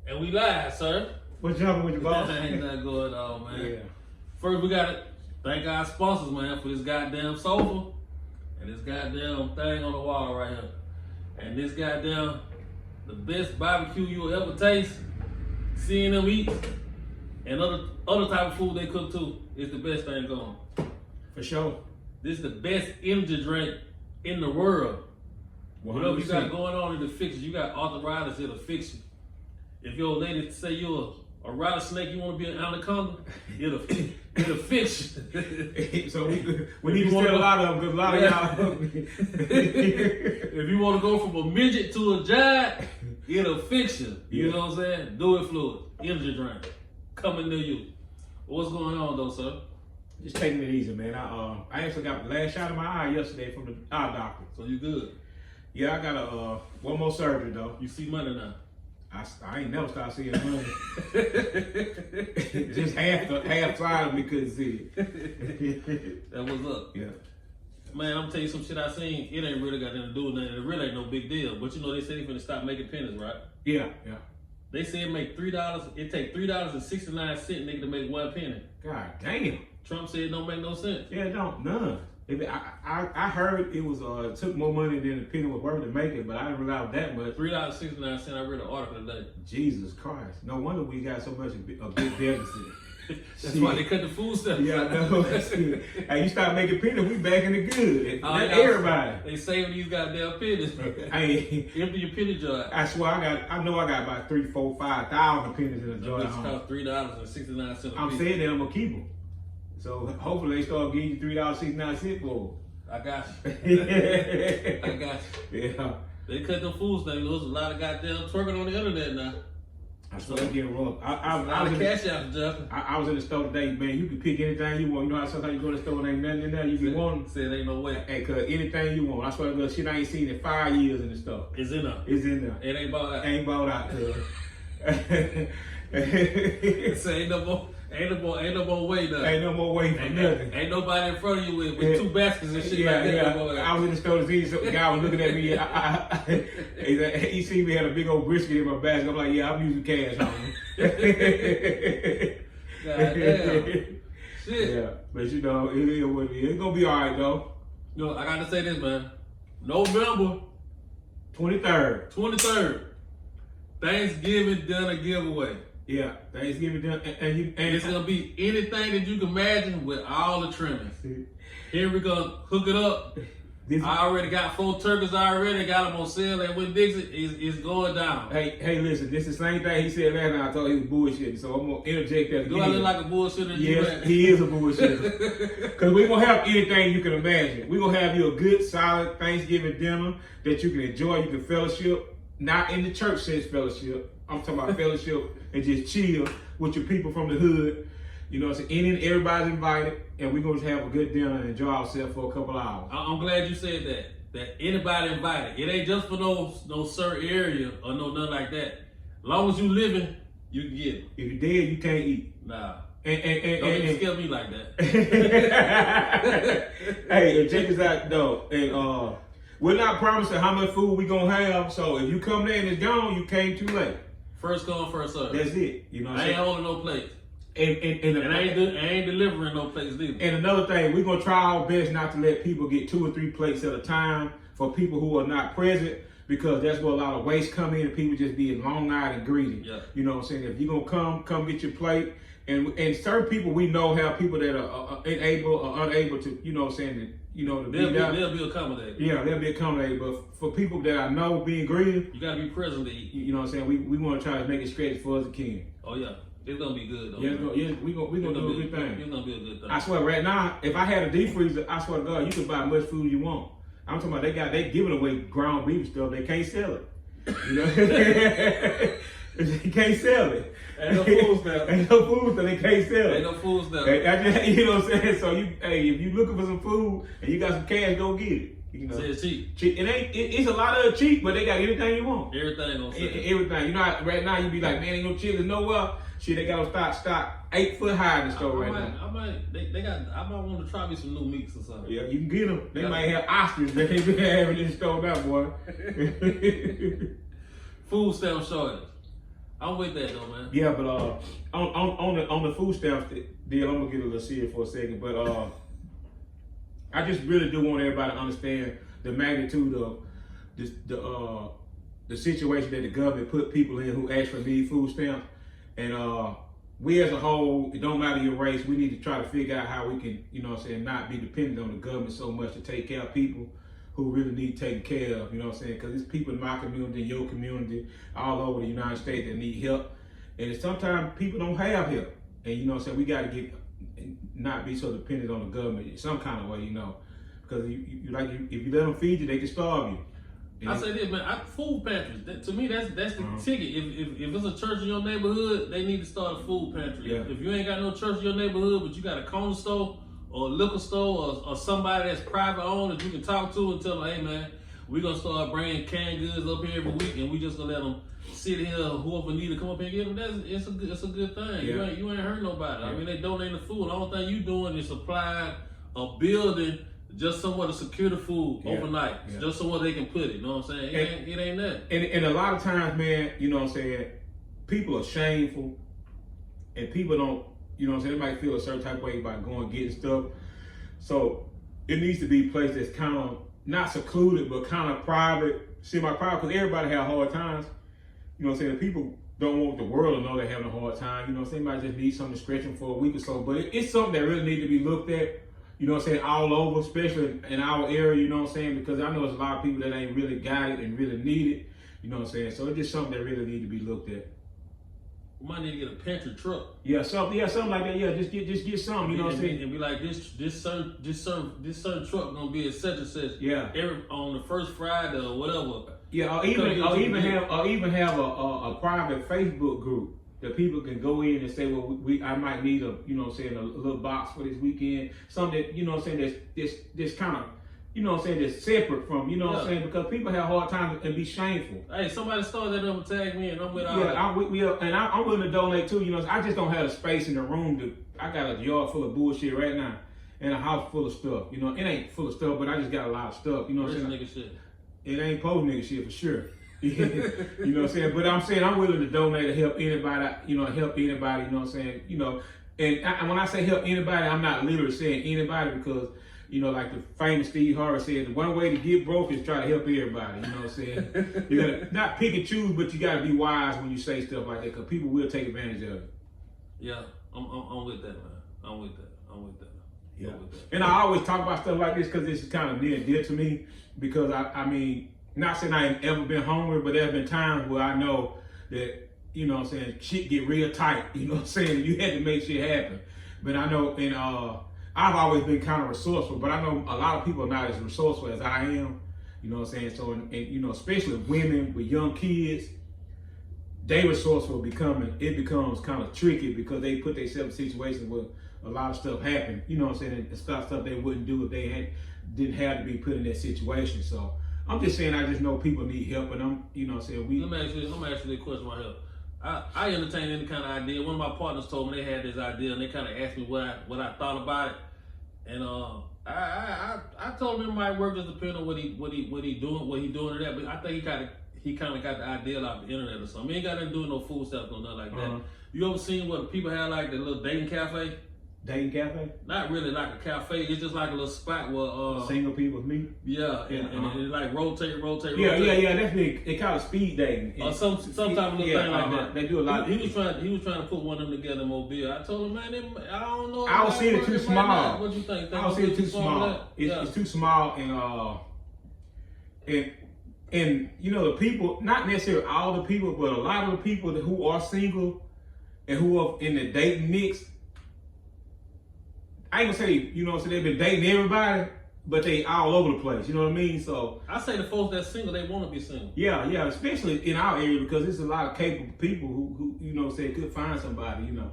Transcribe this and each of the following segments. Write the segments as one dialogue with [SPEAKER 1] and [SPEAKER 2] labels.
[SPEAKER 1] And we live, sir.
[SPEAKER 2] What's jumping with your boss?
[SPEAKER 1] Ain't nothing going on, man.
[SPEAKER 2] Yeah.
[SPEAKER 1] First, we gotta thank our sponsors, man, for this goddamn sofa and this goddamn thing on the wall right here. And this goddamn, the best barbecue you'll ever taste, seeing them eat, and other type of food they cook too, is the best thing going.
[SPEAKER 2] For sure.
[SPEAKER 1] This is the best energy drink in the world.
[SPEAKER 2] 100%.
[SPEAKER 1] Whatever you got going on, it'll fix you. You got arthritis, it'll fix you. If your lady say you're a rattlesnake, you want to be an anaconda, it'll fix you.
[SPEAKER 2] So we need to sell a lot of them, because a lot of y'all.
[SPEAKER 1] If you want to go from a midget to a giant, it'll fix you. You know what I'm saying? Do it fluid. Energy drink. Coming to you. What's going on though, sir?
[SPEAKER 2] Just taking it easy, man. I actually got the last shot of my eye yesterday from the eye doctor.
[SPEAKER 1] So you good?
[SPEAKER 2] Yeah, I got one more surgery though.
[SPEAKER 1] You see money now?
[SPEAKER 2] I ain't never started seeing money. Just half side of me couldn't see it.
[SPEAKER 1] That was up.
[SPEAKER 2] Yeah.
[SPEAKER 1] Man, I'm gonna tell you some shit I seen. It ain't really got nothing to do with nothing. It really ain't no big deal. But you know they said they're gonna stop making pennies, right?
[SPEAKER 2] Yeah.
[SPEAKER 1] They said make $3. It take $3.69 nigga to make 1 penny.
[SPEAKER 2] God damn.
[SPEAKER 1] Trump said it don't make no sense.
[SPEAKER 2] Yeah, none. I heard it was took more money than the penny was worth to make it, but I didn't realize that much.
[SPEAKER 1] $3.69. I read an article today.
[SPEAKER 2] Jesus Christ! No wonder we got so much a big deficit.
[SPEAKER 1] That's why they cut the food stamps.
[SPEAKER 2] Yeah, I know. Hey, you start making pennies, we back in the good. Not
[SPEAKER 1] yeah,
[SPEAKER 2] everybody.
[SPEAKER 1] They saving these goddamn pennies.
[SPEAKER 2] Hey,
[SPEAKER 1] empty your penny jar.
[SPEAKER 2] I swear I know I got about 3, 4, 5,000 pennies in the jar.
[SPEAKER 1] It cost $3.69.
[SPEAKER 2] I'm saying that I'm gonna keep them. So hopefully they start giving you $3.69 for
[SPEAKER 1] them. I got you. I got you.
[SPEAKER 2] Yeah.
[SPEAKER 1] They cut them food stamps. There's a lot of goddamn twerking on the internet now.
[SPEAKER 2] I swear I'm getting rough. I was in the store today, man. You can pick anything you want. You know how sometimes you go to the store and ain't nothing in there. You can want.
[SPEAKER 1] Said ain't no way.
[SPEAKER 2] Hey, cause anything you want. I swear to God, shit I ain't seen in 5 years in the store.
[SPEAKER 1] It's in there.
[SPEAKER 2] It's in there.
[SPEAKER 1] It ain't bought out.
[SPEAKER 2] Ain't bought out, cuz.
[SPEAKER 1] Say ain't no more way now.
[SPEAKER 2] Ain't no more way for nothing.
[SPEAKER 1] Ain't nobody in front of you with 2 baskets and shit like that.
[SPEAKER 2] Yeah. I was in the store to see some guy was looking at me. He seen me had a big old brisket in my basket. I'm like, yeah, I'm using cash, homie.
[SPEAKER 1] Goddamn. Shit.
[SPEAKER 2] Yeah, but you know, it's gonna be all right though.
[SPEAKER 1] You know, I gotta say this, man. November
[SPEAKER 2] 23rd.
[SPEAKER 1] Thanksgiving dinner giveaway.
[SPEAKER 2] Yeah, Thanksgiving dinner, and
[SPEAKER 1] it's gonna be anything that you can imagine with all the trimmings. Here we gonna hook it up. I already got 4 turkeys already. Got them on sale at Win Dixie. It's going down.
[SPEAKER 2] Hey, listen. This is the same thing he said last night. I thought he was bullshitting, so I'm gonna interject that.
[SPEAKER 1] Do I look like a bullshitter?
[SPEAKER 2] Yes, he is a bullshitter. Cause we gonna have anything you can imagine. We gonna have you a good, solid Thanksgiving dinner that you can enjoy. You can fellowship, not in the church sense fellowship. I'm talking about fellowship and just chill with your people from the hood. You know what I'm saying? Everybody's invited, and we're going to have a good dinner and enjoy ourselves for a couple hours.
[SPEAKER 1] I'm glad you said that. That anybody invited. It ain't just for no certain area or no nothing like that. As long as you living, you can get it.
[SPEAKER 2] If you're dead, you can't eat.
[SPEAKER 1] Nah.
[SPEAKER 2] Don't
[SPEAKER 1] even scare me like that.
[SPEAKER 2] Hey, and check this out though. And we're not promising how much food we're going to have. So if you come there and it's gone, you came too late.
[SPEAKER 1] First come, first serve.
[SPEAKER 2] That's it. You know what I'm saying?
[SPEAKER 1] I ain't holding no plates.
[SPEAKER 2] And
[SPEAKER 1] I ain't delivering no plates either.
[SPEAKER 2] And another thing, we're going to try our best not to let people get 2 or 3 plates at a time for people who are not present, because that's where a lot of waste come in and people just being long-eyed and greedy.
[SPEAKER 1] Yeah.
[SPEAKER 2] You know what I'm saying? If you're going to come get your plate. And certain people we know have people that are unable or unable to, you know what I'm saying, to
[SPEAKER 1] they'll be accommodated.
[SPEAKER 2] Yeah, they'll be accommodated. But for people that I know being greedy,
[SPEAKER 1] you gotta be present to eat.
[SPEAKER 2] You know what I'm saying? We want to try to make it straight as far as it can.
[SPEAKER 1] Oh yeah. It's gonna be good though.
[SPEAKER 2] Yeah, we're gonna do a good thing.
[SPEAKER 1] It's gonna be a good thing.
[SPEAKER 2] I swear right now, if I had a deep freezer, I swear to God, you can buy much food you want. I'm talking about they giving away ground beef stuff, they can't sell it. You know? They can't sell it.
[SPEAKER 1] Ain't no food stamp.
[SPEAKER 2] Ain't no food stamp. They can't sell it.
[SPEAKER 1] Ain't no food stamp.
[SPEAKER 2] You know what I'm saying? So if you looking for some food and you got some cash, go get it. You know,
[SPEAKER 1] it's cheap.
[SPEAKER 2] It's a lot of it cheap, but they got everything you want.
[SPEAKER 1] Everything on sale.
[SPEAKER 2] Everything. You know, right now you be like, man, ain't no chili nowhere. Shit, they got them stock 8 foot high in the store right now.
[SPEAKER 1] I might want to try me some new meats or something.
[SPEAKER 2] Yeah, you can get them. They might have ostrich. They ain't been having in the store now, boy.
[SPEAKER 1] Food stamp shortage. I'm with that though, man.
[SPEAKER 2] Yeah, but on the food stamps deal, I'm gonna get a little serious for a second. But I just really do want everybody to understand the magnitude of this, the situation that the government put people in who actually need food stamps. And we as a whole, it don't matter your race, we need to try to figure out how we can, you know what I'm saying, not be dependent on the government so much to take care of people who really need taken care of, you know what I'm saying? Because there's people in my community, your community, all over the United States that need help. And sometimes people don't have help. And you know what I'm saying, we got to not be so dependent on the government in some kind of way, you know. Because if you let them feed you, they can starve you. And
[SPEAKER 1] I say this, man. Food pantries. To me, that's the ticket. If it's a church in your neighborhood, they need to start a food pantry.
[SPEAKER 2] Yeah.
[SPEAKER 1] If you ain't got no church in your neighborhood, but you got a corner store or a liquor store or somebody that's private owned that you can talk to and tell them, hey man, we're gonna start bringing canned goods up here every week, and we just gonna let them sit here. Whoever need to come up here and get them, it's a good thing.
[SPEAKER 2] Yeah.
[SPEAKER 1] You ain't hurt nobody.
[SPEAKER 2] Yeah.
[SPEAKER 1] I mean, they donate the food. The only thing you doing is supplying a building. Just somewhere to secure the food overnight.
[SPEAKER 2] Yeah.
[SPEAKER 1] Just somewhere they can put it. You know what I'm saying? It ain't that.
[SPEAKER 2] And a lot of times, man, you know what I'm saying, people are shameful and people don't, you know what I'm saying, they might feel a certain type of way about going and getting stuff. So it needs to be a place that's kind of not secluded, but kind of private, semi-private, because everybody have hard times. You know what I'm saying? People don't want the world to know they're having a hard time. You know what I'm saying? They might just need something to stretch them for a week or so. But it's something that really needs to be looked at. You know what I'm saying, all over, especially in our area, you know what I'm saying, because I know there's a lot of people that ain't really got it and really need it, you know what I'm saying, so it's just something that really need to be looked at.
[SPEAKER 1] We might need to get a pantry truck.
[SPEAKER 2] Yeah, something like that, yeah, just get some, you know what I'm saying.
[SPEAKER 1] And be like, this certain truck gonna be at such and such,
[SPEAKER 2] yeah,
[SPEAKER 1] on the first Friday or whatever.
[SPEAKER 2] Yeah, or even have a private Facebook group that people can go in and say, well, I might need a, you know what I'm saying, a little box for this weekend. Something that, you know what I'm saying, that's kind of, you know what I'm saying, that's separate from, you know what I'm saying, because people have hard times and be shameful.
[SPEAKER 1] Hey, somebody start that up and tag me and I'm with all that.
[SPEAKER 2] I'm willing to donate too, you know, I just don't have the space in the room I got a yard full of bullshit right now and a house full of stuff, you know, it ain't full of stuff, but I just got a lot of stuff, you know what I'm saying.
[SPEAKER 1] Nigga shit.
[SPEAKER 2] It ain't post nigga shit for sure. You know what I'm saying? But I'm saying I'm willing to donate to help anybody, you know what I'm saying? You know, and when I say help anybody, I'm not literally saying anybody because, you know, like the famous Steve Harvey said, the one way to get broke is try to help everybody, you know what I'm saying? You gotta not pick and choose, but you gotta be wise when you say stuff like that because people will take advantage of it.
[SPEAKER 1] Yeah, I'm with that, man. I'm with that.
[SPEAKER 2] Yeah. And I always talk about stuff like this because this is kind of near and dear to me because I mean, not saying I ain't ever been hungry, but there have been times where I know that, you know what I'm saying, shit get real tight, you know what I'm saying, you had to make shit happen. But I know, and I've always been kind of resourceful, but I know a lot of people are not as resourceful as I am, you know what I'm saying, so, and you know, especially women with young kids, they resourceful it becomes kind of tricky because they put themselves in situations where a lot of stuff happen, you know what I'm saying, and stuff they wouldn't do if they didn't have to be put in that situation, so. I'm just saying I just know people need help and I'm, you know what I'm saying,
[SPEAKER 1] Let me ask you a question right here. I entertain any kind of idea. One of my partners told me they had this idea and they kind of asked me what I thought about it. And I told him it might work just depending on what he doing or that, but I think he kind of got the idea off the internet or something. He ain't got nothing to do with no food stuff or nothing like that. You ever seen what people have like the little dating cafe?
[SPEAKER 2] Dating cafe?
[SPEAKER 1] Not really like a cafe. It's just like a little spot where
[SPEAKER 2] single people meet.
[SPEAKER 1] Yeah, and it like rotate.
[SPEAKER 2] Yeah. That's big. They call it speed dating.
[SPEAKER 1] Or some type of little thing like that.
[SPEAKER 2] They do a lot.
[SPEAKER 1] He was trying to put one of them together in Mobile. I told him, man, I don't know.
[SPEAKER 2] I was seeing it too small.
[SPEAKER 1] Right, what you think?
[SPEAKER 2] I was seeing it too small. It's too small and you know the people, not necessarily all the people, but a lot of the people who are single and who are in the dating mix. I ain't gonna say, you know, so they've been dating everybody, but they all over the place, you know what I mean? So
[SPEAKER 1] I say the folks that's single, they want to be single.
[SPEAKER 2] Yeah, especially in our area because there's a lot of capable people who you know, say could find somebody, you know.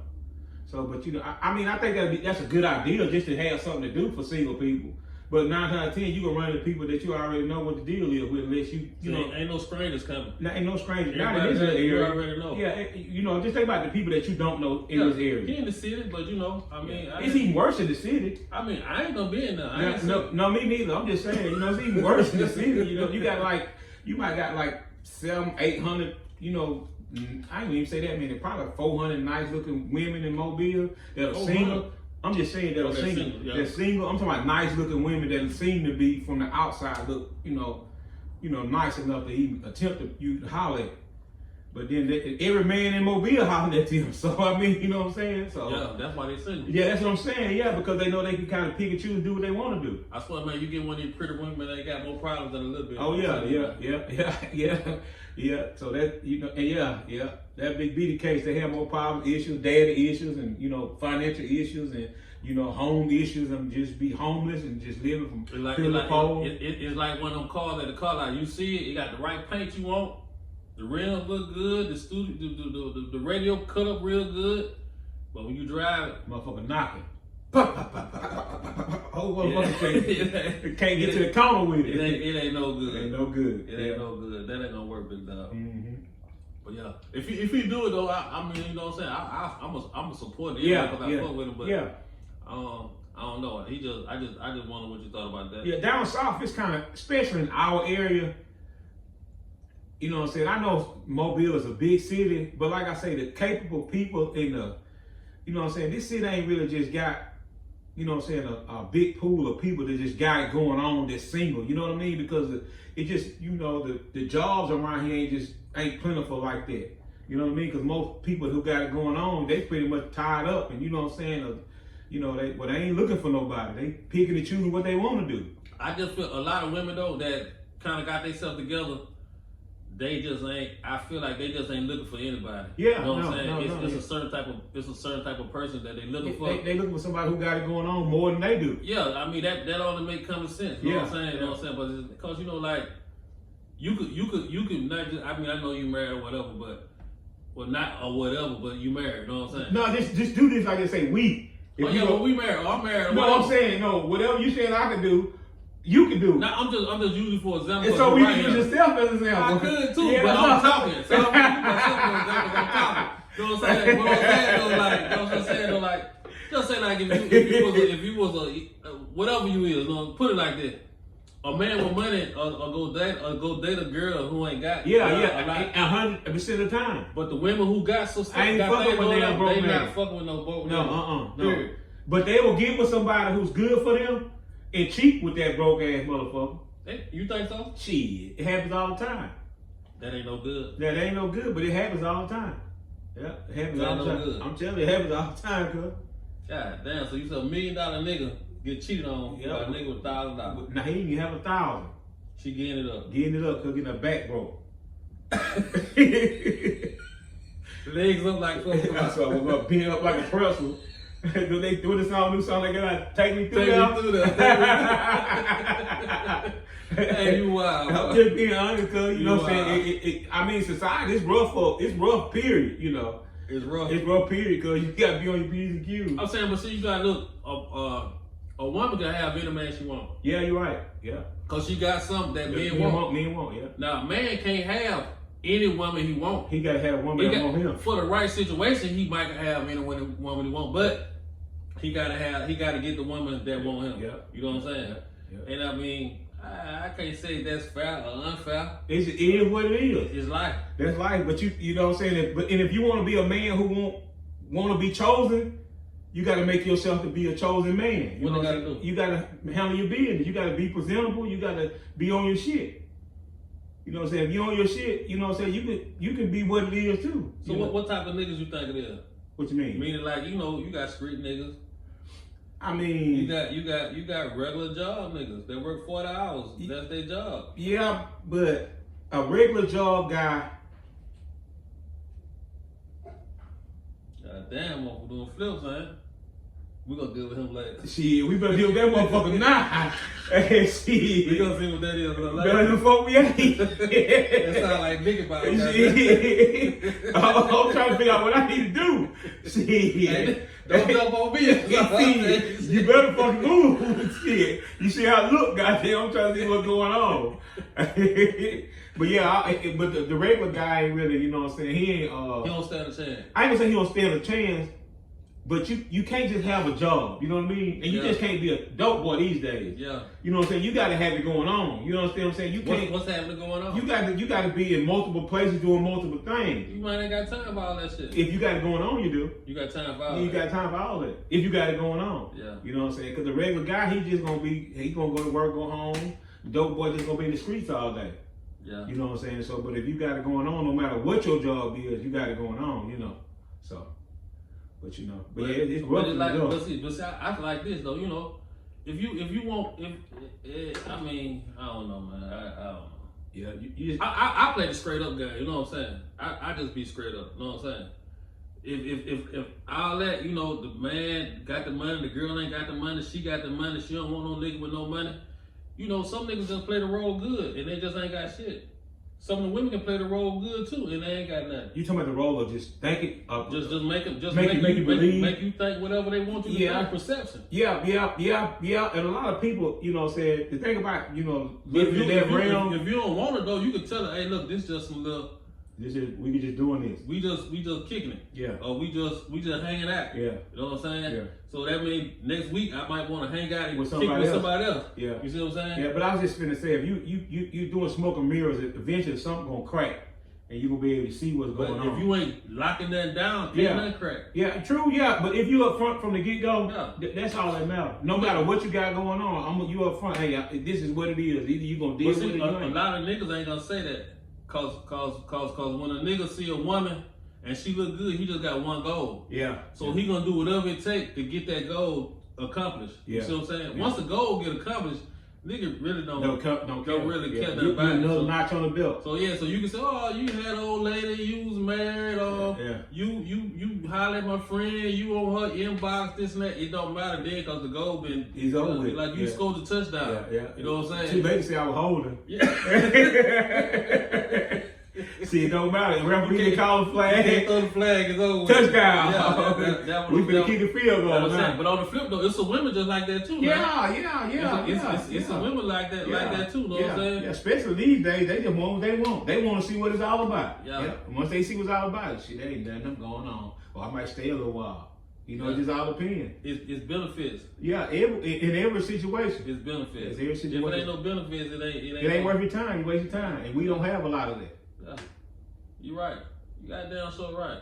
[SPEAKER 2] So, but you know, I mean, I think that's a good idea just to have something to do for single people. But 9 times out of 10, you gonna run into people that you already know what the deal is with, unless you know.
[SPEAKER 1] Ain't no strangers coming.
[SPEAKER 2] Ain't no strangers. Not in this
[SPEAKER 1] Everybody
[SPEAKER 2] area.
[SPEAKER 1] you already know.
[SPEAKER 2] Yeah, you know, just think about the people that you don't know in this area.
[SPEAKER 1] He in the city, but you know, I mean,
[SPEAKER 2] it's even worse in the city.
[SPEAKER 1] I mean, I ain't gonna be in there.
[SPEAKER 2] No, me neither. I'm just saying, you know, it's even worse in the city. You know, you might got like 700-800, you know, I ain't even say that many. Probably 400 nice looking women in Mobile that are single. I'm just saying that are single. They're single. I'm talking about nice looking women that seem to be from the outside look, nice enough to even attempt to holler at. But then every man in Mobile hollering at them. So I mean, you know what I'm saying? So
[SPEAKER 1] yeah, that's why they single.
[SPEAKER 2] Yeah, that's what I'm saying. Yeah, because they know they can kind of pick and choose and do what they want to do.
[SPEAKER 1] I swear, man, you get one of these pretty women, they got more problems than a little bit.
[SPEAKER 2] Oh yeah. So that that be the case. They have more problems, issues, daddy issues, and financial issues, and home issues, and just be homeless and just living from pillar to pole.
[SPEAKER 1] It's like one of them cars at the car lot. You see it, you got the right paint you want. The rims look good. The studio, the radio cut up real good. But when you drive it,
[SPEAKER 2] motherfucker knocking. Oh, motherfucker can't get to the corner with it.
[SPEAKER 1] It ain't no good.
[SPEAKER 2] It ain't no good.
[SPEAKER 1] It ain't no good. That ain't gonna work, big dog.
[SPEAKER 2] Mm-hmm.
[SPEAKER 1] But yeah, if he do it though, I mean, you know what I'm saying. I'm a supporter. Because I fuck with him. But I don't know. I just wonder what you thought about that.
[SPEAKER 2] Yeah, down south, it's kind of, especially in our area. You know what I'm saying? I know Mobile is a big city, but like I say, the capable people in the, you know what I'm saying, this city ain't really just got, you know what I'm saying, a big pool of people that just got it going on that's single. You know what I mean? Because it just, the jobs around here ain't plentiful like that. You know what I mean? Because most people who got it going on, they pretty much tied up, and you know what I'm saying? They ain't looking for nobody. They picking and choosing what they want to do.
[SPEAKER 1] I just feel a lot of women though that kind of got themselves together. They just ain't. I feel like they just ain't looking for anybody.
[SPEAKER 2] Yeah,
[SPEAKER 1] you know what I'm saying? It's a certain type of person that they looking for.
[SPEAKER 2] They looking for somebody who got it going on more than they do.
[SPEAKER 1] Yeah, I mean that only make common sense. You know what I'm saying? You know what I'm saying? But because like you could not just. I mean, I know you married or whatever, but you married. You know what I'm saying?
[SPEAKER 2] No, just do this like they say we.
[SPEAKER 1] We married. I'm married.
[SPEAKER 2] No, I'm saying whatever you saying I can do. You can do.
[SPEAKER 1] Now I'm just using for example.
[SPEAKER 2] And so we can use yourself as an example.
[SPEAKER 1] I could too, but I'm talking. So I'm using myself for example. I'm talking. You know what I'm saying? Just say like if you was a whatever you is, put it like this. A man with money or go date a girl who ain't got
[SPEAKER 2] 100% of the time.
[SPEAKER 1] But the women who got so stuff,
[SPEAKER 2] ain't fucking with them broke man.
[SPEAKER 1] They not fucking with no broke man.
[SPEAKER 2] No. But they will get with somebody who's good for them. And cheat with that broke ass motherfucker.
[SPEAKER 1] You think so?
[SPEAKER 2] Shit, it happens all the time.
[SPEAKER 1] That ain't no good.
[SPEAKER 2] That ain't no good, but it happens all the time. Yeah, it happens all the time. Good. I'm telling you, it happens all the time, cuz.
[SPEAKER 1] God damn, so you said $1 million nigga get cheated on by a nigga with $1,000.
[SPEAKER 2] Now he didn't even have 1,000.
[SPEAKER 1] She getting it up.
[SPEAKER 2] Cause getting her back broke.
[SPEAKER 1] Legs up like fucking.
[SPEAKER 2] So I was gonna pin up like a pretzel. Do they do the new song they gotta take me through that?
[SPEAKER 1] Hey, you wild.
[SPEAKER 2] I'm just being honest, cause you know what I'm saying. I mean, society is rough. It's rough. Period.
[SPEAKER 1] It's rough.
[SPEAKER 2] It's rough. Period. Cause you gotta be on your P's and Q's.
[SPEAKER 1] I'm saying, but see, you gotta look. A woman can have any man she want.
[SPEAKER 2] Yeah, you're right. Yeah.
[SPEAKER 1] Cause she got something that men want.
[SPEAKER 2] Men want. Yeah.
[SPEAKER 1] Now, a man can't have any woman he want.
[SPEAKER 2] He gotta have a woman that want him.
[SPEAKER 1] For the right situation, he might have any woman he want, but he gotta get the woman that want him.
[SPEAKER 2] Yeah.
[SPEAKER 1] You know what I'm saying? Yeah. And I mean, I can't say that's fair or unfair.
[SPEAKER 2] It is what it is.
[SPEAKER 1] It's life.
[SPEAKER 2] That's life. But you know what I'm saying? And if you want to be a man who want to be chosen, you got to make yourself to be a chosen man.
[SPEAKER 1] What you got to do?
[SPEAKER 2] You got to handle your business. You got to be presentable. You got to be on your shit. You know what I'm saying? If you on your shit, you know what I'm saying? You can be what it is too.
[SPEAKER 1] So what type of niggas you think it is?
[SPEAKER 2] What you mean?
[SPEAKER 1] Meaning like you got street niggas.
[SPEAKER 2] I mean,
[SPEAKER 1] you got regular job niggas that work 40 hours. That's their job.
[SPEAKER 2] Yeah, but a regular job guy.
[SPEAKER 1] God damn, I'm doing flips, man. We gonna deal with him later.
[SPEAKER 2] Shit, we better deal with that motherfucker now. Hey, shit.
[SPEAKER 1] We gonna see what that is.
[SPEAKER 2] Better than fuck we ain't.
[SPEAKER 1] That sound like nigga about it.
[SPEAKER 2] I'm trying to figure out what I need to do. Shit.
[SPEAKER 1] Hey, don't jump on me.
[SPEAKER 2] You better fucking move. Shit. You see how I look, goddamn. I'm trying to see what's going on. But yeah, but the regular guy ain't really, you know what I'm saying? He ain't.
[SPEAKER 1] He don't stand a chance.
[SPEAKER 2] I ain't gonna say he don't stand a chance. But you can't just have a job, you know what I mean? And you just can't be a dope boy these days.
[SPEAKER 1] Yeah.
[SPEAKER 2] You know what I'm saying? You gotta have it going on. You know what I'm saying? You can't.
[SPEAKER 1] What's happening going on?
[SPEAKER 2] You gotta be in multiple places doing multiple things.
[SPEAKER 1] You might ain't got time for all that shit.
[SPEAKER 2] If you got it going on, you do.
[SPEAKER 1] You got time for all that.
[SPEAKER 2] You got time for all that. If you got it going on.
[SPEAKER 1] Yeah.
[SPEAKER 2] You know what I'm saying? Because the regular guy, he gonna go to work, go home. The dope boy just gonna be in the streets all day.
[SPEAKER 1] Yeah.
[SPEAKER 2] You know what I'm saying? So, but if you got it going on, no matter what your job is, you got it going on, you know. So, but you know, but yeah, it's rough.
[SPEAKER 1] But see, I feel like this though, you know, if you want, I mean, I don't know, man, I don't know.
[SPEAKER 2] Yeah, you just,
[SPEAKER 1] I play the straight up guy, you know what I'm saying? I just be straight up, you know what I'm saying? If all that, you know, the man got the money, the girl ain't got the money, she got the money, she don't want no nigga with no money. You know, some niggas just play the role good and they just ain't got shit. Some of the women can play the role good too and they ain't got nothing.
[SPEAKER 2] you talking about the role of just thinking,
[SPEAKER 1] just make them,
[SPEAKER 2] make you believe,
[SPEAKER 1] make you think whatever they want you to think. Perception.
[SPEAKER 2] Yeah. And a lot of people, you know, said the thing about, you know,
[SPEAKER 1] if you
[SPEAKER 2] if
[SPEAKER 1] don't want it though, you can tell her, hey, look, this just some little.
[SPEAKER 2] we just doing this.
[SPEAKER 1] We just kicking it.
[SPEAKER 2] Yeah.
[SPEAKER 1] Or we just hanging out.
[SPEAKER 2] Yeah.
[SPEAKER 1] You know what I'm saying? Yeah. So that means next week I might want to hang out and
[SPEAKER 2] with
[SPEAKER 1] kick with somebody else.
[SPEAKER 2] Yeah.
[SPEAKER 1] You see what I'm saying?
[SPEAKER 2] Yeah, but I was just finna say, if you doing smoke and mirrors, eventually something gonna crack, and you gonna be able to see what's going on.
[SPEAKER 1] If you ain't locking that down, can't nothing crack.
[SPEAKER 2] Yeah, true. Yeah, but if you up front from the get go, that's all that matters. No matter what you got going on, you up front. Hey, this is what it is. Either you gonna deal with it.
[SPEAKER 1] A lot of niggas ain't gonna say that, cause when a nigga see a woman and she look good, he just got one goal.
[SPEAKER 2] Yeah.
[SPEAKER 1] So he gonna do whatever it takes to get that goal accomplished. Yeah. You see what I'm saying? Yeah. Once the goal get accomplished, nigga really don't really care nothing about it.
[SPEAKER 2] Another notch on the belt.
[SPEAKER 1] So yeah, so you can say, oh, you had an old lady, you was married, or you holler at my friend, you on her inbox, this and that. It don't matter then, cause the goal been
[SPEAKER 2] over with.
[SPEAKER 1] Like you scored the touchdown.
[SPEAKER 2] Yeah.
[SPEAKER 1] You know what I'm saying?
[SPEAKER 2] She basically say I was holding.
[SPEAKER 1] Yeah.
[SPEAKER 2] See, it don't matter. The referee can call the flag.
[SPEAKER 1] You can't throw the flag, it's over.
[SPEAKER 2] Touchdown.
[SPEAKER 1] Yeah,
[SPEAKER 2] we finna keep the field going.
[SPEAKER 1] But on the flip though, it's some women just like that too. It's some women like that too. Know what I'm saying?
[SPEAKER 2] Yeah, especially these days, they just want what they want. They want to see what it's all about.
[SPEAKER 1] Yeah.
[SPEAKER 2] Once they see what's all about, shit, there ain't nothing going on. Or I might stay a little while. You know, it just all depends.
[SPEAKER 1] It's benefits.
[SPEAKER 2] Yeah, in every situation.
[SPEAKER 1] It's benefits.
[SPEAKER 2] Every situation.
[SPEAKER 1] If it ain't no benefits,
[SPEAKER 2] it ain't worth your time. You waste your time, and we don't have a lot of that.
[SPEAKER 1] Yeah. You right. You goddamn so right.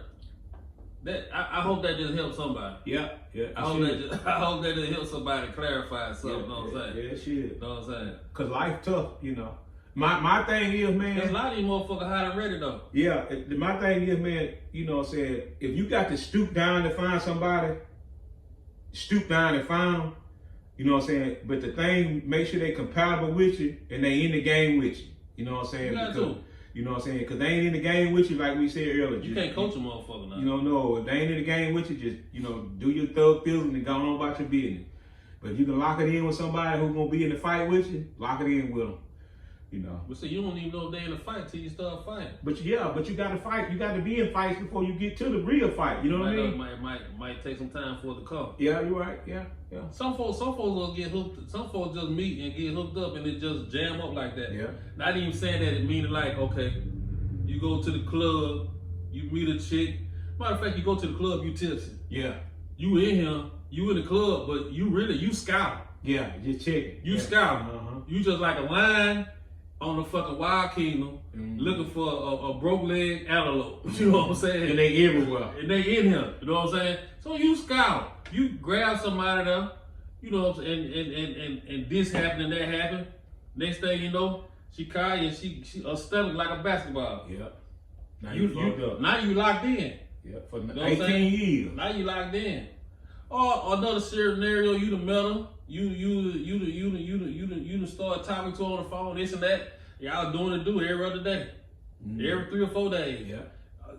[SPEAKER 1] That I hope that just helps somebody.
[SPEAKER 2] Yeah.
[SPEAKER 1] I hope that just helps somebody clarify something. Know what I'm saying?
[SPEAKER 2] Yeah, shit.
[SPEAKER 1] Know what I'm saying?
[SPEAKER 2] Cause life tough, you know. My thing is, man.
[SPEAKER 1] There's a lot of these motherfuckers hot and ready though.
[SPEAKER 2] Yeah, my thing is, man. You know what I'm saying? If you got to stoop down to find somebody, stoop down and find them. You know what I'm saying? But the thing, make sure they compatible with you and they in the game with you. You know what I'm saying?
[SPEAKER 1] You got to.
[SPEAKER 2] You know what I'm saying? Because they ain't in the game with you, like we said earlier.
[SPEAKER 1] You can't coach a motherfucker now.
[SPEAKER 2] You don't know. If they ain't in the game with you, just, you know, do your thug feeling and go on about your business. But if you can lock it in with somebody who's going to be in the fight with you, lock it in with them. You know.
[SPEAKER 1] But see, you don't even know if they in a fight till you start fighting.
[SPEAKER 2] But you got to fight. You got to be in fights before you get to the real fight. You know what I mean?
[SPEAKER 1] Might take some time for it to come.
[SPEAKER 2] Yeah, you're right. Yeah.
[SPEAKER 1] Some folks will get hooked. Some folks just meet and get hooked up and it just jam up like that.
[SPEAKER 2] Yeah.
[SPEAKER 1] Not even saying that it meaning like, okay, you go to the club, you meet a chick. Matter of fact, you go to the club, you tipsy.
[SPEAKER 2] Yeah.
[SPEAKER 1] You in here, you in the club, but you scout.
[SPEAKER 2] Yeah, just checking.
[SPEAKER 1] You scout. You just like a lion on the fucking Wild Kingdom, looking for a broke leg antelope. You know what I'm saying?
[SPEAKER 2] And they everywhere.
[SPEAKER 1] And they in here. You know what I'm saying? So you scout. You grab somebody there. You know what I'm saying? And this happened and that happened. Next thing you know, she call you and she stomach like a basketball.
[SPEAKER 2] Yeah. Now
[SPEAKER 1] Now you locked in.
[SPEAKER 2] Yeah. For 18 years.
[SPEAKER 1] Now you locked in. Or another scenario, you done met her. You done start talking to her on the phone, this and that. Y'all doing it every other day. Every 3 or 4 days.
[SPEAKER 2] Yeah.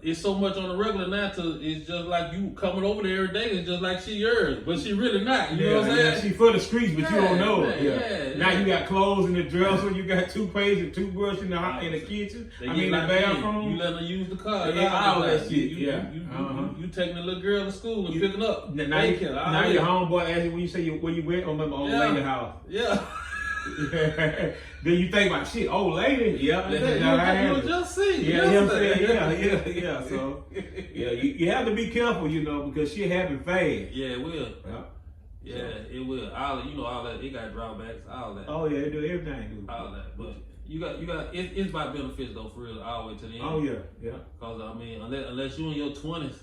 [SPEAKER 1] It's so much on the regular now it's just like you coming over there every day. It's just like she yours, but she really not. You know what I'm saying?
[SPEAKER 2] Yeah, she for the streets, but you don't know it.
[SPEAKER 1] Yeah.
[SPEAKER 2] Now you got clothes in the dresser, you got toothpaste and toothbrush in the kitchen. In the bathroom.
[SPEAKER 1] You let her use the car.
[SPEAKER 2] All that shit.
[SPEAKER 1] You taking the little girl to school and picking up.
[SPEAKER 2] Now your homeboy asks you when you say where you went on my old lady house.
[SPEAKER 1] Yeah.
[SPEAKER 2] then you think about shit, old lady. Yep,
[SPEAKER 1] You was just seen.
[SPEAKER 2] Yeah. So you have to be careful, because shit happen fast.
[SPEAKER 1] Yeah, it will.
[SPEAKER 2] Yeah.
[SPEAKER 1] It will. All that. It got drawbacks. All that.
[SPEAKER 2] Oh yeah, it do everything.
[SPEAKER 1] All that. But you got. It's about benefits though, for real, all the way to the end.
[SPEAKER 2] Oh yeah.
[SPEAKER 1] Cause I mean, unless you in your 20s.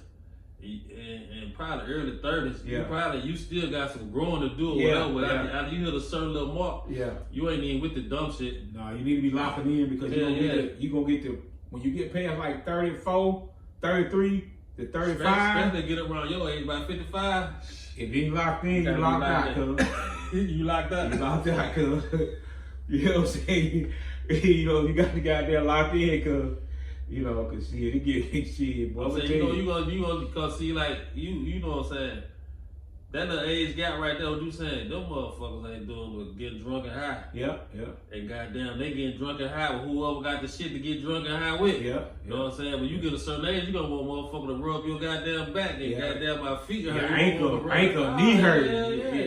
[SPEAKER 1] And probably early 30s, you still got some growing to do or whatever. After you hit a certain little mark, you ain't even with the dumb shit.
[SPEAKER 2] No, you need to be locking in because you gonna get to when you get past like 34, 33 to 35.
[SPEAKER 1] Especially get around your age, about 55.
[SPEAKER 2] If you ain't locked in, you locked out, cuz.
[SPEAKER 1] You locked out.
[SPEAKER 2] You locked out, cuz. You know what I'm saying? You got the goddamn locked in, cuz. Cause shit, it get shit, boy.
[SPEAKER 1] I'm saying, you gonna, cause see, like, you know what I'm saying? That little age gap right there, what you saying? Them motherfuckers ain't doing but getting drunk and high.
[SPEAKER 2] Yeah.
[SPEAKER 1] And goddamn, they getting drunk and high with whoever got the shit to get drunk and high with.
[SPEAKER 2] Yeah.
[SPEAKER 1] You know what I'm saying? When you get a certain age, you gonna want a motherfucker to rub your goddamn back and goddamn my feet hurt.
[SPEAKER 2] Ankle, knee hurt.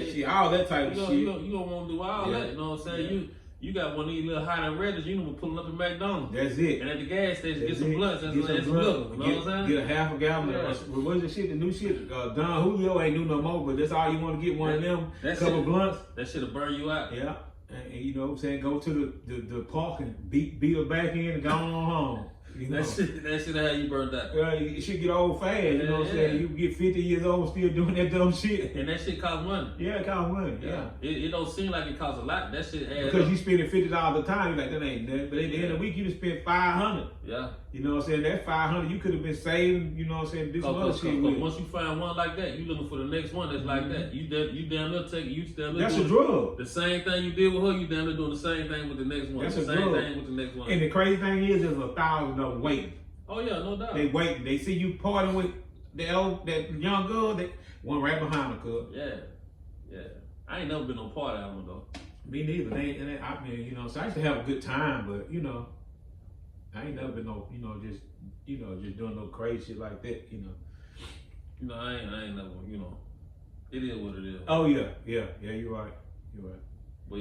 [SPEAKER 2] Shit, all that type of shit.
[SPEAKER 1] You gonna want to do all that, you know what I'm saying? You got one of these little hot and reddish, you know, pulling up at McDonald's.
[SPEAKER 2] That's it.
[SPEAKER 1] And at the gas station, get some blunts and some liquor. You know what I'm saying?
[SPEAKER 2] Get a half a gallon. What's the shit? The new shit. Don Julio ain't new no more, but that's all you want to get one of them. Couple blunts.
[SPEAKER 1] That shit'll burn you out.
[SPEAKER 2] Yeah. And you know what I'm saying? Go to the park and beat her back in and go on home.
[SPEAKER 1] That shit how you burned out.
[SPEAKER 2] It should get old fast, you know what I'm saying? You get 50 years old still doing that dumb shit.
[SPEAKER 1] And that shit costs money.
[SPEAKER 2] Yeah, it costs money, yeah.
[SPEAKER 1] It don't seem like it costs a lot. That shit adds
[SPEAKER 2] because
[SPEAKER 1] up.
[SPEAKER 2] you spending $50 a time, you're like, that ain't nothing. But at the end of the week, you just spent $500.
[SPEAKER 1] Yeah.
[SPEAKER 2] You know what I'm saying? That $500 you could have been saving, you know what I'm saying, do some other shit with.
[SPEAKER 1] Once you find one like that, you looking for the next one that's like that. You damn near take it. You damn near
[SPEAKER 2] that's a drug.
[SPEAKER 1] The same thing you did with her, you damn near doing the same thing with the next one.
[SPEAKER 2] That's
[SPEAKER 1] the
[SPEAKER 2] a
[SPEAKER 1] same
[SPEAKER 2] drug.
[SPEAKER 1] thing with the next one.
[SPEAKER 2] And the crazy thing is, there's 1,000 of them waiting.
[SPEAKER 1] Oh yeah, no doubt.
[SPEAKER 2] They waiting. They see you partying with that young girl. They one right behind her, cuz.
[SPEAKER 1] Yeah. I ain't never been on party album though.
[SPEAKER 2] Me neither. I mean, so I used to have a good time, but I ain't never been just doing no crazy shit like that.
[SPEAKER 1] I ain't never. It is what it is.
[SPEAKER 2] Oh yeah. You're right.
[SPEAKER 1] But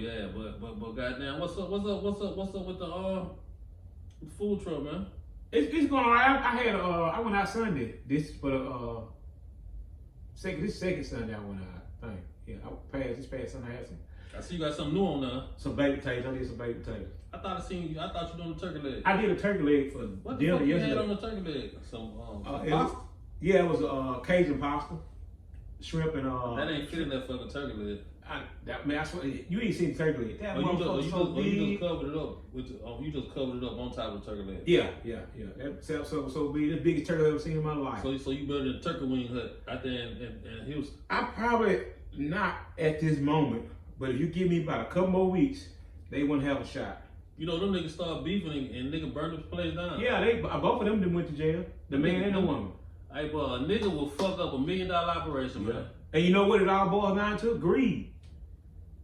[SPEAKER 1] goddamn, what's up with the food truck, man?
[SPEAKER 2] It's going alright. I went out Sunday. This for the second Sunday I went out. I think. Yeah, this past Sunday I had some.
[SPEAKER 1] I see you got something new on there.
[SPEAKER 2] Some baked potatoes. I did some baked potatoes.
[SPEAKER 1] I thought you doing the turkey leg.
[SPEAKER 2] I did a turkey leg for
[SPEAKER 1] what the
[SPEAKER 2] dinner
[SPEAKER 1] fuck you
[SPEAKER 2] yesterday.
[SPEAKER 1] had on the turkey leg? Some pasta?
[SPEAKER 2] It was Cajun pasta, shrimp and
[SPEAKER 1] That ain't fitting that fucking turkey leg.
[SPEAKER 2] I swear, you ain't seen the turkey leg. That
[SPEAKER 1] you just covered it up you just covered it up on top of the turkey leg.
[SPEAKER 2] Yeah. That salsa was so big. The biggest turkey I've ever seen in my life.
[SPEAKER 1] So you better than the turkey wing hut out there in Houston.
[SPEAKER 2] I probably not at this moment, but if you give me about a couple more weeks, they wouldn't have a shot.
[SPEAKER 1] Them niggas start beefing and nigga burn the place down.
[SPEAKER 2] Yeah, both of them done went to jail. The man and the woman.
[SPEAKER 1] Hey, bro, a nigga will fuck up $1 million operation, man.
[SPEAKER 2] And you know what it all boils down to? Greed.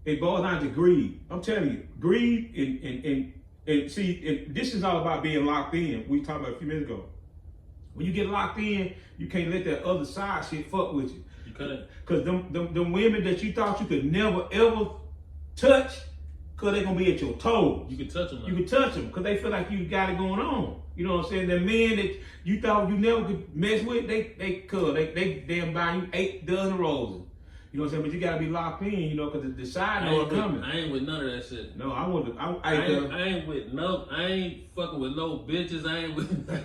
[SPEAKER 2] It boils down to greed. I'm telling you, greed and see, this is all about being locked in. We talked about a few minutes ago. When you get locked in, you can't let that other side shit fuck with you.
[SPEAKER 1] You can't.
[SPEAKER 2] Cause them women that you thought you could never ever touch, cause they gonna be at your toes.
[SPEAKER 1] You can touch them.
[SPEAKER 2] You can touch them, cause they feel like you got it going on. You know what I'm saying? The men that you thought you never could mess with, they damn buy you 8 dozen roses. You know what I'm saying? But you gotta be locked in, cause the side know it's coming.
[SPEAKER 1] I ain't with none of that shit.
[SPEAKER 2] No, I
[SPEAKER 1] ain't fucking with no bitches. I ain't with none of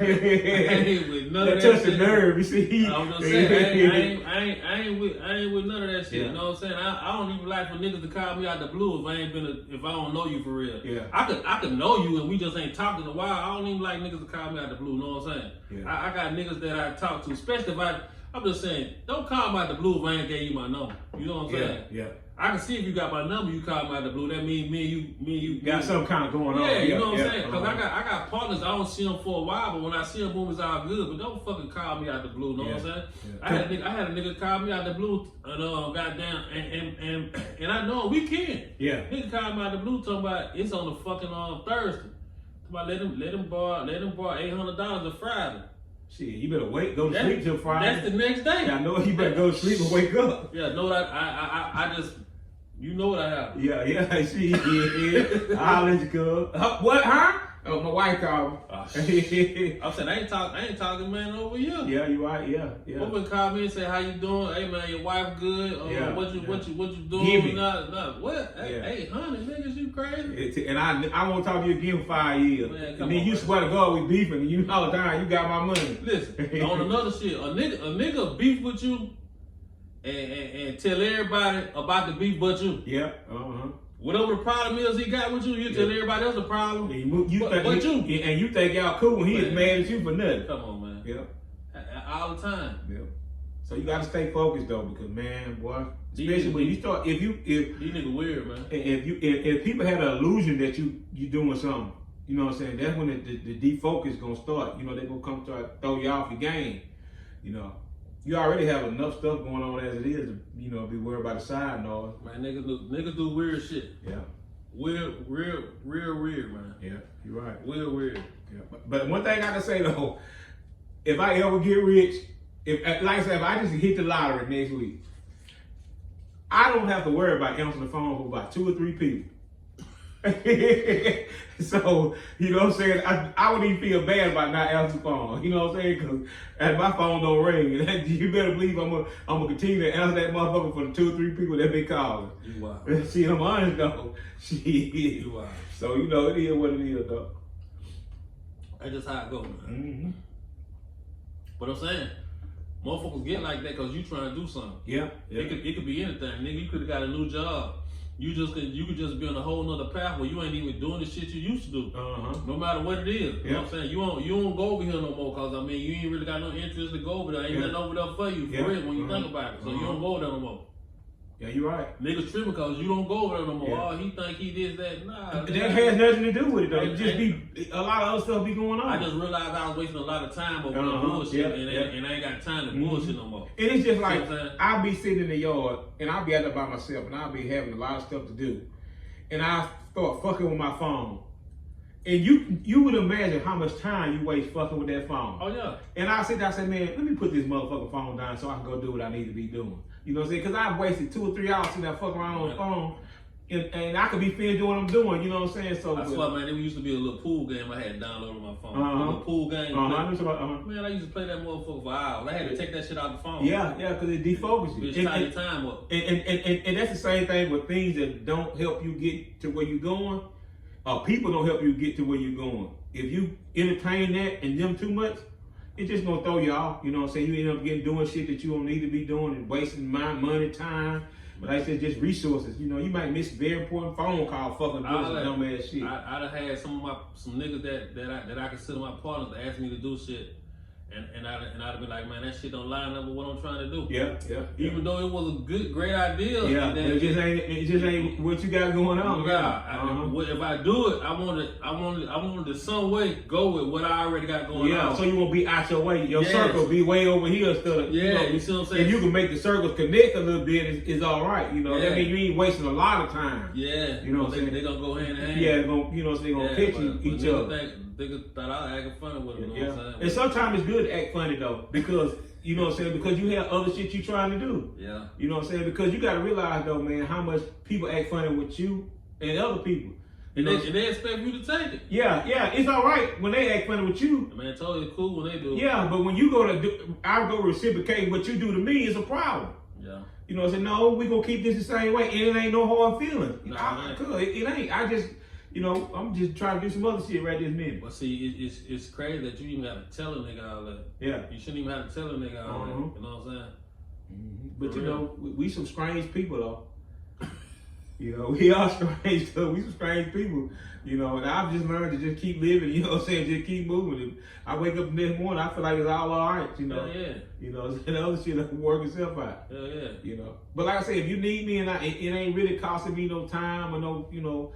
[SPEAKER 2] that
[SPEAKER 1] shit.
[SPEAKER 2] touch the nerve, you see.
[SPEAKER 1] I'm just saying, I ain't with none of that shit.
[SPEAKER 2] Yeah.
[SPEAKER 1] You know what I'm saying? I don't even like for niggas to call me out the blue if I don't know you for real.
[SPEAKER 2] Yeah.
[SPEAKER 1] I could know you and we just ain't talked in a while. I don't even like niggas to call me out the blue. You know what I'm saying?
[SPEAKER 2] Yeah.
[SPEAKER 1] I got niggas that I talk to, especially if I'm just saying, don't call me out the blue if I ain't gave you my number. You know what I'm saying?
[SPEAKER 2] Yeah.
[SPEAKER 1] I can see if you got my number, you call me out the blue. That means me and you
[SPEAKER 2] got something kind of going on.
[SPEAKER 1] Yeah, you know what I'm saying? Because I got partners, I don't see them for a while, but when I see them, boom, it's all good. But don't fucking call me out the blue, you know what I'm saying? Yeah. I had a nigga call me out the blue, and goddamn, and I know we can.
[SPEAKER 2] Yeah.
[SPEAKER 1] Nigga called me out the blue talking about it's on the fucking Thursday. About let him borrow $800 on Friday.
[SPEAKER 2] Shit, you better go to sleep till Friday.
[SPEAKER 1] That's the next day.
[SPEAKER 2] Yeah, I know you better go to sleep and wake up.
[SPEAKER 1] Yeah, no, I just You know what I have.
[SPEAKER 2] Yeah, she yeah. I'll let you go. What, huh? Oh, my wife called me.
[SPEAKER 1] I'm saying I ain't talking, man, over here.
[SPEAKER 2] Yeah, you right. Yeah.
[SPEAKER 1] Woman call me and say, "How you doing? Hey, man, your wife good? What you doing?
[SPEAKER 2] Give me.
[SPEAKER 1] What? Hey, honey, niggas, you crazy?"
[SPEAKER 2] And I won't talk to you again for 5 years.
[SPEAKER 1] Man,
[SPEAKER 2] and then you swear to God we beefing, and you all the time you got my money.
[SPEAKER 1] Listen, on another shit, a nigga beef with you and tell everybody about the beef but you.
[SPEAKER 2] Yeah.
[SPEAKER 1] Whatever the problem is he got with you, you tell everybody else the problem. But you.
[SPEAKER 2] And you think y'all cool when he is mad at you for nothing.
[SPEAKER 1] Come on, man.
[SPEAKER 2] Yeah.
[SPEAKER 1] All the time.
[SPEAKER 2] Yeah. So you gotta stay focused though, because man, boy, especially when you start if
[SPEAKER 1] these niggas weird, man.
[SPEAKER 2] If people had an illusion that you doing something, you know what I'm saying, that's when the defocus gonna start. You know, they gonna come try to throw you off your game. You know. You already have enough stuff going on as it is to, you know, be worried about the side noise.
[SPEAKER 1] Man, niggas do weird shit.
[SPEAKER 2] Yeah.
[SPEAKER 1] Real weird, man.
[SPEAKER 2] Yeah, you're right.
[SPEAKER 1] Real weird.
[SPEAKER 2] Yeah. But one thing I gotta say though, if I ever get rich, like I said, if I just hit the lottery next week, I don't have to worry about answering the phone for about 2 or 3 people. So, you know what I'm saying? I wouldn't even feel bad about not answering the phone. You know what I'm saying? Because my phone don't ring. You better believe I'm gonna continue to answer that motherfucker for the 2 or 3 people that been calling.
[SPEAKER 1] You wild.
[SPEAKER 2] See, I'm honest though. Shit.
[SPEAKER 1] You wild.
[SPEAKER 2] So, you know, it is what it is though.
[SPEAKER 1] That's just how it goes, man.
[SPEAKER 2] Mm-hmm.
[SPEAKER 1] But I'm saying, motherfuckers get like that because you trying to do something.
[SPEAKER 2] Yeah.
[SPEAKER 1] It could be anything, nigga. You could have got a new job. You could just be on a whole nother path where you ain't even doing the shit you used to do. No matter what it is. You know what I'm saying? You don't go over here no more because I mean you ain't really got no interest to go over there. Ain't nothing over there for you for real when you think about it. So you don't go over there no more.
[SPEAKER 2] Yeah, you're right.
[SPEAKER 1] Niggas tripping because you don't go over there no more. Oh, he think he did that. Nah.
[SPEAKER 2] That has nothing to do with it though. It just be a lot of other stuff be going on.
[SPEAKER 1] I just realized I was wasting a lot of time over bullshit and I ain't got time to bullshit no more.
[SPEAKER 2] And it's just like I'll be sitting in the yard and I'll be out there by myself and I'll be having a lot of stuff to do. And I start fucking with my phone. And you would imagine how much time you waste fucking with that phone.
[SPEAKER 1] Oh yeah.
[SPEAKER 2] And I sit there and say, man, let me put this motherfucking phone down so I can go do what I need to be doing. You know what I'm saying? Because I've wasted 2 or 3 hours sitting there fucking around on the phone. And I could be finished doing what I'm doing, you know what I'm saying? So
[SPEAKER 1] I swear, man, there used to be a little pool game I had downloaded on my phone. A little pool game. Man, I used to play that motherfucker for hours. I had to take that shit out the phone.
[SPEAKER 2] Yeah, because it defocuses you.
[SPEAKER 1] Bitch, tie your time up.
[SPEAKER 2] And that's the same thing with things that don't help you get to where you're going. People don't help you get to where you're going. If you entertain that and them too much, it's just gonna throw you off. You know what I'm saying? You end up doing shit that you don't need to be doing and wasting money, time. Like I said, just resources. You know, you might miss a very important phone call fucking doing some dumb ass shit.
[SPEAKER 1] I done had some niggas that I consider my partners to ask me to do shit. And I'd be like, man, that shit don't line up with what I'm trying to do.
[SPEAKER 2] Yeah.
[SPEAKER 1] Even though it was a great idea.
[SPEAKER 2] Yeah, it just ain't what you got going on.
[SPEAKER 1] If I do it, I want to some way go with what I already got going on.
[SPEAKER 2] Yeah, so you won't be out your way. Your circle be way over here instead of,
[SPEAKER 1] you see what I'm saying?
[SPEAKER 2] If you can make the circles connect a little bit, it's all right. You know, that means you ain't wasting a lot of time.
[SPEAKER 1] Yeah,
[SPEAKER 2] you know what I'm saying?
[SPEAKER 1] They gonna go hand in hand.
[SPEAKER 2] Yeah, you know, so they gonna pitch each other.
[SPEAKER 1] Niggas thought I was acting funny with them. You know what I'm saying?
[SPEAKER 2] And sometimes it's good to act funny though, because you know what I'm saying, because you have other shit you trying to do.
[SPEAKER 1] Yeah.
[SPEAKER 2] You know what I'm saying? Because you gotta realize though, man, how much people act funny with you and other people.
[SPEAKER 1] And they expect you to take it.
[SPEAKER 2] Yeah, it's all right when they act funny with you.
[SPEAKER 1] Man, totally cool when they do it.
[SPEAKER 2] Yeah, but when you go to do, I go reciprocate what you do to me is a problem.
[SPEAKER 1] Yeah.
[SPEAKER 2] You know what I'm saying? No, we gonna keep this the same way, and it ain't no hard feeling. It ain't. I just, you know, I'm just trying to do some other shit right this minute.
[SPEAKER 1] But see, it's crazy that you even got to tell a nigga all that.
[SPEAKER 2] Yeah.
[SPEAKER 1] You shouldn't even have to tell a nigga all that. You know what I'm saying?
[SPEAKER 2] Mm-hmm. But you know, we some strange people though. You know, we are strange though. We some strange people. You know, and I've just learned to just keep living. You know what I'm saying? Just keep moving. And I wake up the next morning, I feel like it's all right. You know.
[SPEAKER 1] Yeah.
[SPEAKER 2] You know, the other shit will work itself out.
[SPEAKER 1] Yeah.
[SPEAKER 2] You know. But like I said, if you need me and it ain't really costing me no time or no, you know,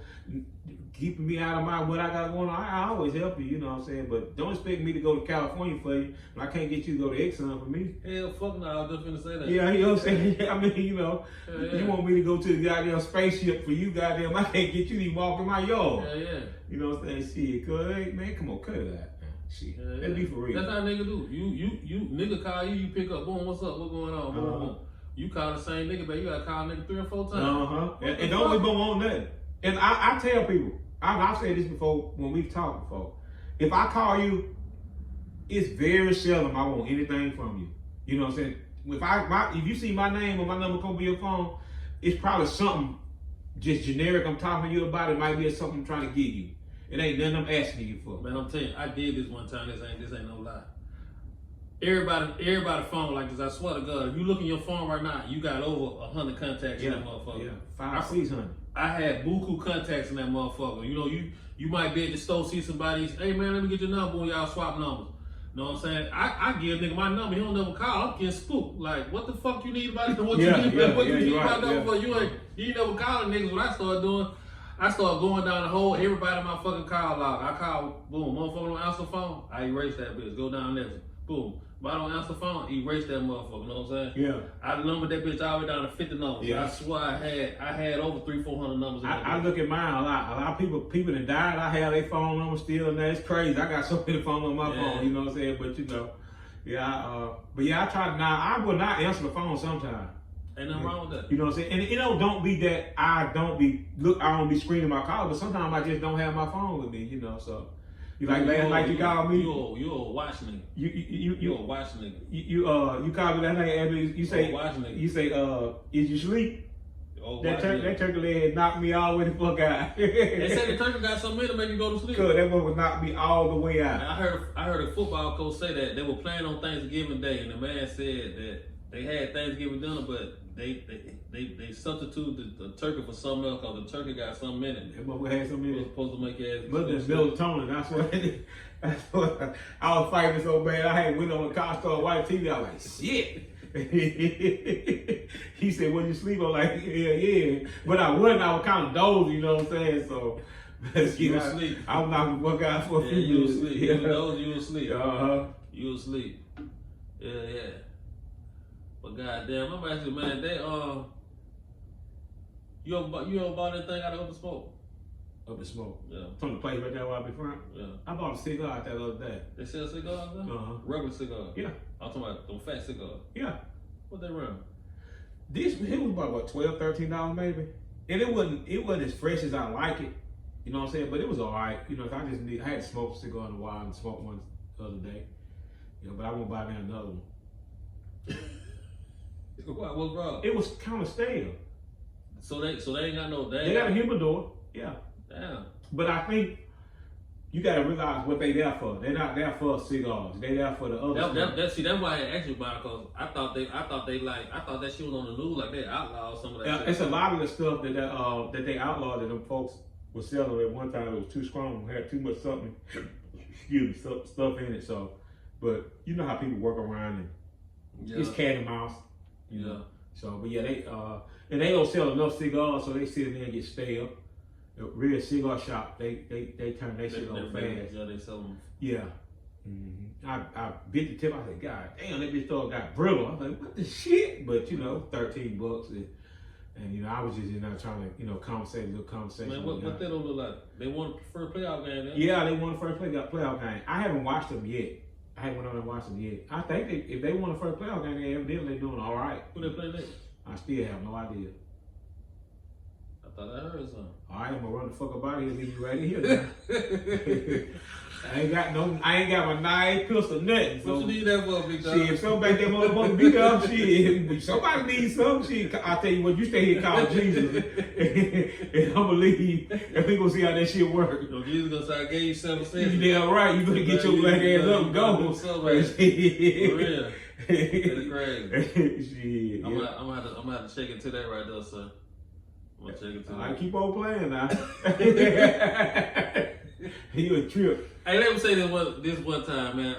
[SPEAKER 2] keeping me out of what I got going on, I always help you, you know what I'm saying? But don't expect me to go to California for you. I can't get you to go to Exxon for me.
[SPEAKER 1] Hell, fuck no, I was just finna say that.
[SPEAKER 2] Yeah, you know what I'm saying? I mean, you know, you want me to go to the goddamn spaceship for you, goddamn, I can't get you to walk in my yard.
[SPEAKER 1] Yeah.
[SPEAKER 2] You know what I'm saying? Shit, hey, man, come on, cut it out. Shit, let's be for real.
[SPEAKER 1] That's how nigga do. You nigga call you pick up, boom, what's up, what's going on, boom. You call the same nigga, but you gotta call a nigga 3 or 4 times.
[SPEAKER 2] And don't be going on nothing. And I tell people, I've said this before when we've talked before. If I call you, it's very seldom I want anything from you. You know what I'm saying? If you see my name or my number come to your phone, it's probably something just generic I'm talking to you about. It might be something I'm trying to give you. It ain't nothing I'm asking you for.
[SPEAKER 1] Man, I'm telling you, I did this one time. This ain't no lie. Everybody phone like this. I swear to God, if you look in your phone right now, you got over 100 contacts in that motherfucker.
[SPEAKER 2] Yeah, 500, 600.
[SPEAKER 1] I had buku contacts in that motherfucker. You know, you might be at the store, see somebody, hey man, let me get your number when y'all swap numbers. You know what I'm saying? I give a nigga my number, he don't never call. I'm getting spooked. Like, what the fuck you need about it? What you need my number for? You ain't never calling niggas. What I started doing, I started going down the whole, everybody in my fucking call log. I call, boom, motherfucker don't answer the phone, I erase that bitch. Go down there, boom. If I don't answer the phone, erase that motherfucker, you know what I'm saying?
[SPEAKER 2] Yeah.
[SPEAKER 1] I numbered that bitch all the way down to 50 numbers. Yeah. I swear I had over 300-400 numbers.
[SPEAKER 2] I look at mine a lot. A lot of people that died, I have their phone number still, and that's crazy. I got so many phone on my phone, you know what I'm saying? But you know, I try to now. I will not answer the phone sometimes.
[SPEAKER 1] Ain't nothing wrong with that.
[SPEAKER 2] You know what I'm saying? And you know, don't be that I don't be screening my calls, but sometimes I just don't have my phone with me, you know, so. You like last night you called me.
[SPEAKER 1] You a watch nigga. You a watch nigga.
[SPEAKER 2] You called me last night and you say
[SPEAKER 1] watch nigga.
[SPEAKER 2] You say is you sleep? That turkey leg knocked me all the way the fuck out.
[SPEAKER 1] They said the turkey got something in to make you go to sleep.
[SPEAKER 2] Cause that one would knock me all the way out.
[SPEAKER 1] I heard a football coach say that they were playing on Thanksgiving Day, and the man said that they had Thanksgiving dinner, but they substituted the turkey for something else because the turkey got something in it.
[SPEAKER 2] That mother had something in it.
[SPEAKER 1] It was supposed to make your ass.
[SPEAKER 2] But there's melatonin. That's what I was fighting so bad. I had went on the car store, white TV. I was like, shit. He said, when you sleep? I'm like, yeah. But I wasn't. I was kind of dozing, you know what I'm saying? So,
[SPEAKER 1] you was asleep.
[SPEAKER 2] I was knocking one guy for a few
[SPEAKER 1] minutes. You was
[SPEAKER 2] asleep.
[SPEAKER 1] You was asleep. You was asleep. Yeah. But goddamn, I'm asking, man, they you ever bought anything out of Up the Smoke?
[SPEAKER 2] Up the Smoke.
[SPEAKER 1] Yeah.
[SPEAKER 2] From the place right there where I be from?
[SPEAKER 1] Yeah.
[SPEAKER 2] I bought a cigar out there the other day.
[SPEAKER 1] They sell cigars there? Regular cigars?
[SPEAKER 2] Yeah.
[SPEAKER 1] I'm talking about them fat cigars.
[SPEAKER 2] Yeah.
[SPEAKER 1] What they run?
[SPEAKER 2] It was about what, $12, $13 maybe? And it wasn't as fresh as I like it. You know what I'm saying? But it was alright. You know, if I had smoked a cigar in a while and smoked one the other day. You know, but I won't buy me another one.
[SPEAKER 1] What's wrong?
[SPEAKER 2] It was kind of stale.
[SPEAKER 1] So they ain't got no.
[SPEAKER 2] They got a humidor, yeah.
[SPEAKER 1] Damn.
[SPEAKER 2] But I think you gotta realize what they there for. They're not there for cigars. They there for the other stuff.
[SPEAKER 1] That's why I asked you about it, because I thought that shit was on the news, like they outlawed some of that shit.
[SPEAKER 2] It's a lot of the stuff that they outlawed that them folks were selling at one time. It was too strong, had too much something, stuff in it. So, but you know how people work around it. It's cat and mouse. You know. So, but yeah, they don't sell enough cigars, so they sit in there and get stale. The real cigar shop, they turn that shit on fast.
[SPEAKER 1] Yeah, they sell them.
[SPEAKER 2] Yeah. Mm-hmm. I bit the tip. I said, God damn, that bitch store got brittle. I was like, what the shit? But you know, $13, and you know, I was just in there trying to, you know, conversate a little conversation.
[SPEAKER 1] Man, what they don't look like? They won the first playoff game.
[SPEAKER 2] Yeah, they won the first playoff game. I haven't watched them yet. I haven't went on and watched them yet. I think if they won the first playoff game, they evidently they're doing all right.
[SPEAKER 1] Who they play next?
[SPEAKER 2] I still have no idea.
[SPEAKER 1] I thought I heard something.
[SPEAKER 2] All right, I'm gonna run the fuck up out of here and leave you right in here. I ain't got my knife, pistol, nothing. So,
[SPEAKER 1] what you need that for, big dog?
[SPEAKER 2] Shit, if somebody that motherfucker beat up, shit, somebody needs some shit. I'll tell you what, you stay here and call Jesus, and I'm gonna leave, and we gonna see how that shit work.
[SPEAKER 1] So Jesus gonna say, I gave you 7 cents.
[SPEAKER 2] You damn right, you gonna get your black ass up and go.
[SPEAKER 1] For real. That's crazy.
[SPEAKER 2] Shit.
[SPEAKER 1] I'm gonna have to check into that right there, sir. I'm gonna check into that.
[SPEAKER 2] I keep on playing now. You a trip.
[SPEAKER 1] Hey, let me say this one time, man.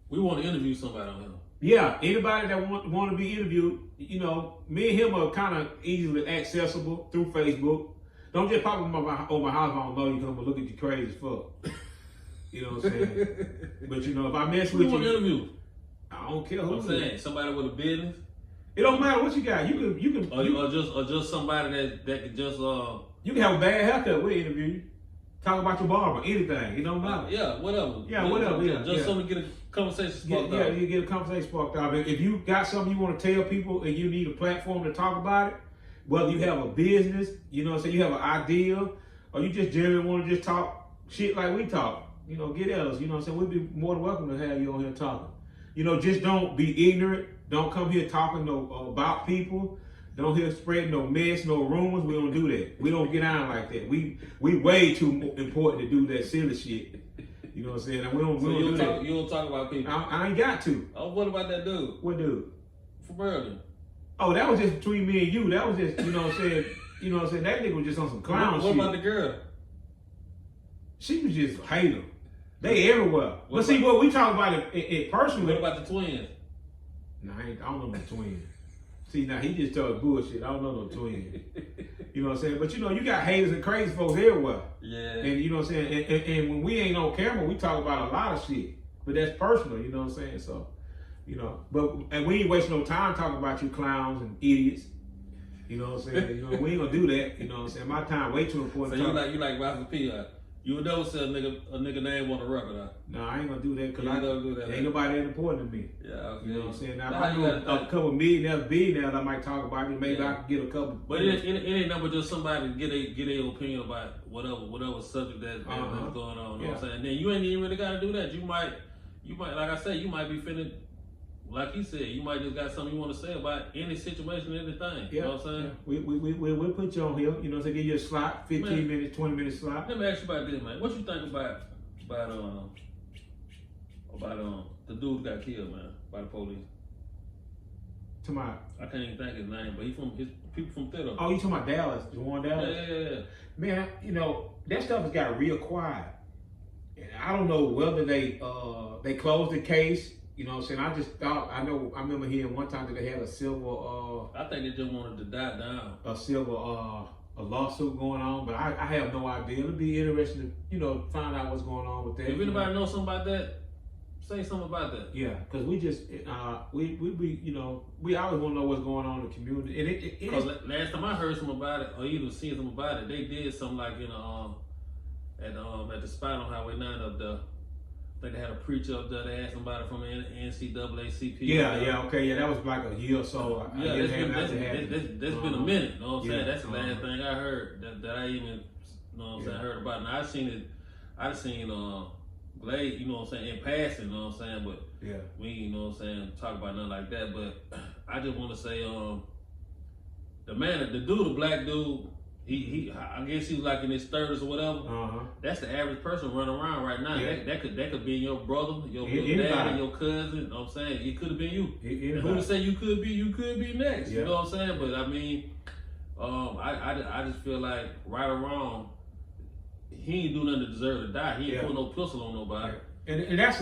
[SPEAKER 1] We want to interview somebody on here.
[SPEAKER 2] Yeah, anybody that want to be interviewed, you know, me and him are kind of easily accessible through Facebook. Don't just pop up on my house if I don't know you, come and look at you crazy as fuck. You know what I'm saying? But you know, if I mess with you,
[SPEAKER 1] want to interview?
[SPEAKER 2] I don't care who.
[SPEAKER 1] I'm saying somebody with a business.
[SPEAKER 2] It don't matter what you got. You can
[SPEAKER 1] or just somebody that can just
[SPEAKER 2] you can have a bad haircut. We'll interview you. Talk about your barber, anything. It don't matter.
[SPEAKER 1] Yeah, whatever.
[SPEAKER 2] Yeah, whatever. Yeah,
[SPEAKER 1] just something to get a conversation sparked
[SPEAKER 2] yeah,
[SPEAKER 1] off.
[SPEAKER 2] you get a conversation sparked off. If you got something you want to tell people and you need a platform to talk about it, whether you have a business, you know what I'm saying, you have an idea, or you just generally want to just talk shit like we talk, you know, get at us. You know what I'm saying? We'd be more than welcome to have you on here talking. You know, just don't be ignorant. Don't come here talking about people. Don't here spread no mess, no rumors. We don't do that. We don't get on like that. We way too important to do that silly shit. You know what I'm saying? And we don't do that.
[SPEAKER 1] You don't talk about people.
[SPEAKER 2] I ain't got to.
[SPEAKER 1] Oh, what about that dude?
[SPEAKER 2] What dude?
[SPEAKER 1] From Berlin.
[SPEAKER 2] Oh, that was just between me and you. That was just, you know what I'm saying? You know what I'm saying? That nigga was just on some clown shit.
[SPEAKER 1] What about the girl?
[SPEAKER 2] She was just a hater. They everywhere. But see, what we talk about it personally.
[SPEAKER 1] What about the twins?
[SPEAKER 2] Nah, I don't know no twins. See, now he just told bullshit. I don't know no twins. You know what I'm saying? But you know, you got haters and crazy folks everywhere.
[SPEAKER 1] Yeah.
[SPEAKER 2] And you know what I'm saying? And when we ain't on camera, we talk about a lot of shit. But that's personal, you know what I'm saying? So, you know, and we ain't wasting no time talking about you clowns and idiots. You know what I'm saying? You know, we ain't gonna do that. You know what I'm saying? My time way too important.
[SPEAKER 1] So you like Master P. You would never say a nigga name on the record, huh?
[SPEAKER 2] No, I ain't gonna do that because ain't nobody that important to me.
[SPEAKER 1] Yeah, okay.
[SPEAKER 2] You know what I'm saying? Now, if I know a couple millionaires, billionaires, I might talk about it. Maybe I can get a couple.
[SPEAKER 1] But it ain't nothing but just somebody to get their opinion about whatever subject that's going on. You know what I'm saying? And then you ain't even really got to do that. You might, like I said, you might be finna, like he said, you might just got something you want to say about any situation, anything. You know what I'm saying?
[SPEAKER 2] Yeah. We'll put you on here. You know what I'm saying? Give you a slot, 15 minutes, 20 minute slot.
[SPEAKER 1] Let me ask you about this, man. What you think about the dude got killed, man, by the police? I can't even think his name, but his people from Thither.
[SPEAKER 2] Oh, you talking about Dallas? Juwan Dallas?
[SPEAKER 1] Yeah.
[SPEAKER 2] Man, you know, that stuff has got real quiet. And I don't know whether they closed the case. You know what I'm saying? I just thought, I remember hearing one time that they had a silver...
[SPEAKER 1] I think they just wanted to die down.
[SPEAKER 2] A silver a lawsuit going on, but I have no idea. It'll be interesting to, you know, find out what's going on with that.
[SPEAKER 1] If anybody knows something about that, say something about that.
[SPEAKER 2] Yeah, because we just, you know, we always want to know what's going on in the community.
[SPEAKER 1] Because last time I heard something about it, or even seen something about it, they did something like in at the spot on Highway 9 up there. I think they had a preacher up there. They had somebody from the NCAACP.
[SPEAKER 2] Yeah, that was like a year or so.
[SPEAKER 1] Yeah, that's been a minute. You know what I'm saying? That's the last thing I heard that I even, you know what I'm saying, heard about. Now I've seen Glade, you know what I'm saying, in passing, you know what I'm saying, but we, you know what I'm saying, talk about nothing like that. But I just want to say, the black dude, I guess he was like in his 30s or whatever. That's the average person running around right now.
[SPEAKER 2] Yeah.
[SPEAKER 1] That could be your brother, your dad, your cousin. You know what I'm saying? It could have been you. And who to say you could be next. You know what I'm saying? But I mean, I just feel like right or wrong, he ain't do nothing to deserve to die. He ain't put no pistol on nobody.
[SPEAKER 2] And that's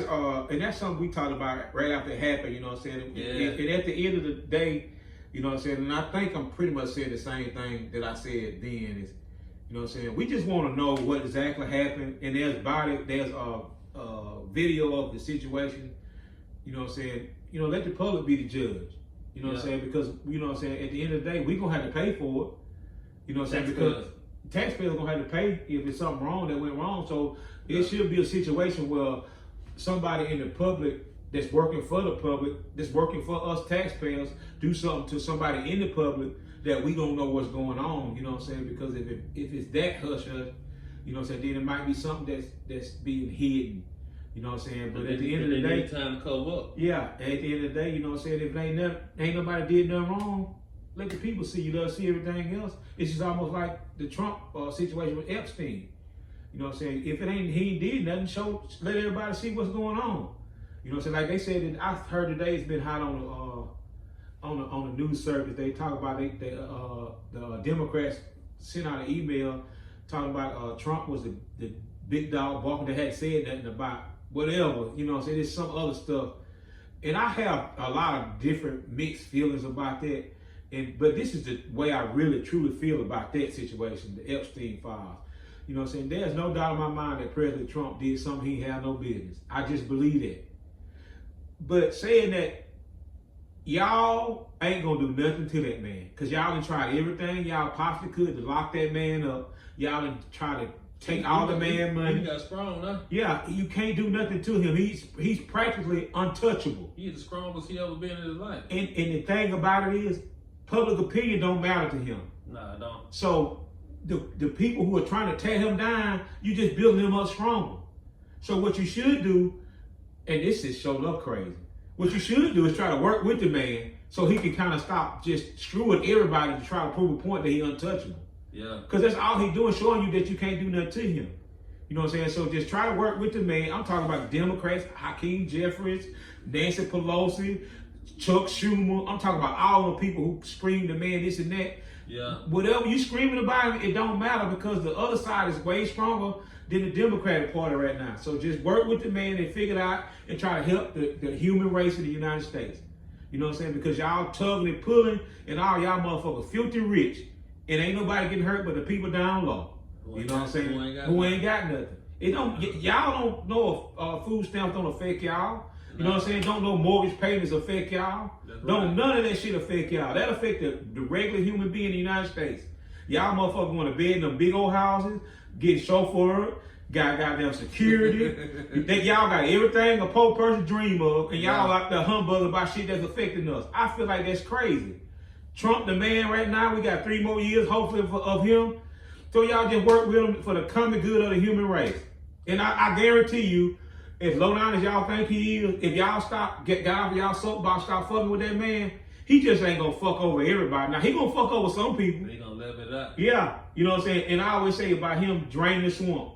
[SPEAKER 2] something we talked about right after it happened. You know what I'm saying? And at the end of the day, you know what I'm saying? And I think I'm pretty much saying the same thing that I said then is, you know what I'm saying? We just want to know what exactly happened. And there's a video of the situation. You know what I'm saying? You know, let the public be the judge. You know what I'm saying? Because, you know what I'm saying? At the end of the day, we're going to have to pay for it. You know what I'm saying? Because taxpayers are going to have to pay if it's something wrong that went wrong. So it should be a situation where somebody in the public that's working for the public, that's working for us taxpayers, do something to somebody in the public that we don't know what's going on, you know what I'm saying? Because if it's that hush, you know what I'm saying, then it might be something that's being hidden, you know what I'm saying? But at the end of the day,
[SPEAKER 1] time to cover up.
[SPEAKER 2] Yeah, at the end of the day, you know what I'm saying, if ain't nobody did nothing wrong, let the people see. You love see everything else. It's just almost like the Trump situation with Epstein. You know what I'm saying? If he did nothing, let everybody see what's going on. You know what I'm saying? Like they said, I heard today it's been hot on the news service. They talk about the Democrats sent out an email talking about Trump was the big dog barking. They hadn't said nothing about whatever. You know what I'm saying? There's some other stuff. And I have a lot of different mixed feelings about that. But this is the way I really truly feel about that situation, the Epstein files. You know what I'm saying? There's no doubt in my mind that President Trump did something he had no business. I just believe that. But saying that y'all ain't gonna do nothing to that man, because y'all done tried everything y'all possibly could to lock that man up. Y'all done tried to take all the man money.
[SPEAKER 1] He got strong now.
[SPEAKER 2] Yeah, you can't do nothing to him. He's practically untouchable.
[SPEAKER 1] He's the strongest he ever been in his life.
[SPEAKER 2] And the thing about it is, public opinion don't matter to him.
[SPEAKER 1] Nah, it don't.
[SPEAKER 2] So the people who are trying to tear him down, you just building him up stronger. So what you should do, and this is showed up crazy. What you should do is try to work with the man so he can kind of stop just screwing everybody to try to prove a point that he's untouchable.
[SPEAKER 1] Yeah.
[SPEAKER 2] Because that's all he's doing, showing you that you can't do nothing to him. You know what I'm saying? So just try to work with the man. I'm talking about Democrats, Hakeem Jeffries, Nancy Pelosi, Chuck Schumer. I'm talking about all the people who scream the man this and that.
[SPEAKER 1] Yeah.
[SPEAKER 2] Whatever you screaming about him, it don't matter because the other side is way stronger than the Democratic Party right now. So just work with the man and figure it out and try to help the human race in the United States. You know what I'm saying? Because y'all tugging and pulling and all y'all motherfuckers filthy rich. And ain't nobody getting hurt but the people down low. You know what I'm saying? Who ain't got nothing. It don't. Y'all don't know if food stamps don't affect y'all. You know what I'm saying? Don't know mortgage payments affect y'all. Don't none of that shit affect y'all. That affect the regular human being in the United States. Y'all motherfuckers want to bed in them big old houses, get chauffeured, got goddamn security. Y'all got everything a poor person dream of, and y'all out there humbug about shit that's affecting us. I feel like that's crazy. Trump the man right now, we got 3 more years hopefully of him. So y'all just work with him for the common good of the human race. And I guarantee you, as low down as y'all think he is, if y'all get off y'all soapbox, stop fucking with that man, he just ain't gonna fuck over everybody. Now he gonna fuck over some people.
[SPEAKER 1] He gonna level it up.
[SPEAKER 2] Yeah, you know what I'm saying? And I always say about him draining the swamp.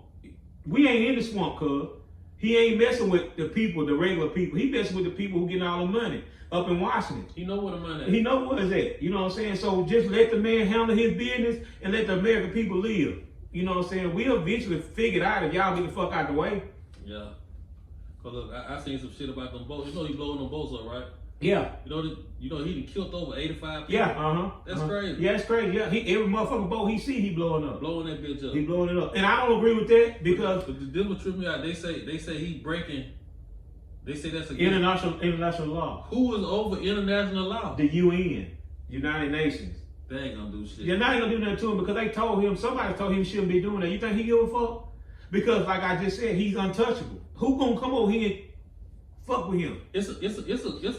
[SPEAKER 2] We ain't in the swamp, cuz. He ain't messing with the people, the regular people. He messing with the people who getting all the money up in Washington.
[SPEAKER 1] He know where the money is.
[SPEAKER 2] He know where it's at. You know what I'm saying? So just let the man handle his business and let the American people live. You know what I'm saying? We'll eventually figure it out if y'all get the fuck out the way.
[SPEAKER 1] Yeah. Cause look, I seen some shit about them boats. You know he blowing them boats up, right?
[SPEAKER 2] Yeah.
[SPEAKER 1] You know he done killed over 85 people.
[SPEAKER 2] Yeah,
[SPEAKER 1] That's crazy.
[SPEAKER 2] Yeah, it's crazy. Yeah, every motherfucking boat he see, he blowing up.
[SPEAKER 1] Blowing that bitch up.
[SPEAKER 2] He blowing it up. And I don't agree with that because
[SPEAKER 1] But the deal trip me out. They say he breaking. They say that's against
[SPEAKER 2] international law.
[SPEAKER 1] Who is over international law?
[SPEAKER 2] The UN, United Nations.
[SPEAKER 1] They ain't gonna do shit.
[SPEAKER 2] They're not gonna do nothing to him because somebody told him he shouldn't be doing that. You think he give a fuck? Because like I just said, he's untouchable. Who gonna come over here and fuck with him?
[SPEAKER 1] It's a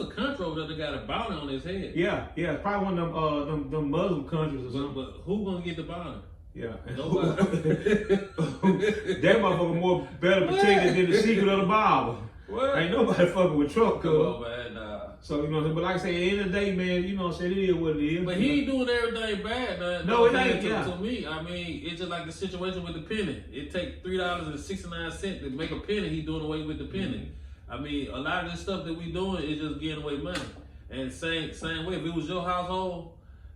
[SPEAKER 1] country over there that got a bounty on his head.
[SPEAKER 2] Yeah, it's probably one of them Muslim countries or something.
[SPEAKER 1] But who gonna get the bounty?
[SPEAKER 2] Yeah.
[SPEAKER 1] Nobody.
[SPEAKER 2] That motherfucker more better protected than the secret of the Bible.
[SPEAKER 1] What?
[SPEAKER 2] Ain't nobody fucking with Trump,
[SPEAKER 1] Come on, man, nah.
[SPEAKER 2] So, you know, but like I say, at the end of the day, man, you know what I'm saying, it is what it is.
[SPEAKER 1] But he ain't doing everything bad, man.
[SPEAKER 2] No, it ain't,
[SPEAKER 1] To me, I mean, it's just like the situation with the penny. It take $3.69 to make a penny. He doing away with the penny. I mean, a lot of this stuff that we doing is just getting away money. And same way, if it was your household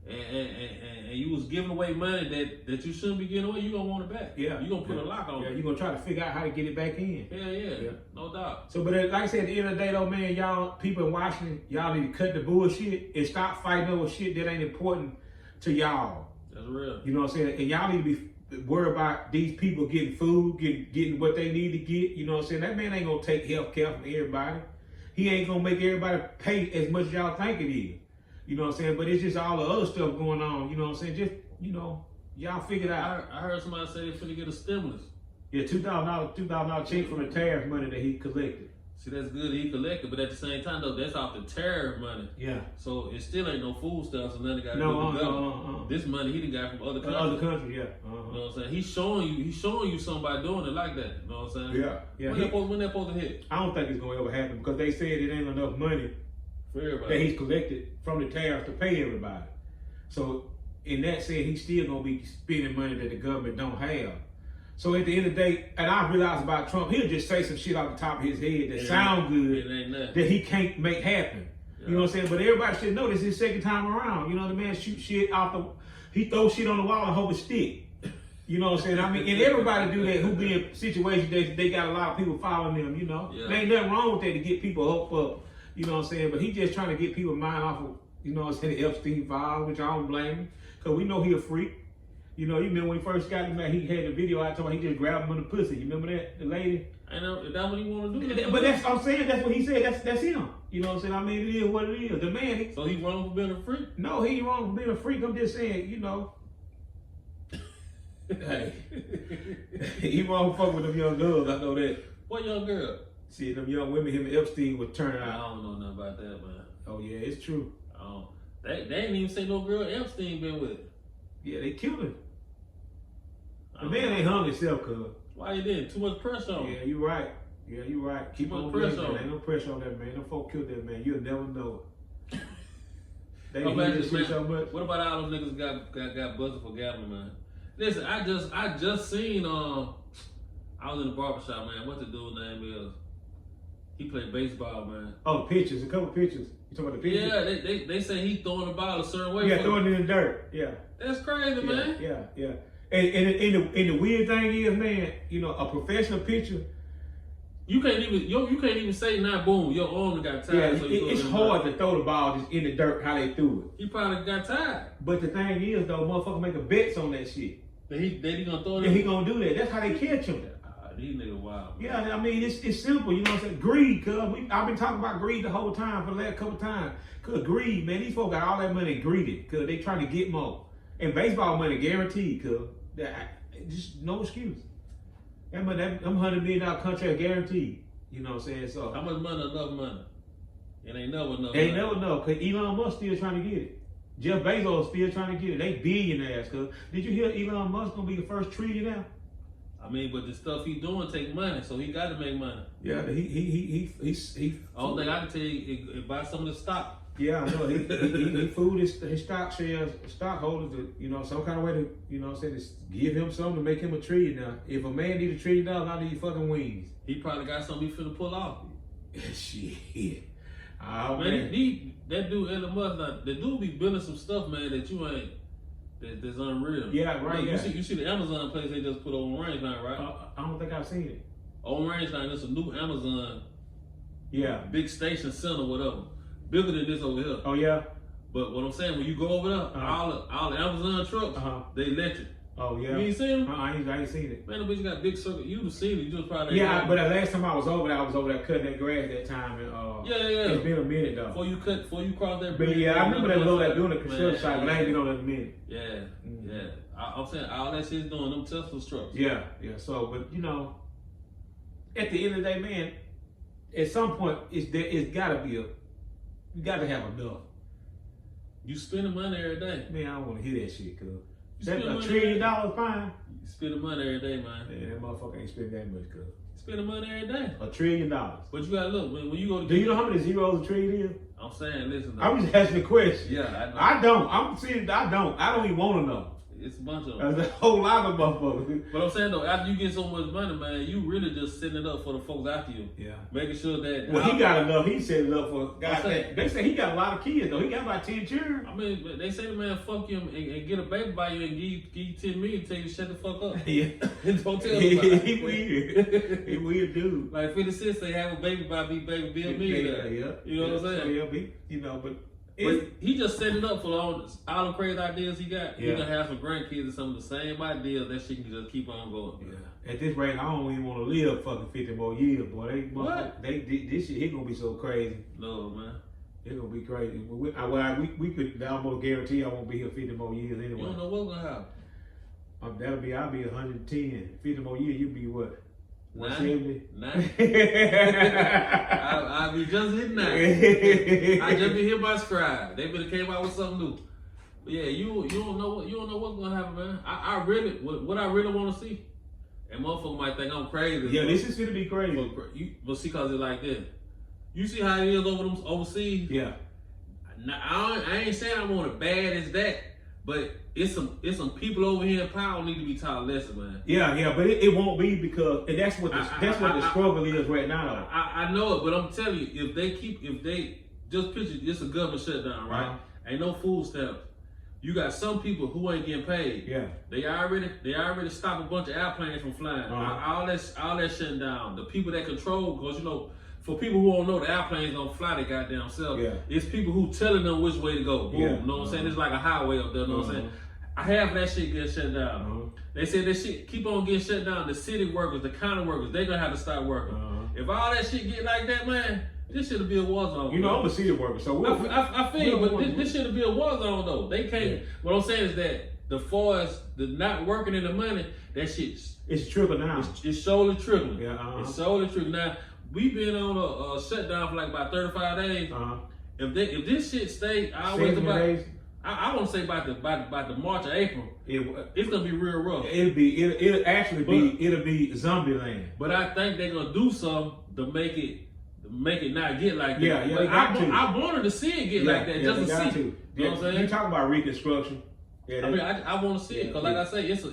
[SPEAKER 1] and you was giving away money that you shouldn't be giving away, you gonna want it back.
[SPEAKER 2] Yeah.
[SPEAKER 1] You gonna put a lock on it.
[SPEAKER 2] Yeah, you gonna try to figure out how to get it back in.
[SPEAKER 1] Yeah. No doubt.
[SPEAKER 2] So, but like I said, at the end of the day, though, man, y'all, people in Washington, y'all need to cut the bullshit and stop fighting over shit that ain't important to y'all.
[SPEAKER 1] That's real.
[SPEAKER 2] You know what I'm saying? And y'all need to be worried about these people getting food, getting what they need to get. You know what I'm saying? That man ain't gonna take health care from everybody. He ain't gonna make everybody pay as much as y'all think it is. You know what I'm saying? But it's just all the other stuff going on. You know what I'm saying? Just, you know, y'all figure it out.
[SPEAKER 1] I heard somebody say they're finna get a stimulus.
[SPEAKER 2] Yeah, $2,000 check from the tariff money that he collected.
[SPEAKER 1] See, that's good he collected, but at the same time, though, that's off the tariff money.
[SPEAKER 2] Yeah.
[SPEAKER 1] So it still ain't no food stamps or nothing got to do with the government. This money he done got from other countries.
[SPEAKER 2] Other countries, yeah.
[SPEAKER 1] You know what I'm saying? He's showing you something by doing it like that. You know what I'm saying?
[SPEAKER 2] Yeah.
[SPEAKER 1] When that supposed to hit?
[SPEAKER 2] I don't think it's gonna ever happen because they said it ain't enough money
[SPEAKER 1] For everybody.
[SPEAKER 2] that he's collected from the tariffs to pay everybody. So in that sense, he's still gonna be spending money that the government don't have. So at the end of the day, and I realized about Trump, he'll just say some shit off the top of his head that sound good that he can't make happen. Yeah. You know what I'm saying? But everybody should know this is his second time around. You know, the man shoot shit he throws shit on the wall and hope it stick. You know what I'm saying? I mean, and everybody do that who be in situations that they got a lot of people following them, you know? Yeah. There ain't nothing wrong with that to get people hooked up, you know what I'm saying? But he just trying to get people mind off of, you know what I'm saying, the Epstein file, which I don't blame him, because we know he a freak. You know, you remember when he first got him, he had the video out talking, he just grabbed him in the pussy. You remember that, the lady?
[SPEAKER 1] I know, that's what he want to do.
[SPEAKER 2] But that's, I'm saying, that's what he said, that's him. You know what I'm saying? I mean, it is what it is. The man.
[SPEAKER 1] So he wrong for being a freak?
[SPEAKER 2] No, he ain't wrong for being a freak. I'm just saying, you know. Hey, he won't fuck with them young girls. I know that.
[SPEAKER 1] What young girl?
[SPEAKER 2] See, them young women, him and Epstein was turning
[SPEAKER 1] I
[SPEAKER 2] out.
[SPEAKER 1] don't know nothing about that, man.
[SPEAKER 2] Oh yeah, it's true.
[SPEAKER 1] They ain't even say no girl Epstein been with.
[SPEAKER 2] Yeah, they killed him. The man ain't hung himself, cuz.
[SPEAKER 1] Why you didn't? Too much pressure on him.
[SPEAKER 2] Yeah, you right. Yeah, you right. Keep on
[SPEAKER 1] pressure
[SPEAKER 2] pressure
[SPEAKER 1] on
[SPEAKER 2] on. Ain't no pressure on that man. No folk killed that man. You'll never know it. They hate
[SPEAKER 1] Imagine,
[SPEAKER 2] this shit so much.
[SPEAKER 1] What about all those niggas got busted for gambling, man? Listen, I just seen I was in the barbershop, man. What the dude's name is? He played baseball, man.
[SPEAKER 2] Oh, pictures, a couple pictures. You talking about the pictures?
[SPEAKER 1] Yeah, they say he throwing the ball a certain way.
[SPEAKER 2] Yeah, throwing it in the dirt. Yeah.
[SPEAKER 1] That's crazy, man.
[SPEAKER 2] Yeah. And the weird thing is, man, you know, a professional pitcher.
[SPEAKER 1] You can't even say nah, boom, your arm got tired.
[SPEAKER 2] Yeah,
[SPEAKER 1] so
[SPEAKER 2] it's hard to throw the ball just in the dirt how they threw it.
[SPEAKER 1] He probably got tired.
[SPEAKER 2] But the thing is, though, motherfucker making bets on that shit.
[SPEAKER 1] That he gonna throw it.
[SPEAKER 2] Yeah, he gonna do that. That's how they catch him.
[SPEAKER 1] These niggas wild. Man.
[SPEAKER 2] Yeah, I mean, it's simple. You know what I'm saying? Greed, cuz. I've been talking about greed the whole time for the last couple times. Cuz greed, man. These folks got all that money greedy. Cuz they trying to get more. And baseball money guaranteed, cuz. Just no excuse. Them $100 million contract guaranteed. You know what I'm saying? So
[SPEAKER 1] how much money? Enough money? It ain't never enough.
[SPEAKER 2] They ain't never know. Cause Elon Musk still trying to get it. Jeff Bezos still trying to get it. They billionaires, cuz. Did you hear Elon Musk gonna be the first trillionaire?
[SPEAKER 1] I mean, but the stuff he doing take money, so he got to make money.
[SPEAKER 2] Yeah, he.
[SPEAKER 1] Only thing I can tell you is buy some of the stock.
[SPEAKER 2] Yeah, I know. He fooled his stock shares, stockholders, to, you know, some kind of way to, you know what I'm saying, to give him something to make him a trillionaire. If a man need $1 trillion, I need fucking wings.
[SPEAKER 1] He probably got something he finna pull off.
[SPEAKER 2] Shit. Oh,
[SPEAKER 1] man. That dude, Elon Musk, the dude be building some stuff, man, that you ain't. That's unreal.
[SPEAKER 2] Yeah, right.
[SPEAKER 1] Like, you see the Amazon place they just put on Range Line, right?
[SPEAKER 2] I don't think I've seen it.
[SPEAKER 1] On Range Line, there's a new Amazon.
[SPEAKER 2] Yeah.
[SPEAKER 1] Big station center, whatever. Bigger than this over here.
[SPEAKER 2] Oh yeah.
[SPEAKER 1] But what I'm saying, when you go over there, all the Amazon trucks, they electric.
[SPEAKER 2] Oh yeah.
[SPEAKER 1] You ain't seen them?
[SPEAKER 2] I ain't seen it.
[SPEAKER 1] Man, the bitch got big circle. You've seen it. You just probably.
[SPEAKER 2] Yeah, but the last time I was over there cutting that grass that time, and
[SPEAKER 1] yeah.
[SPEAKER 2] It's been a minute though.
[SPEAKER 1] Before you cross that
[SPEAKER 2] bridge. But yeah, I remember that little that doing the construction site, but I ain't been on that in a minute.
[SPEAKER 1] Yeah. I'm saying all that shit's doing them Tesla trucks.
[SPEAKER 2] Yeah. So, but you know, at the end of the day, man, at some point, it's gotta be you gotta have enough.
[SPEAKER 1] You spending money every day.
[SPEAKER 2] Man, I don't want to hear that shit, cuz. That's $1 trillion fine.
[SPEAKER 1] You spending money every day, man.
[SPEAKER 2] Man, that motherfucker ain't spending that much, cuz.
[SPEAKER 1] Spending money every day.
[SPEAKER 2] $1 trillion.
[SPEAKER 1] But you gotta look, when you go to.
[SPEAKER 2] Do you know how many zeros a trillion is?
[SPEAKER 1] I'm saying, listen.
[SPEAKER 2] I'm just asking a question.
[SPEAKER 1] Yeah,
[SPEAKER 2] I don't. I'm saying I don't. I don't even want to know.
[SPEAKER 1] It's a bunch of them.
[SPEAKER 2] There's a whole lot of motherfuckers.
[SPEAKER 1] But I'm saying though, after you get so much money, man, you really just setting it up for the folks after you.
[SPEAKER 2] Yeah.
[SPEAKER 1] Making sure that.
[SPEAKER 2] Well, he got enough. He set it up for guys. They say he got a lot of kids though. He got about 10 children.
[SPEAKER 1] I mean, they say the man fuck you and get a baby by you and give you 10 million and tell you to shut the fuck up.
[SPEAKER 2] Yeah.
[SPEAKER 1] And don't tell nobody.
[SPEAKER 2] He weird. He weird dude.
[SPEAKER 1] Like 50 Cent say have a baby by me, baby, be a millionaire.
[SPEAKER 2] Yeah.
[SPEAKER 1] You know what I'm saying?
[SPEAKER 2] So, yeah, you know, but
[SPEAKER 1] he just set it up for all the crazy ideas he got.
[SPEAKER 2] Yeah.
[SPEAKER 1] He gonna have some grandkids and some of the same ideas. That shit can just keep on going.
[SPEAKER 2] Yeah. At this rate, I don't even want to live fucking 50 more years, boy. This shit, he gonna be so crazy.
[SPEAKER 1] No, man.
[SPEAKER 2] It's gonna be crazy. We could almost guarantee I won't be here 50 more years anyway.
[SPEAKER 1] You don't know what's gonna happen.
[SPEAKER 2] I'll be 110. 50 more years, you be what? 170?
[SPEAKER 1] 90. I'll be just hitting 90. I just be hit by Scribe. They better came out with something new. But yeah, you don't know what's gonna happen, man. I really what I really want to see. And motherfucker might think I'm crazy.
[SPEAKER 2] Yeah, this is gonna be crazy.
[SPEAKER 1] But see, cause it's like this. You see how it is overseas?
[SPEAKER 2] Yeah.
[SPEAKER 1] Now, I ain't saying I want it bad as that, but it's some people over here in power need to be taught a lesson, man.
[SPEAKER 2] Yeah, but it won't be because and that's what the struggle is right now.
[SPEAKER 1] I know it, but I'm telling you, if they just picture it's a government shutdown, right? Ain't no food stamps. You got some people who ain't getting paid.
[SPEAKER 2] Yeah.
[SPEAKER 1] They already stopped a bunch of airplanes from flying. All that shutting down. The people that control, because you know, for people who don't know, the airplanes don't fly their goddamn self.
[SPEAKER 2] Yeah.
[SPEAKER 1] It's people who telling them which way to go. Boom.
[SPEAKER 2] Yeah.
[SPEAKER 1] You know what I'm saying? It's like a highway up there. You know what I'm saying? Half of that shit gets shut down. They said that shit keep on getting shut down. The city workers, the county workers, they gonna have to start working. If all that shit get like that, man, this should be a war zone.
[SPEAKER 2] You know, I'm a city worker, so
[SPEAKER 1] I feel you, but this should be a war zone though. They can't. Yeah. What I'm saying is that the far as the not working in the money, that shit's
[SPEAKER 2] It's trickle down.
[SPEAKER 1] it's solely trickling.
[SPEAKER 2] Yeah,
[SPEAKER 1] It's solely trickling. Now we've been on a shutdown for like about 35 days. If this shit stay, I want to say about the March or April, it's gonna be real rough.
[SPEAKER 2] It'll actually be zombie land.
[SPEAKER 1] But I think they're gonna do something to make it not get like that.
[SPEAKER 2] Yeah,
[SPEAKER 1] but
[SPEAKER 2] they got to.
[SPEAKER 1] I wanted to see it get like that just to see. You know what I'm saying?
[SPEAKER 2] You talking about reconstruction?
[SPEAKER 1] Yeah, I mean, I want to see it because, like I say, it's some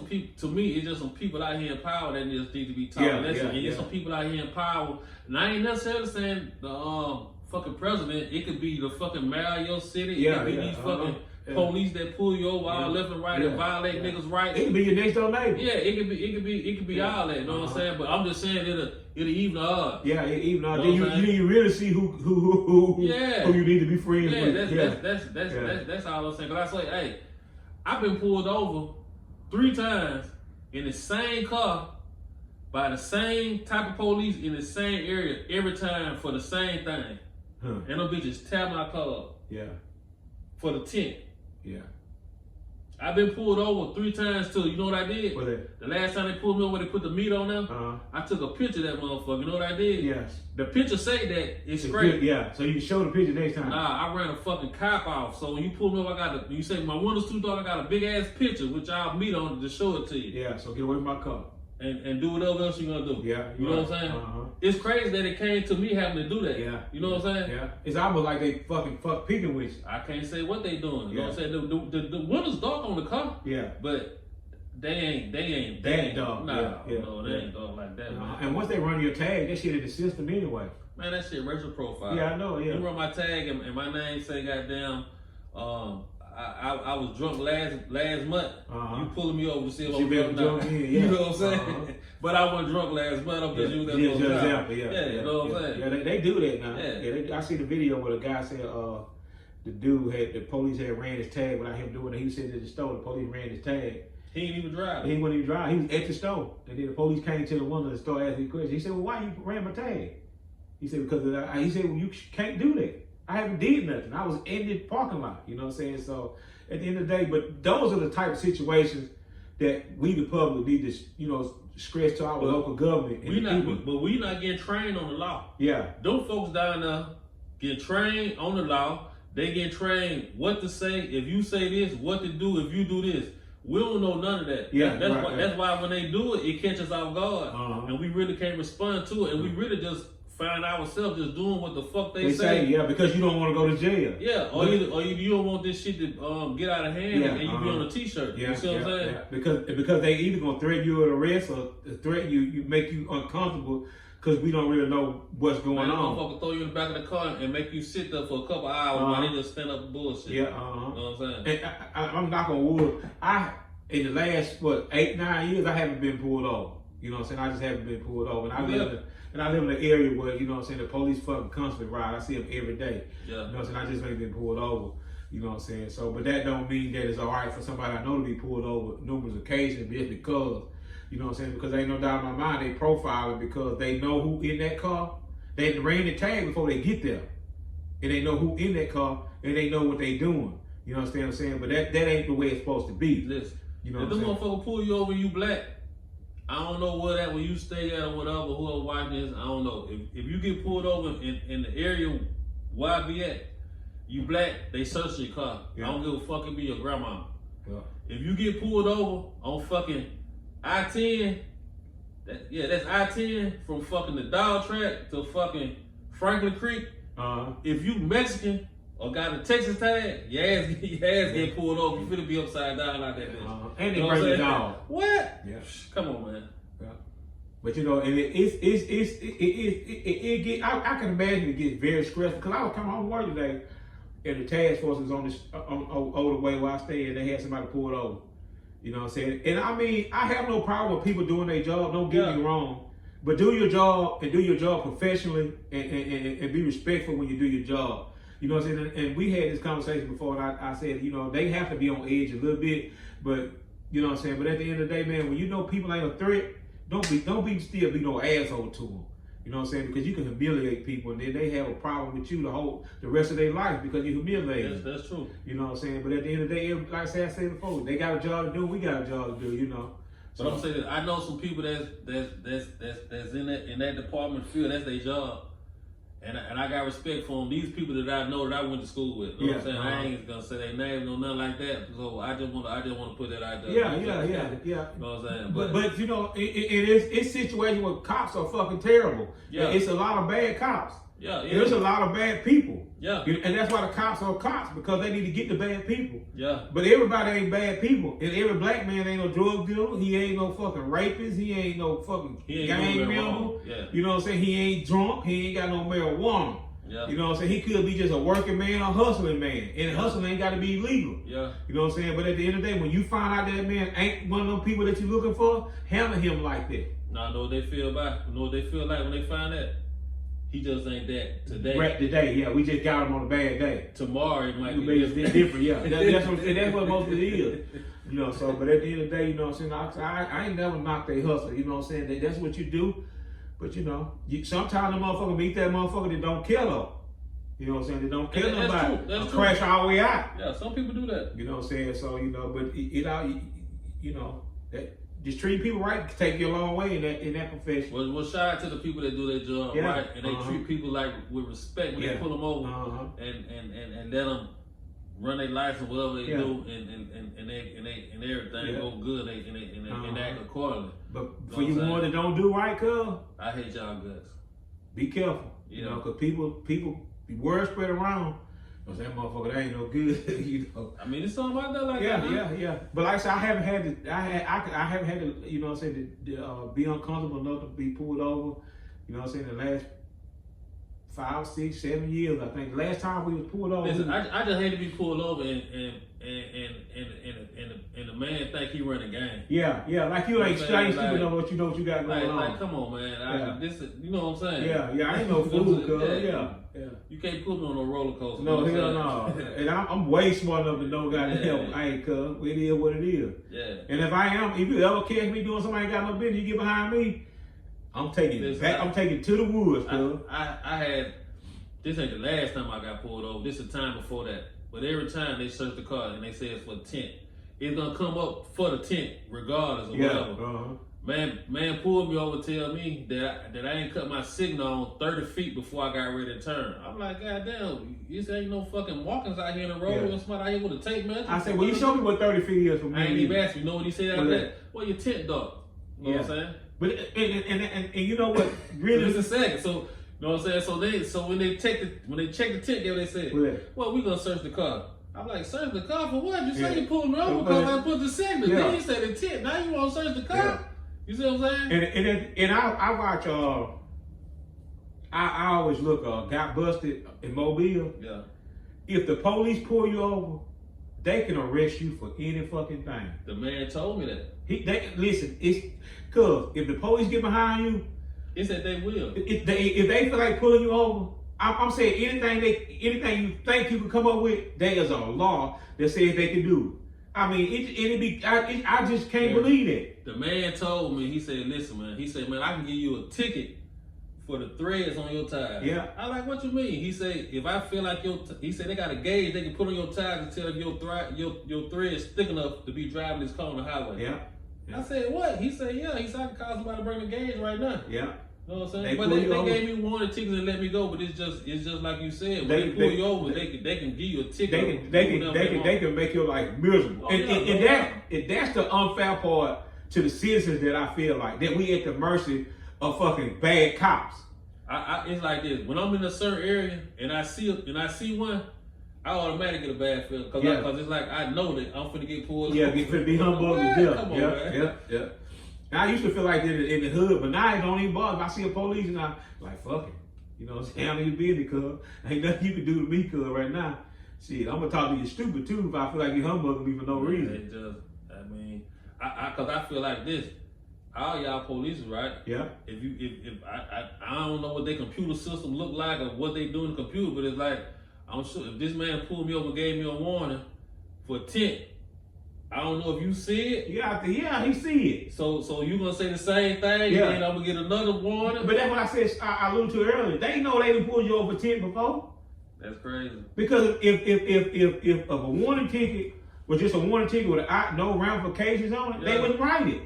[SPEAKER 1] people. To me, it's just some people out here in power that just need to be taught a lesson. And it's some people out here in power, and I ain't necessarily saying the fucking president. It could be the fucking mayor of your city. It could be these fucking police that pull you over all left and right and violate niggas' rights.
[SPEAKER 2] It could be your next door neighbor.
[SPEAKER 1] Yeah, it could be all that. You know what I'm saying? But I'm just saying it'll even the odds.
[SPEAKER 2] Yeah, it even odds. You really see who you need to be friends with.
[SPEAKER 1] That's all I'm saying. Cause I say, hey, I've been pulled over 3 times in the same car by the same type of police in the same area every time for the same thing. And them bitches tear my car up.
[SPEAKER 2] Yeah.
[SPEAKER 1] For the tent.
[SPEAKER 2] Yeah.
[SPEAKER 1] I've been pulled over 3 times too. You know what I did?
[SPEAKER 2] What that?
[SPEAKER 1] The last time they pulled me over, they put the meat on them. I took a picture of that motherfucker. You know what I did?
[SPEAKER 2] Yes.
[SPEAKER 1] The picture say that it's straight.
[SPEAKER 2] Yeah. So you can show the picture next time.
[SPEAKER 1] Nah, I ran a fucking cop off. So when you pull me over, you say my windows too dark. I got a big ass picture which I'll meet on to show it to you.
[SPEAKER 2] Yeah. So get away from my car.
[SPEAKER 1] And do whatever else you're gonna do.
[SPEAKER 2] Yeah.
[SPEAKER 1] You know what I'm saying? It's crazy that it came to me having to do that.
[SPEAKER 2] Yeah.
[SPEAKER 1] You know what I'm saying?
[SPEAKER 2] Yeah. It's almost like they fucking peeking with you.
[SPEAKER 1] I can't say what they doing. You know what I'm saying? The windows dark on the car.
[SPEAKER 2] Yeah.
[SPEAKER 1] But they ain't
[SPEAKER 2] dark.
[SPEAKER 1] Nah,
[SPEAKER 2] yeah.
[SPEAKER 1] No, they ain't dark like that, man.
[SPEAKER 2] And once they run your tag, that shit in the system anyway.
[SPEAKER 1] Man, that shit racial profile.
[SPEAKER 2] Yeah, I know, yeah.
[SPEAKER 1] You run my tag and my name say goddamn I was drunk last month. You pulling me over to see if I'm drunk. You know what I'm saying? But I wasn't drunk last month. I'm just using that example.
[SPEAKER 2] Yeah,
[SPEAKER 1] you know what I'm saying?
[SPEAKER 2] Yeah, they do that now.
[SPEAKER 1] Yeah.
[SPEAKER 2] I see the video where the guy said the police had ran his tag without him doing it. He was sitting at the store. The police ran his tag.
[SPEAKER 1] He ain't even driving.
[SPEAKER 2] He wasn't even driving. He was at the store. And then the police came to the window of the store asking questions. He said, "Well, why you ran my tag?" He said, "Because he said, well, you can't do that. I haven't did nothing. I was in the parking lot." You know what I'm saying? So at the end of the day, but those are the type of situations that we, the public, need to, stress to our local government.
[SPEAKER 1] We not getting trained on the law.
[SPEAKER 2] Yeah.
[SPEAKER 1] Them folks down there get trained on the law. They get trained what to say. If you say this, what to do if you do this. We don't know none of that.
[SPEAKER 2] Yeah,
[SPEAKER 1] that's why when they do it, it catches off guard. And we really can't respond to it. And we really just find ourselves just doing what the fuck they say.
[SPEAKER 2] Yeah, because you don't want to go to jail.
[SPEAKER 1] Yeah, or you don't want this shit to get out of hand and you be on a t-shirt. You see what I'm saying?
[SPEAKER 2] Yeah. Because they either gonna threaten you with arrest or threaten you, make you uncomfortable because we don't really know what's going on.
[SPEAKER 1] Motherfucker throw you in the back of the car and make you sit there for a couple hours while they just stand up and bullshit.
[SPEAKER 2] Yeah,
[SPEAKER 1] You know what I'm saying?
[SPEAKER 2] And I'm not gonna wood. In the last 8-9 years, I haven't been pulled over. You know what I'm saying? I just haven't been pulled over. And I live in an area where, you know what I'm saying, the police fucking constantly ride. I see them every day.
[SPEAKER 1] Yeah.
[SPEAKER 2] You know what I'm saying? I just ain't been pulled over. You know what I'm saying? So, but that don't mean that it's all right for somebody I know to be pulled over numerous occasions just because, you know what I'm saying? Because ain't no doubt in my mind they profiling because they know who in that car. They ran the tag before they get there. And they know who in that car and they know what they doing. You understand what I'm saying? But that ain't the way it's supposed to be.
[SPEAKER 1] Listen,
[SPEAKER 2] you know
[SPEAKER 1] if the motherfucker pull you over and you black, I don't know where you stay at or whatever, whoever watching this, I don't know. If you get pulled over in the area where I be at, you black, they search your car.
[SPEAKER 2] Yeah.
[SPEAKER 1] I don't give a fuck, it be your grandma.
[SPEAKER 2] Yeah.
[SPEAKER 1] If you get pulled over on fucking I-10, that's I-10 from fucking the dog track to fucking Franklin Creek. If you Mexican or got a Texas tag, your ass get pulled over. You finna be upside down like that bitch.
[SPEAKER 2] And they bring the dog.
[SPEAKER 1] What?
[SPEAKER 2] Yeah.
[SPEAKER 1] Come on, man.
[SPEAKER 2] Yeah. But and I can imagine it gets very stressful because I was coming home from work today and the task force was on the way where I stay and they had somebody pulled over. You know what I'm saying? And I mean, I have no problem with people doing their job. Don't get me wrong. But do your job and do your job professionally and be respectful when you do your job. You know what I'm saying? And we had this conversation before, and I said, they have to be on edge a little bit, but you know what I'm saying? But at the end of the day, man, when you know people ain't a threat, don't be no asshole to them. You know what I'm saying? Because you can humiliate people, and then they have a problem with you the rest of their life because you humiliate them.
[SPEAKER 1] That's true.
[SPEAKER 2] You know what I'm saying? But at the end of the day, like I said before, they got a job to do. We got a job to do. You know.
[SPEAKER 1] So I'm saying, I know some people that's in that department field. That's their job. And I got respect for them. These people that I know that I went to school with. You know what I'm saying? I ain't gonna say their names or nothing like that. So I just want to put that out there.
[SPEAKER 2] Yeah.
[SPEAKER 1] You know what I'm saying?
[SPEAKER 2] But you know, it's situations where cops are fucking terrible.
[SPEAKER 1] Yeah.
[SPEAKER 2] It's a lot of bad cops.
[SPEAKER 1] Yeah.
[SPEAKER 2] There's a lot of bad people.
[SPEAKER 1] Yeah.
[SPEAKER 2] And that's why the cops are cops, because they need to get the bad people.
[SPEAKER 1] Yeah.
[SPEAKER 2] But everybody ain't bad people. And every black man ain't no drug dealer. He ain't no fucking rapist. He ain't no fucking gang member.
[SPEAKER 1] Yeah.
[SPEAKER 2] You know what I'm saying? He ain't drunk. He ain't got no marijuana.
[SPEAKER 1] Yeah.
[SPEAKER 2] You know what I'm saying? He could be just a working man or hustling man. And hustling ain't got to be illegal.
[SPEAKER 1] Yeah.
[SPEAKER 2] You know what I'm saying? But at the end of the day, when you find out that man ain't one of them people that you're looking for, handle him like that.
[SPEAKER 1] Now, I know what they feel about. Know what they feel like when they find that. He just ain't that today.
[SPEAKER 2] Right today, yeah. We just got him on a bad day.
[SPEAKER 1] Tomorrow it might be
[SPEAKER 2] different, yeah. That's what most of it is. You know, so, but at the end of the day, you know what I'm saying? I ain't never knocked they hustle. You know what I'm saying? That's what you do. But you know, sometimes the motherfucker meet that motherfucker that don't kill her. You know what I'm saying? They don't kill nobody.
[SPEAKER 1] That's true.
[SPEAKER 2] Crash all the way out.
[SPEAKER 1] Yeah, some people do that.
[SPEAKER 2] You know what I'm saying? So, you know, but you know, that just treating people right can take you a long way in that profession.
[SPEAKER 1] Well, shout out to the people that do their job right, and they treat people like with respect when they pull them over, and let them run their life or whatever they do, and everything go good, and they act accordingly.
[SPEAKER 2] But for you one that don't do right, cuz
[SPEAKER 1] I hate y'all guts.
[SPEAKER 2] Be careful, you know, because people word spread around. That motherfucker, that ain't no good, you know.
[SPEAKER 1] I mean, it's something out there like that.
[SPEAKER 2] Yeah. But like I said, I haven't had to, you know what I'm saying, to be uncomfortable enough to be pulled over. You know what I'm saying, the last 5, 6, 7 years, I think. Last time we was pulled over.
[SPEAKER 1] Listen, I just hate to be pulled over and the man think he run a game.
[SPEAKER 2] Yeah, like you ain't stupid on what you got going on.
[SPEAKER 1] Like, come on, man. You know what I'm saying?
[SPEAKER 2] Yeah, I ain't no fool, cuz. Yeah.
[SPEAKER 1] You can't put me on a roller coaster.
[SPEAKER 2] No, hell no. And I'm way smart enough to know goddamn, I ain't cuz. It is what it is.
[SPEAKER 1] Yeah.
[SPEAKER 2] And if you ever catch me doing something I ain't got no business, you get behind me, I'm taking it back. I'm taking it to the woods, cuz.
[SPEAKER 1] I had, this ain't the last time I got pulled over. This is the time before that. But every time they search the car and they say it's for the tent, it's gonna come up for the tent regardless of whatever. Man pulled me over, tell me that I ain't cut my signal on 30 feet before I got ready to turn. I'm like, God damn, this ain't no fucking walkers out here in the road. Somebody out here with a tape measure.
[SPEAKER 2] I said, well, you show me what 30 feet is from me.
[SPEAKER 1] I ain't even asked you. You know what he said after that? Well, your tent dog. You know what I'm saying?
[SPEAKER 2] But and you know what really
[SPEAKER 1] just a second. So you know what I'm saying? So when they check the tent, they said, well, we gonna search the car. I'm like, search the car for what? You say you pulled me over because I put the signal. Then you said the tent. Now you want to search the car? Yeah. You see what I'm saying?
[SPEAKER 2] And I watch. I always look. Got busted in Mobile.
[SPEAKER 1] Yeah.
[SPEAKER 2] If the police pull you over, they can arrest you for any fucking thing.
[SPEAKER 1] The man told me that.
[SPEAKER 2] Listen. It's cause if the police get behind you,
[SPEAKER 1] he said they will.
[SPEAKER 2] If they feel like pulling you over, I'm saying anything you think you can come up with, there is a law that says they can do it. I mean, I just can't believe it.
[SPEAKER 1] The man told me, he said, listen, man. He said, man, I can give you a ticket for the threads on your tires.
[SPEAKER 2] Yeah.
[SPEAKER 1] I like, what you mean? He said, if I feel like he said they got a gauge they can put on your tires to tell if your thread's thick enough to be driving this car on the highway.
[SPEAKER 2] Yeah.
[SPEAKER 1] I said, what? He said, yeah. He said, I can call somebody to bring the gauge right now.
[SPEAKER 2] Yeah.
[SPEAKER 1] You know what I'm saying? But they gave me warning tickets and let me go. But it's just like you said. When they pull you over, they can give you a ticket.
[SPEAKER 2] They can make your life miserable. And that's the unfair part to the citizens that I feel like that we at the mercy of fucking bad cops.
[SPEAKER 1] It's like this. When I'm in a certain area and I see one, I automatically get a bad feeling because it's like I know that I'm finna get pulled.
[SPEAKER 2] Yeah, get finna be humbled to death.
[SPEAKER 1] Come on, man.
[SPEAKER 2] Yeah. I used to feel like that in the hood, but now it don't even bother me. I see a police and I'm like, fuck it. You know what I'm saying? I'm in busy, cuz. Ain't nothing you can do to me, cuz, right now. Shit, I'm gonna talk to you stupid too if I feel like you humbugging me for no reason.
[SPEAKER 1] Cause I feel like this. All y'all police, right?
[SPEAKER 2] Yeah.
[SPEAKER 1] If I don't know what their computer system look like or what they do in the computer, but it's like, I'm sure if this man pulled me over and gave me a warning for a tent, I don't know if you see it.
[SPEAKER 2] Yeah, he see it.
[SPEAKER 1] So you gonna say the same thing,
[SPEAKER 2] Yeah.
[SPEAKER 1] and then I'm gonna get another warning?
[SPEAKER 2] But that's what I said. I alluded to earlier. They know they done pulled you over 10 before.
[SPEAKER 1] That's crazy.
[SPEAKER 2] Because if a warning ticket was just a warning ticket with no ramifications on it, they wouldn't write it.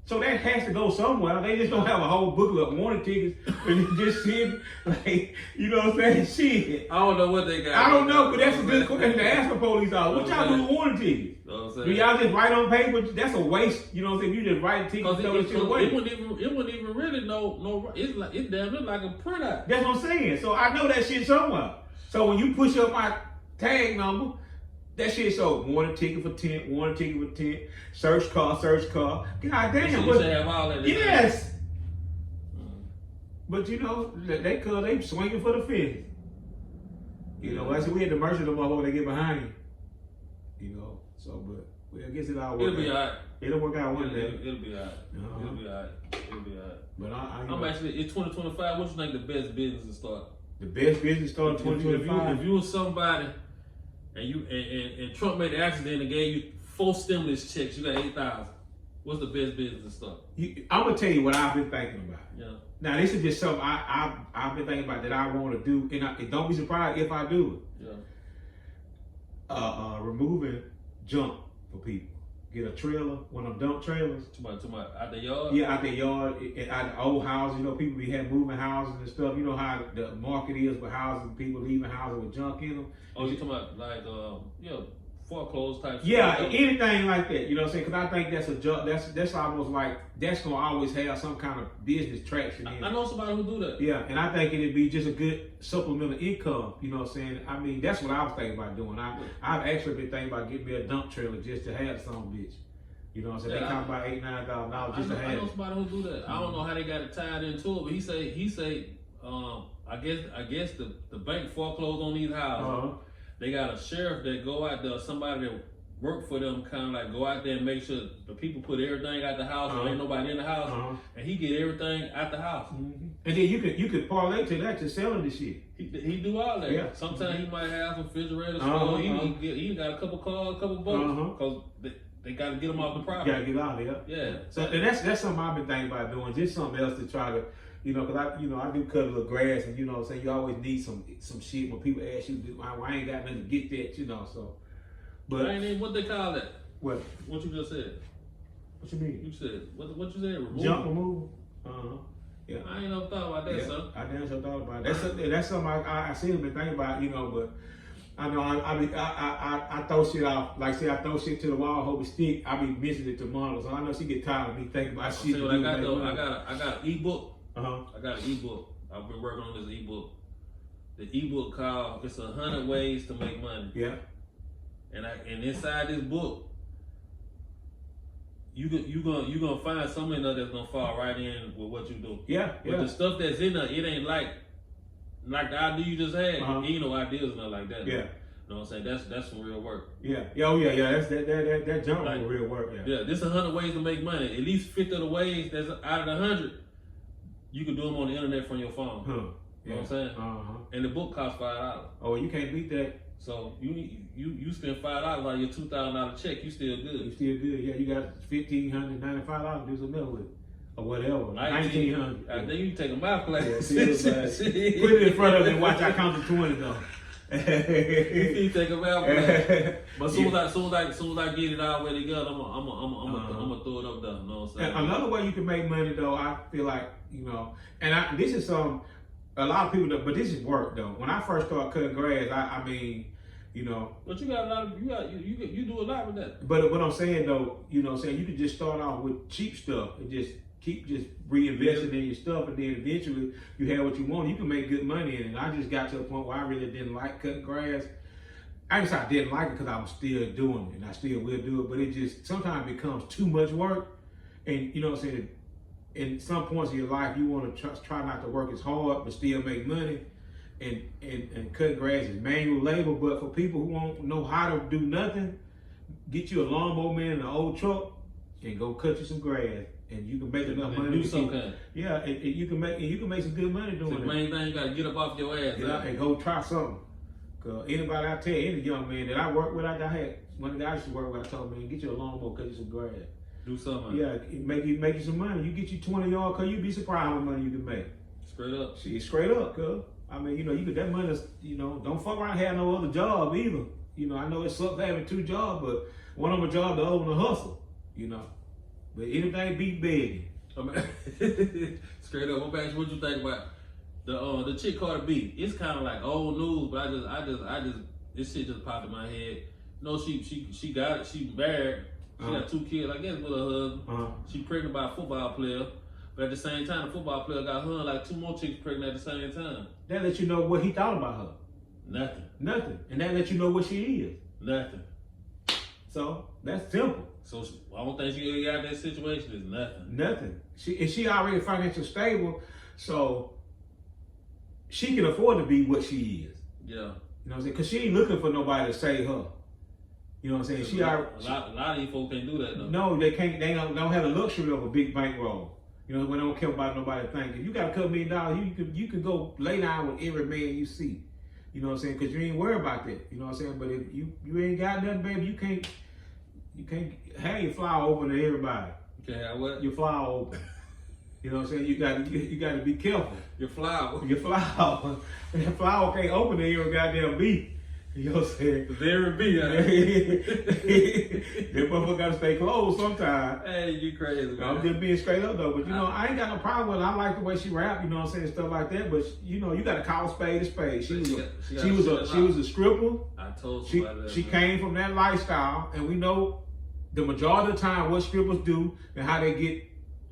[SPEAKER 2] So that has to go somewhere. They just don't have a whole booklet of warning tickets and just sitting like, you know what I'm saying? Shit.
[SPEAKER 1] I don't know what they got.
[SPEAKER 2] I don't know, but that's a good question to ask a police officer. What y'all do with warning tickets? Do y'all just write on paper? That's a waste. You know what I'm saying? You just write a ticket and throw this shit away.
[SPEAKER 1] It wouldn't even really no. It's damn near like a printout.
[SPEAKER 2] That's what I'm saying. So I know that shit somewhere. So when you push up my tag number, that shit show warning ticket for 10, warning ticket for 10, search car. God damn.
[SPEAKER 1] You should have all that.
[SPEAKER 2] Yes. But you know, they swinging for the fence. You know, that's we had the mercy of them when they get behind you. You know, so but I guess it'll work.
[SPEAKER 1] It'll be alright.
[SPEAKER 2] It'll work out one day.
[SPEAKER 1] It'll be alright. It'll be alright. It'll be alright.
[SPEAKER 2] But
[SPEAKER 1] I'm actually in 2025. What you think the best business to start?
[SPEAKER 2] The best business start in 2025.
[SPEAKER 1] If you were somebody and Trump made the accident and gave you 4 stimulus checks, you got 8,000. What's the best business to start?
[SPEAKER 2] I'm gonna tell you what I've been thinking about.
[SPEAKER 1] Yeah.
[SPEAKER 2] Now this is just something I've been thinking about that I want to do, and don't be surprised if I do
[SPEAKER 1] it.
[SPEAKER 2] Yeah. Removing junk for people. Get a trailer, one of them dump trailers.
[SPEAKER 1] Too much out the yard.
[SPEAKER 2] Yeah, out the yard, out the old houses. You know, people be having moving houses and stuff. You know how the market is for houses, people leaving houses with junk in them.
[SPEAKER 1] Oh, you talking about like foreclosed type?
[SPEAKER 2] Yeah, anything like that. You know what I'm saying? Because I think that's a junk. That's almost like that's gonna always have some kind of business traction in it.
[SPEAKER 1] I know somebody who do that.
[SPEAKER 2] Yeah, and I think it'd be just a good supplemental income. You know what I'm saying? I mean, that's what I was thinking about doing. I've actually been thinking about getting me a dump trailer just to have some bitch. You know what I'm saying? They cost about $8,000-$9,000 just to have.
[SPEAKER 1] I know somebody who do that. I don't know how they got it tied into it, but he say, I guess the bank foreclosed on these houses. They got a sheriff that go out there, somebody that work for them, kind of like go out there and make sure the people put everything out the house, and ain't nobody in the house, and he get everything out the house.
[SPEAKER 2] And then you could parlay to that to selling the shit.
[SPEAKER 1] He do all that. Yeah. Sometimes he might have some refrigerator store. He got a couple cars, a couple boats, because they got to get them off the property.
[SPEAKER 2] Got to get out of there.
[SPEAKER 1] Yeah.
[SPEAKER 2] So and that's something I've been thinking about doing. Just something else to try to, you know, because I do cut a little grass, and you know, so you always need some shit when people ask you, I ain't got nothing to get that, you know. So, but
[SPEAKER 1] I ain't even what they call that.
[SPEAKER 2] What?
[SPEAKER 1] What you just said?
[SPEAKER 2] What you mean?
[SPEAKER 1] You said what you said? Removal.
[SPEAKER 2] Junk removal. Yeah.
[SPEAKER 1] I ain't never thought about that, son.
[SPEAKER 2] I damn sure thought about it. That's something I still been thinking about, you know, but. I know I throw shit off. Like say I throw shit to the wall, hope it stick. I be missing it tomorrow, so I know she get tired of me thinking about shit.
[SPEAKER 1] See what I got though? I got an ebook. I got an ebook. I've been working on this ebook. The ebook called "It's 100 Ways to Make Money."
[SPEAKER 2] Yeah.
[SPEAKER 1] And inside this book, you gonna find something in there that's gonna fall right in with what you do.
[SPEAKER 2] Yeah.
[SPEAKER 1] But the stuff that's in there, it ain't like the idea you just had. Ain't no ideas not like that.
[SPEAKER 2] Yeah.
[SPEAKER 1] You know what I'm saying? That's some real work.
[SPEAKER 2] Yeah. Yeah. That's that jump like, real work.
[SPEAKER 1] Yeah. This 100 ways to make money. At least 50 of the ways that's out of the 100, you can do them on the internet from your phone. You know what I'm saying? And the book costs $5.
[SPEAKER 2] Oh, you can't beat that.
[SPEAKER 1] So you spend $5 out of your $2,000 check, you still good.
[SPEAKER 2] You still good. Yeah, you got $1,595 to do some milk with. Or whatever, 1,900.
[SPEAKER 1] I think you take a math class.
[SPEAKER 2] Yeah, put it in front of me and watch I count to 20 though.
[SPEAKER 1] You take a math class. But soon as I get it all ready to go, I'm gonna throw it up there. You know what I'm saying?
[SPEAKER 2] And another way you can make money though, I feel like, you know, and this is a lot of people, but this is work though. When I first started cutting grass, I mean, you know.
[SPEAKER 1] But you got a lot of you do a lot with that.
[SPEAKER 2] But what I'm saying though, you know what I'm saying, you could just start off with cheap stuff and just keep reinvesting in your stuff, and then eventually you have what you want. You can make good money in it. And I just got to a point where I really didn't like cutting grass. I didn't like it because I'm still doing it, and I still will do it. But it just sometimes becomes too much work, and you know what I'm saying. In some points of your life, you want to try not to work as hard, but still make money. And cutting grass is manual labor. But for people who won't know how to do nothing, get you a lawnmower man in an old truck and go cut you some grass. And you can make enough money.
[SPEAKER 1] Do something.
[SPEAKER 2] Yeah, and you can make some good money doing it.
[SPEAKER 1] The main thing, you gotta get up off your ass.
[SPEAKER 2] Yeah, and go try something. Cause anybody I tell you, any young man that I work with, I had one of the guys I used to work with, I told him, man, get you a lawnmower, cut you some grass.
[SPEAKER 1] Do something.
[SPEAKER 2] Yeah, make you some money. You get you 20 yards, cause you'd be surprised how much money you can make.
[SPEAKER 1] Straight up.
[SPEAKER 2] See, straight up, cuz. I mean, you could that money, don't fuck around and have no other job either. I know it sucks having 2 jobs, but one of them a job, the other one a hustle. But anything beat begging.
[SPEAKER 1] Straight up. What you think about the chick Cardi B? It's kind of like old news, but I just this shit just popped in my head. She got it. She married. She got 2 kids, I guess, with her husband. She pregnant by a football player. But at the same time, the football player got her and like 2 more chicks pregnant at the same time.
[SPEAKER 2] That let you know what he thought about her. Nothing. And that let you know what she is.
[SPEAKER 1] Nothing.
[SPEAKER 2] So, that's simple.
[SPEAKER 1] So, I don't think she got that situation. Is
[SPEAKER 2] Nothing. She already financially stable, so she can afford to be what she is.
[SPEAKER 1] Yeah.
[SPEAKER 2] You know what I'm saying? Because she ain't looking for nobody to save her. You know what I'm saying?
[SPEAKER 1] A lot of these folks can't do that though.
[SPEAKER 2] No, they can't. They don't have the luxury of a big bankroll. When they don't care about nobody thinking. You got a couple $1 million, you can go lay down with every man you see. You know what I'm saying? Because you ain't worried about that. You know what I'm saying? But if you ain't got nothing, baby, you can't have your flower open to everybody.
[SPEAKER 1] You can't have what?
[SPEAKER 2] Your flower open. You know what I'm saying? You got to be careful.
[SPEAKER 1] Your flower.
[SPEAKER 2] Your flower. Your flower can't open to your goddamn beat. You know what I'm saying?
[SPEAKER 1] Very big.
[SPEAKER 2] That motherfucker gotta stay closed sometimes.
[SPEAKER 1] Hey, you crazy, man.
[SPEAKER 2] I'm just being straight up though. But I ain't got no problem with it. I like the way she rap, you know what I'm saying, stuff like that. But you gotta call a spade a spade. She was a stripper.
[SPEAKER 1] I told
[SPEAKER 2] you.
[SPEAKER 1] That,
[SPEAKER 2] she came from that lifestyle, and we know the majority of the time what strippers do and how they get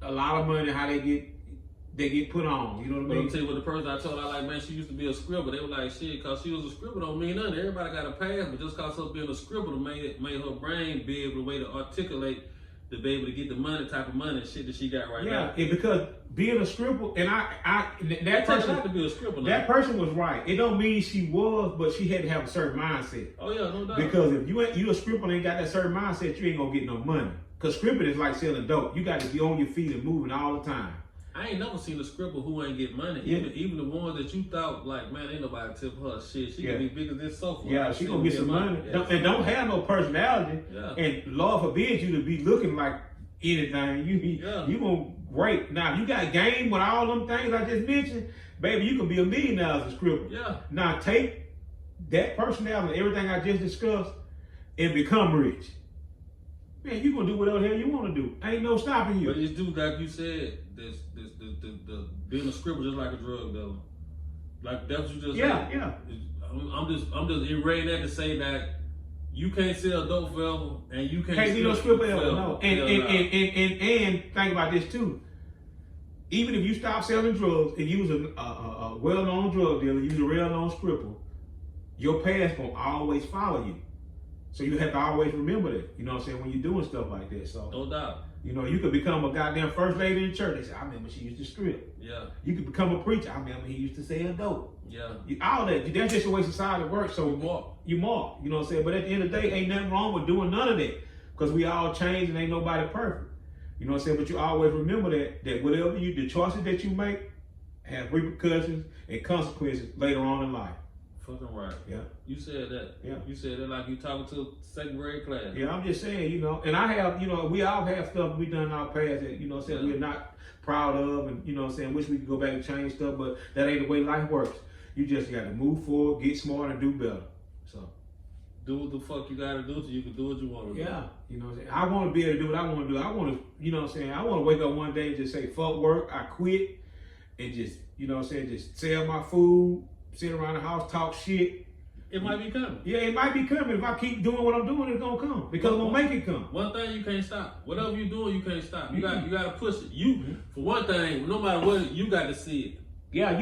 [SPEAKER 2] a lot of money, how they get put on, you know what I mean?
[SPEAKER 1] But I'll tell you what, the person I told, man, she used to be a scribble. They were like, shit, cause she was a scribble don't mean nothing. Everybody got a pass, but just cause her being a scribble made her brain be able to articulate to be able to get the money, type of money and shit that she got right now.
[SPEAKER 2] Yeah, because being a scribble, and that person
[SPEAKER 1] had to be a scribble now.
[SPEAKER 2] That person was right. It don't mean she was, but she had to have a certain mindset.
[SPEAKER 1] Oh yeah, no doubt.
[SPEAKER 2] Because if you a scribble and ain't got that certain mindset, you ain't gonna get no money. Cause scribbling is like selling dope. You got to be on your feet and moving all the time.
[SPEAKER 1] I ain't never seen a scribble who ain't get money.
[SPEAKER 2] Yeah.
[SPEAKER 1] Even the ones that you thought like, man, ain't nobody tip her shit. She can be big as this sofa.
[SPEAKER 2] Yeah, she gonna get some money.
[SPEAKER 1] Yeah.
[SPEAKER 2] And don't have no personality.
[SPEAKER 1] Yeah.
[SPEAKER 2] And Lord forbid you to be looking like anything. You gonna great. Now you got game with all them things I just mentioned, baby. You can be a millionaire as a scribble.
[SPEAKER 1] Yeah.
[SPEAKER 2] Now take that personality and everything I just discussed and become rich. Man, you gonna do whatever the hell you want to do. Ain't no stopping you.
[SPEAKER 1] But it's dude, like you said, the being a scribble just like a drug dealer. Like that's what you just said.
[SPEAKER 2] Yeah.
[SPEAKER 1] I'm just erasing that to say that you can't sell dope forever and you can't
[SPEAKER 2] be no scribble ever. No. And think about this too. Even if you stop selling drugs and you was a well-known drug dealer, you was a well-known scribble, your past gonna always follow you. So you have to always remember that, you know what I'm saying, when you're doing stuff like that. So
[SPEAKER 1] no doubt.
[SPEAKER 2] You could become a goddamn first lady in the church. They say, I remember she used to strip.
[SPEAKER 1] Yeah. You
[SPEAKER 2] could become a preacher. I remember he used to sell dope.
[SPEAKER 1] Yeah.
[SPEAKER 2] All that. That's just the way society works. So you mark. You know what I'm saying? But at the end of the day, ain't nothing wrong with doing none of that. Because we all change and ain't nobody perfect. You know what I'm saying? But you always remember that whatever the choices that you make have repercussions and consequences later on in life.
[SPEAKER 1] Fucking right.
[SPEAKER 2] Yeah.
[SPEAKER 1] You said that.
[SPEAKER 2] Yeah.
[SPEAKER 1] You said that like you talking to a second grade class.
[SPEAKER 2] Yeah, I'm just saying, and I have, we all have stuff we done in our past that, we're not proud of and, wish we could go back and change stuff, but that ain't the way life works. You just got to move forward, get smart, and do better. So.
[SPEAKER 1] Do what the fuck you got to do so you can do what you want to do.
[SPEAKER 2] Yeah. You know what I'm saying? I want to be able to do what I want to do. I want to, I want to wake up one day and just say, fuck work, I quit, and just, just sell my food, sit around the house, talk shit.
[SPEAKER 1] It might be coming.
[SPEAKER 2] Yeah, it might be coming. If I keep doing what I'm doing, it's gonna come. Because I'm gonna make it come.
[SPEAKER 1] One thing you can't stop. Whatever you're doing, you can't stop. You gotta push it. For one thing, no matter what, you got to see it.
[SPEAKER 2] Yeah,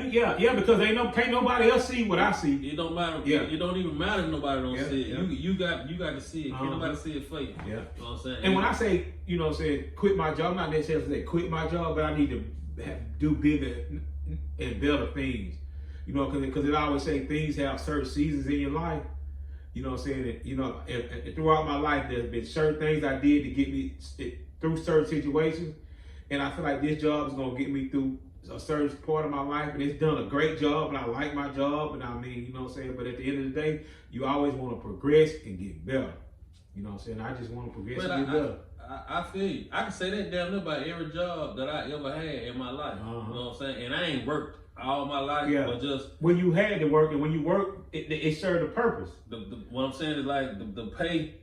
[SPEAKER 2] because can't nobody else see what I see.
[SPEAKER 1] It don't matter.
[SPEAKER 2] Yeah.
[SPEAKER 1] It don't even matter if nobody don't see it.
[SPEAKER 2] Yeah.
[SPEAKER 1] You got to see it. Can't nobody see it for you.
[SPEAKER 2] Yeah.
[SPEAKER 1] You know what I'm saying?
[SPEAKER 2] And when I say, quit my job, I'm not necessarily saying quit my job, but I need to do bigger and better things. Because it always say things have certain seasons in your life. You know what I'm saying? And throughout my life, there's been certain things I did to get me through certain situations. And I feel like this job is going to get me through a certain part of my life. And it's done a great job, and I like my job. And I mean, you know what I'm saying? But at the end of the day, you always want to progress and get better. You know what I'm saying? I just want to progress
[SPEAKER 1] But
[SPEAKER 2] and get better.
[SPEAKER 1] I feel you. I can say that damn near about every job that I ever had in my life. You know what I'm saying? And I ain't worked all my life, but just
[SPEAKER 2] when you had to work, and when you work, it served a purpose.
[SPEAKER 1] What I'm saying is like the pay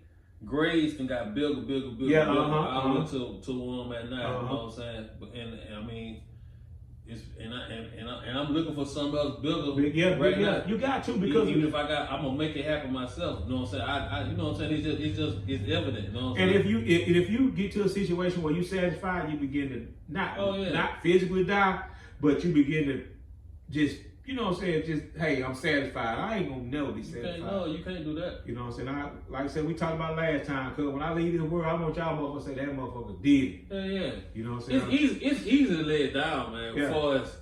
[SPEAKER 1] grades can got bigger.
[SPEAKER 2] Yeah,
[SPEAKER 1] all the way to where I'm at now. You know what I'm saying? And I mean, it's and I'm looking for something else bigger. Now.
[SPEAKER 2] You got to, because
[SPEAKER 1] even if I'm gonna make it happen myself. You know what I'm saying? I you know what I'm saying? It's evident. You know what I'm
[SPEAKER 2] and
[SPEAKER 1] saying?
[SPEAKER 2] if you get to a situation where you satisfied, you begin to not physically die, but you begin to just, you know what I'm saying, just, hey, I'm satisfied. I ain't gonna never be satisfied.
[SPEAKER 1] You can't do that.
[SPEAKER 2] You know what I'm saying? Like I said, we talked about last time, cause when I leave this world, I want y'all motherfuckers to say that motherfucker did it.
[SPEAKER 1] Yeah.
[SPEAKER 2] You know what I'm saying?
[SPEAKER 1] It's easy to lay it down, man. As far as,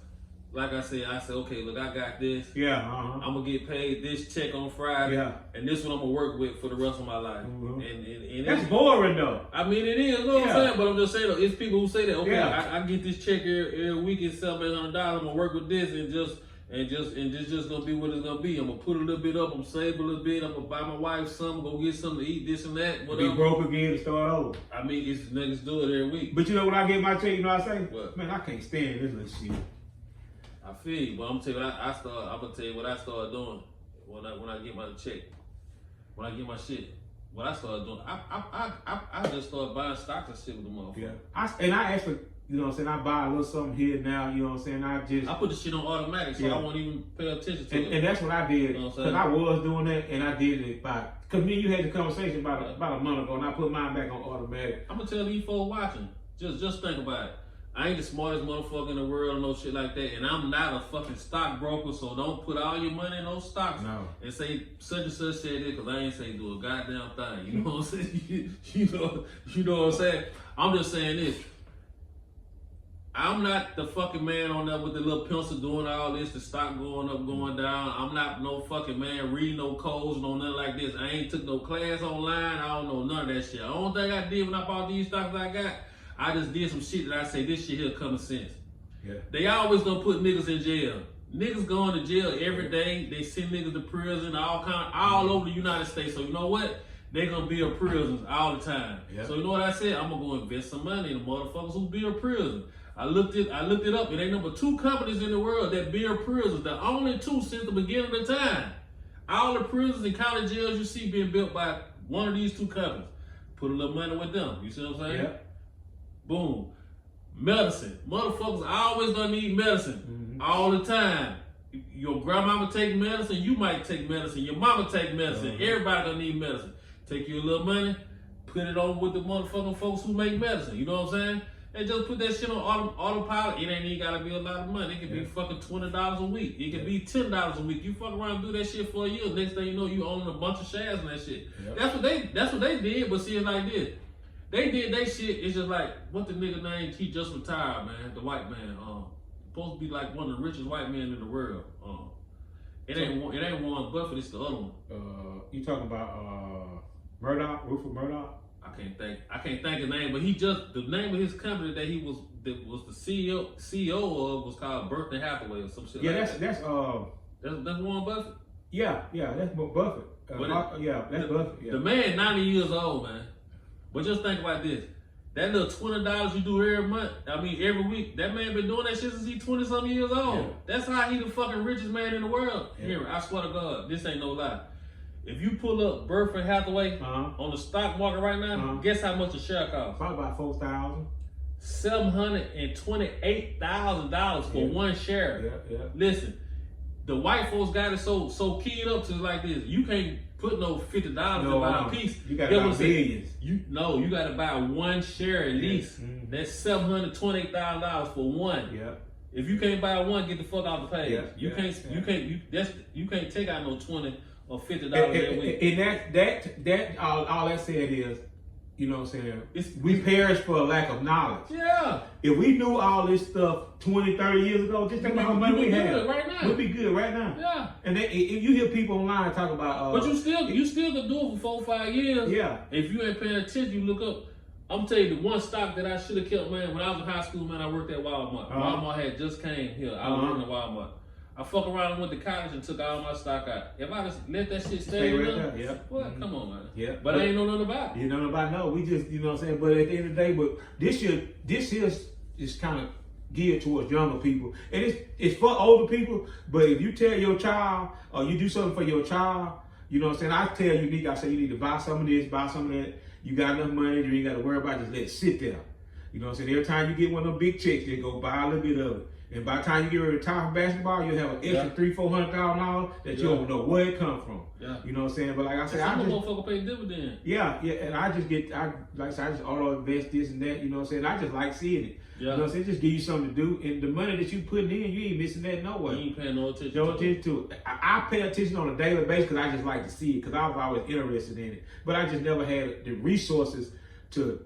[SPEAKER 1] like I said, okay, look, I got this. I'm gonna get paid this check on Friday. And this one I'm gonna work with for the rest of my life. And
[SPEAKER 2] that's boring though.
[SPEAKER 1] I mean, it is, you know what I'm saying? But I'm just saying, though, it's people who say that, okay, I get this check every week, it's $700, I'm gonna work with this and just gonna be what it's gonna be. I'm gonna put a little bit up, I'm gonna save a little bit, I'm gonna buy my wife something, go get something to eat, this and that, whatever.
[SPEAKER 2] Be broke again and start over.
[SPEAKER 1] I mean, it's niggas do it every week.
[SPEAKER 2] But you know when I get my check, you know what I say?
[SPEAKER 1] What?
[SPEAKER 2] Man, I can't stand this little shit.
[SPEAKER 1] I feel you, but I'm gonna tell you what I started doing when I get my check. When I get my shit. What I started doing, I just started buying stocks and shit with the motherfucker.
[SPEAKER 2] I actually, you know what I'm saying, I buy a little something here now, you know what I'm saying, I
[SPEAKER 1] put the shit on automatic, so I won't even pay attention to it.
[SPEAKER 2] And that's what I did,
[SPEAKER 1] you know
[SPEAKER 2] because I was doing that, and I did it because me and you had the conversation about a month ago, and I put mine back on automatic.
[SPEAKER 1] I'm gonna tell these folks watching, just think about it. I ain't the smartest motherfucker in the world, no shit like that, and I'm not a fucking stockbroker, so don't put all your money in those stocks and say such and such said it, because I ain't say do a goddamn thing. You know what I'm saying? you know what I'm saying? I'm just saying this. I'm not the fucking man on there with the little pencil doing all this, the stock going up, going down. I'm not no fucking man reading no codes, no nothing like this. I ain't took no class online. I don't know none of that shit. The only thing I did when I bought these stocks I got, I just did some shit that I say, this shit here common sense. They always gonna put niggas in jail. Niggas going to jail every day. They send niggas to prison all over the United States. So you know what? They gonna build prisons all the time. So you know what I said? I'm gonna go invest some money in the motherfuckers who build prisons. I looked it up. It ain't number 2 companies in the world that build prisons. The only 2 since the beginning of the time. All the prisons and county jails you see being built by one of these 2 companies. Put a little money with them. You see what I'm saying? Boom. Medicine. Motherfuckers always gonna need medicine all the time. Your grandmama take medicine, you might take medicine, your mama take medicine, everybody gonna need medicine. Take you a little money, put it on with the motherfucking folks who make medicine, you know what I'm saying? And just put that shit on autopilot. It ain't even gotta be a lot of money. It can be fucking $20 a week. It can be $10 a week. You fuck around and do that shit for a year. Next thing you know, you own a bunch of shares in that shit. That's what they did, but see it like this. They did that shit. It's just like, what the nigga name? He just retired, man. The white man. Supposed to be like one of the richest white men in the world. It ain't Warren Buffett. It's the other one.
[SPEAKER 2] You talking about Murdoch? Rupert Murdoch?
[SPEAKER 1] I can't think his name, but the name of his company that was the CEO of was called Berkshire Hathaway or some shit. That's Warren Buffett.
[SPEAKER 2] That's Buffett. That's Buffett.
[SPEAKER 1] The man 90 years old, man. But just think about this. That little $20 you do every week, that man been doing that shit since he 20-something years old. That's how he the fucking richest man in the world. Here, I swear to God, this ain't no lie. If you pull up Berkshire Hathaway on the stock market right now, guess how much a share costs?
[SPEAKER 2] Probably about $4,000.
[SPEAKER 1] $728,000 for one share. Listen, the white folks got it so keyed up to like this. You can't put no $50 to buy a piece.
[SPEAKER 2] You gotta buy billions.
[SPEAKER 1] You gotta buy one share at least. That's $728,000 for one. If you can't buy one, get the fuck off the page. You can't take out no $20 or $50 every week.
[SPEAKER 2] And that all that said is, you know what I'm saying? We perish for a lack of knowledge. If we knew all this stuff 20, 30 years ago, just think about how much we have. We'd be good right now. And if you hear people online talk about...
[SPEAKER 1] but you still can do it for 4 or 5 years. If you ain't paying attention, you look up. I'm telling you, the one stock that I should have kept, man, when I was in high school, man, I worked at Walmart. Walmart had just came here. I was working at Walmart. I fuck around and went to college and took all my stock out. If I just let that shit
[SPEAKER 2] Stay
[SPEAKER 1] stay
[SPEAKER 2] right
[SPEAKER 1] in there,
[SPEAKER 2] there, yeah.
[SPEAKER 1] what? Come on, man.
[SPEAKER 2] Yeah.
[SPEAKER 1] But I ain't know nothing about it.
[SPEAKER 2] You know nobody know. We just, you know what I'm saying? But at the end of the day, but this here is kind of geared towards younger people. And it's for older people, but if you tell your child or you do something for your child, you know what I'm saying? I tell Unique, I say you need to buy some of this, buy some of that. You got enough money, you ain't got to worry about it, just let it sit there. You know what I'm saying? Every time you get one of them big checks, you go buy a little bit of it. And by the time you get ready to retire from basketball, you'll have an extra $300,000-$400,000 that you don't know where it come from.
[SPEAKER 1] Yeah.
[SPEAKER 2] You know what I'm saying? But like I said,
[SPEAKER 1] some motherfucker pay dividend.
[SPEAKER 2] Yeah, and I just auto invest this and that, you know what I'm saying? I just like seeing it. Yeah. You know what I'm saying? Just give you something to do. And the money that you putting in, you ain't missing that no way.
[SPEAKER 1] You ain't paying no attention
[SPEAKER 2] to it. I pay attention on a daily basis because I just like to see it because I was always interested in it. But I just never had the resources to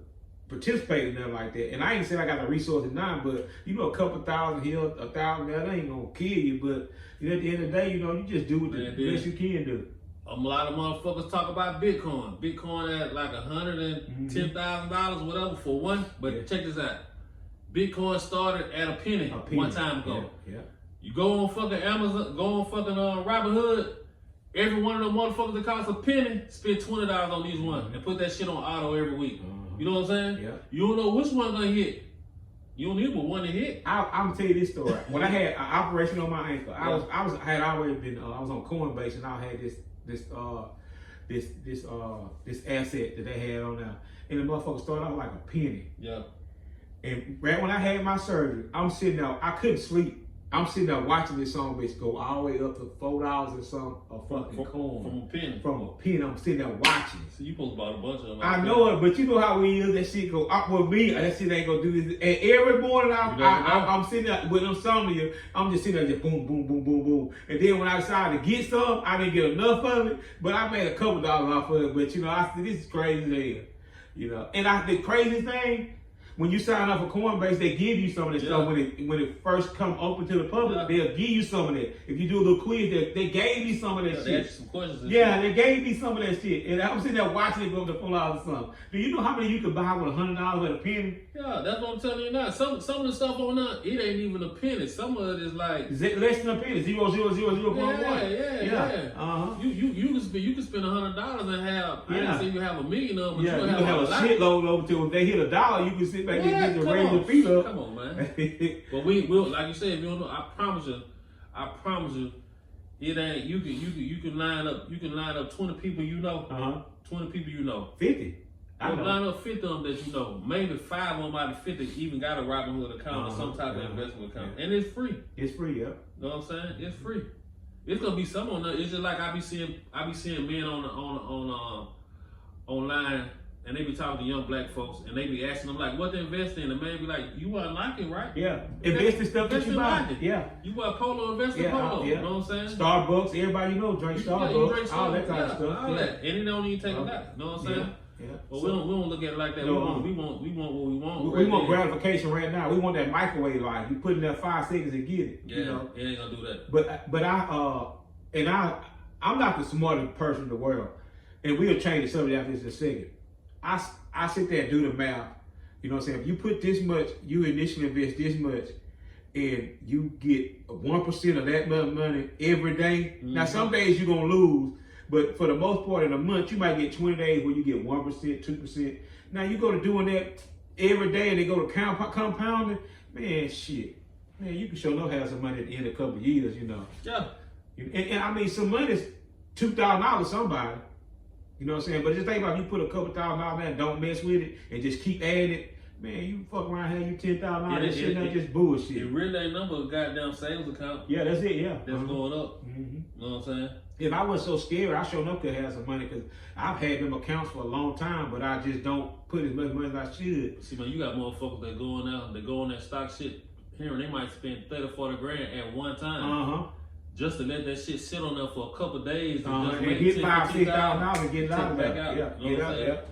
[SPEAKER 2] participate in nothing like that. And I ain't saying I got the resources now, but you know, a couple thousand here, 1,000 there, that ain't gonna kill you. But you know, at the end of the day, you know, you just do what the best you can do.
[SPEAKER 1] A lot of motherfuckers talk about Bitcoin. Bitcoin at like $110,000, whatever for one. But check this out. Bitcoin started at a penny one time ago.
[SPEAKER 2] Yeah.
[SPEAKER 1] You go on fucking Amazon, go on fucking Robinhood. Every one of them motherfuckers that cost a penny, spend $20 on each one and put that shit on auto every week. You know what I'm saying?
[SPEAKER 2] Yeah.
[SPEAKER 1] You don't know which one gonna hit. You don't need but one to hit.
[SPEAKER 2] I'm gonna tell you this story. When I had an operation on my ankle, I had always been I was on Coinbase and I had this asset that they had on there, and the motherfucker started out like a penny.
[SPEAKER 1] Yeah.
[SPEAKER 2] And right when I had my surgery, I'm sitting there. I couldn't sleep. I'm sitting there watching this song bitch go all the way up to $4 or something a fucking coin.
[SPEAKER 1] From a penny.
[SPEAKER 2] From a penny. I'm sitting there watching.
[SPEAKER 1] So you supposed to buy a bunch of them.
[SPEAKER 2] I know it, but you know how we is. That shit go up with me. That shit ain't gonna do this. And every morning I'm sitting there with insomnia. I'm just sitting there just boom, boom, boom, boom, boom. And then when I decided to get some, I didn't get enough of it, but I made a couple dollars off of it. But you know, I said, this is crazy as hell. You know, and the crazy thing, when you sign up for Coinbase, they give you some of this stuff when it first come open to the public. They'll give you some of that. If you do a little quiz, they gave me some of that shit.
[SPEAKER 1] They asked you some questions.
[SPEAKER 2] They gave me some of that shit, and I'm sitting there watching it go up to $4 or something. Do you know how many you could buy with $100 at a penny?
[SPEAKER 1] Yeah, that's what I'm telling you now. Some of the stuff on there, it ain't even a penny. Some of it is like
[SPEAKER 2] less than a penny, 0.00001.
[SPEAKER 1] Yeah. You can spend $100 and have. I didn't say you have $1 million of them.
[SPEAKER 2] Yeah, you can have a shitload over till if they hit $1, you can sit back and get the raise your feet up.
[SPEAKER 1] Come on, man. But we will, like you said, if you don't know, I promise you, it ain't. You can line up 20 people you know. 20 people you know.
[SPEAKER 2] 50. I know.
[SPEAKER 1] Line up 50 of them that you know. Maybe 5 of them out of 50 even got a Robinhood account or some type of investment account, and it's free.
[SPEAKER 2] It's free, yeah.
[SPEAKER 1] You know what I'm saying? It's free. It's gonna be some on there. It's just like I be seeing men on online. And they be talking to young black folks, and they be asking them like, "What to invest in?" And the man be like, "You want Nike, right?
[SPEAKER 2] Yeah, invest in stuff that you buy.
[SPEAKER 1] Nike.
[SPEAKER 2] Yeah,
[SPEAKER 1] you want Polo, invest in Polo. You know what I'm saying?
[SPEAKER 2] Starbucks, everybody you know drink Starbucks,
[SPEAKER 1] drink
[SPEAKER 2] all that kind of stuff.
[SPEAKER 1] All that, and it don't even take a lot. You know what I'm saying?
[SPEAKER 2] Yeah.
[SPEAKER 1] But we don't look at it like that. We want what we want.
[SPEAKER 2] We want gratification right now. We want that microwave life. You put in there 5 seconds and get it.
[SPEAKER 1] Yeah,
[SPEAKER 2] you know?
[SPEAKER 1] it ain't gonna do that.
[SPEAKER 2] But I'm not the smartest person in the world, and we'll change the subject after this in a second. I sit there and do the math. You know what I'm saying? If you put this much, you initially invest this much, and you get 1% of that money every day. Now, some days you're going to lose, but for the most part in a month, you might get 20 days where you get 1%, 2%. Now, you go to doing that every day and they go to compounding, man, shit. Man, you can sure enough have some money at the end of a couple of years, you know.
[SPEAKER 1] Yeah.
[SPEAKER 2] And I mean, some money's $2,000 somebody. You know what I'm saying? But just think about if you put a couple $1,000 there and don't mess with it and just keep adding it, man, you fuck around here, you $10,000 and shit, that's just bullshit.
[SPEAKER 1] It really ain't number of goddamn savings account.
[SPEAKER 2] Yeah, that's it, yeah.
[SPEAKER 1] That's going up. You know what I'm saying?
[SPEAKER 2] If I wasn't so scared, I sure enough could have some money because I've had them accounts for a long time, but I just don't put as much money as I should.
[SPEAKER 1] See, man, you got motherfuckers that go on that stock shit here and they might spend 30 or 40 grand at one time. Just to let that shit sit on there for a couple of days and just
[SPEAKER 2] and get $5,000-$6,000 and get it out of there.
[SPEAKER 1] Yeah.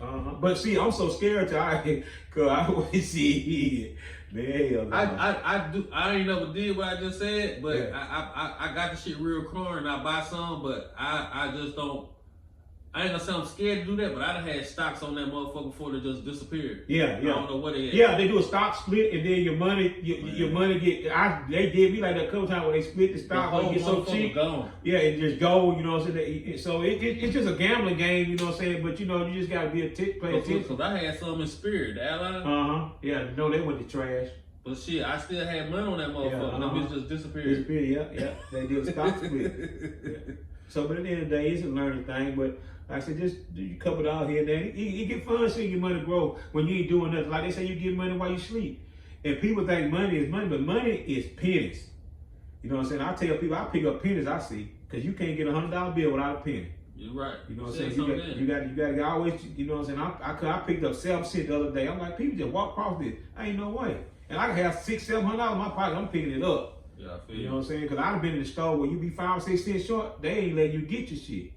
[SPEAKER 2] But see, I'm so scared because I always see man.
[SPEAKER 1] I ain't never did what I just said, but I got the shit real clear and I buy some, but I just don't. I ain't gonna say I'm scared to do that, but I done had stocks on that motherfucker before they just disappeared.
[SPEAKER 2] Yeah.
[SPEAKER 1] I don't know what they at.
[SPEAKER 2] Yeah, they do a stock split, and then your money get. They did me like that a couple times when they split the stock, when it gets so cheap.
[SPEAKER 1] Gone.
[SPEAKER 2] Yeah, it just go. You know what I'm saying? So it's just a gambling game. You know what I'm saying? But you know, you just gotta be play attention.
[SPEAKER 1] Because I had some in Spirit, the airline.
[SPEAKER 2] Yeah, no, they went to trash.
[SPEAKER 1] But shit, I still had money on that motherfucker. That bitch just disappeared.
[SPEAKER 2] Yeah. They did a stock split. Yeah. So, but at the end of the day, it's a learning thing. But like I said, just you couple it out here and there. You get fun seeing your money grow when you ain't doing nothing. Like they say, you get money while you sleep. And people think money is money, but money is pennies. You know what I'm saying? I tell people, I pick up pennies I see, because you can't get $100 bill without a penny.
[SPEAKER 1] You're right.
[SPEAKER 2] You know what I'm saying? You got to always, you know what I'm saying? I picked up 7 cents the other day. I'm like, people just walk across this. Ain't no way. And I can have $600-700 in my pocket. I'm picking it up.
[SPEAKER 1] Yeah, I feel
[SPEAKER 2] you know what I'm saying? Because I've been in the store where you be 5 or 6 cents short. They ain't letting you get your shit.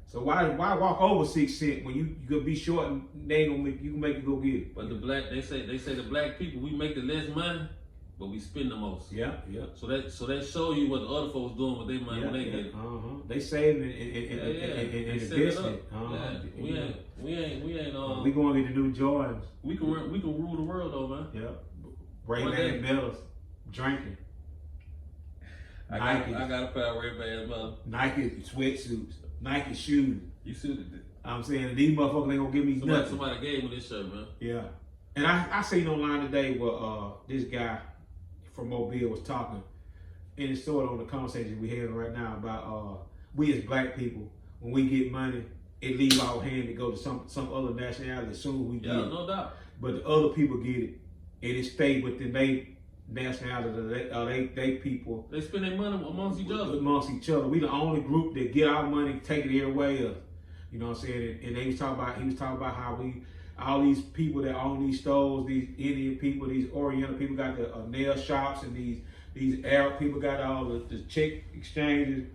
[SPEAKER 2] So why walk over 6 cents when you could be short and they ain't gonna you can make it go get it?
[SPEAKER 1] But they say the black people, we make the less money, but we spend the most.
[SPEAKER 2] Yeah.
[SPEAKER 1] So that show you what the other folks doing with their money when they get it.
[SPEAKER 2] They saving and investing it.
[SPEAKER 1] We ain't.
[SPEAKER 2] We going to get the new Jordans.
[SPEAKER 1] We can rule the world though, man.
[SPEAKER 2] Yeah. Ray-Ban bells, drinking.
[SPEAKER 1] I got a pair of Ray-Ban bells.
[SPEAKER 2] Nike sweatsuits, Nike shoes.
[SPEAKER 1] You suited it.
[SPEAKER 2] I'm saying these motherfuckers ain't gonna give me nothing.
[SPEAKER 1] Somebody gave me this shirt, man.
[SPEAKER 2] Yeah. And I seen online today where this guy from Mobile was talking, and it's sort of on the conversation we having right now about we as black people, when we get money, it leave our hand to go to some other nationality as soon as we get it.
[SPEAKER 1] No doubt.
[SPEAKER 2] But the other people get it, and it stay within their nationality, they people.
[SPEAKER 1] They spend their money amongst each other.
[SPEAKER 2] We the only group that get our money, take it everywhere else. You know what I'm saying? And he was talking about how all these people that own these stores, these Indian people, these Oriental people got the nail shops, and these Arab people got all the check exchanges,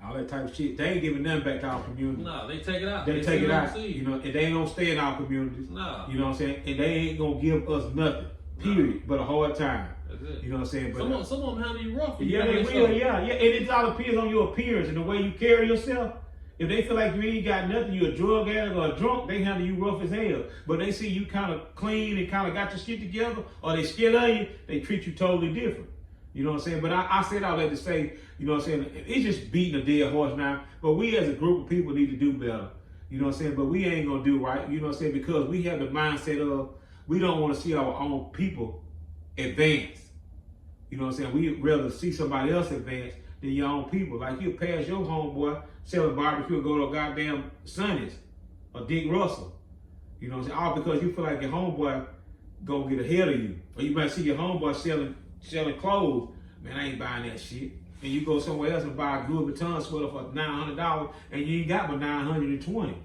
[SPEAKER 2] all that type of shit. They ain't giving nothing back to our community.
[SPEAKER 1] No, they take it out.
[SPEAKER 2] They take it out. You know, and they ain't gonna stay in our communities.
[SPEAKER 1] No.
[SPEAKER 2] You know what I'm saying? And they ain't gonna give us nothing. Period. But a hard time.
[SPEAKER 1] That's it.
[SPEAKER 2] You know what I'm saying? But
[SPEAKER 1] some of them handle you rough.
[SPEAKER 2] Yeah, they will. Yeah. And it all depends on your appearance and the way you carry yourself. If they feel like you ain't got nothing, you a drug addict or a drunk, they handle you rough as hell. But they see you kind of clean and kind of got your shit together, or they scared of you, they treat you totally different. You know what I'm saying? But I said all that to say, you know what I'm saying, it's just beating a dead horse now. But we as a group of people need to do better. You know what I'm saying? But we ain't gonna do right. You know what I'm saying? Because we have the mindset of we don't want to see our own people advance. You know what I'm saying? We'd rather see somebody else advance than your own people. Like you'll pass your homeboy selling barbecue and go to a goddamn Sonny's or Dick Russell. You know what I'm saying? All because you feel like your homeboy gonna get ahead of you. Or you might see your homeboy selling clothes. Man, I ain't buying that shit. And you go somewhere else and buy a Louis Vuitton sweater for $900 and you ain't got but $920.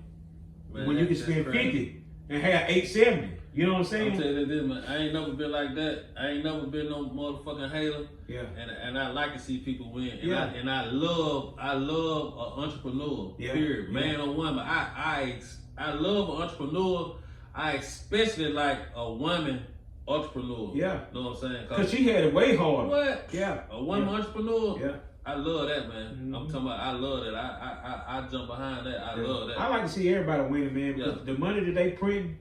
[SPEAKER 2] Man, when you can spend $50 and have $870. You know what I'm saying?
[SPEAKER 1] I'm telling you this, man. I ain't never been like that. I ain't never been no motherfucking hater.
[SPEAKER 2] Yeah.
[SPEAKER 1] And I like to see people win. And
[SPEAKER 2] yeah.
[SPEAKER 1] I love an entrepreneur.
[SPEAKER 2] Yeah.
[SPEAKER 1] Period.
[SPEAKER 2] Yeah.
[SPEAKER 1] Man or woman. I love an entrepreneur. I especially like a woman entrepreneur.
[SPEAKER 2] Yeah.
[SPEAKER 1] You know what I'm saying?
[SPEAKER 2] Cause she had it way harder.
[SPEAKER 1] What?
[SPEAKER 2] Yeah.
[SPEAKER 1] A woman entrepreneur.
[SPEAKER 2] Yeah.
[SPEAKER 1] I love that, man.
[SPEAKER 2] Mm-hmm.
[SPEAKER 1] I'm talking about. I love that. I jump behind that. I love that.
[SPEAKER 2] I like to see everybody winning, man. Because the money that they print,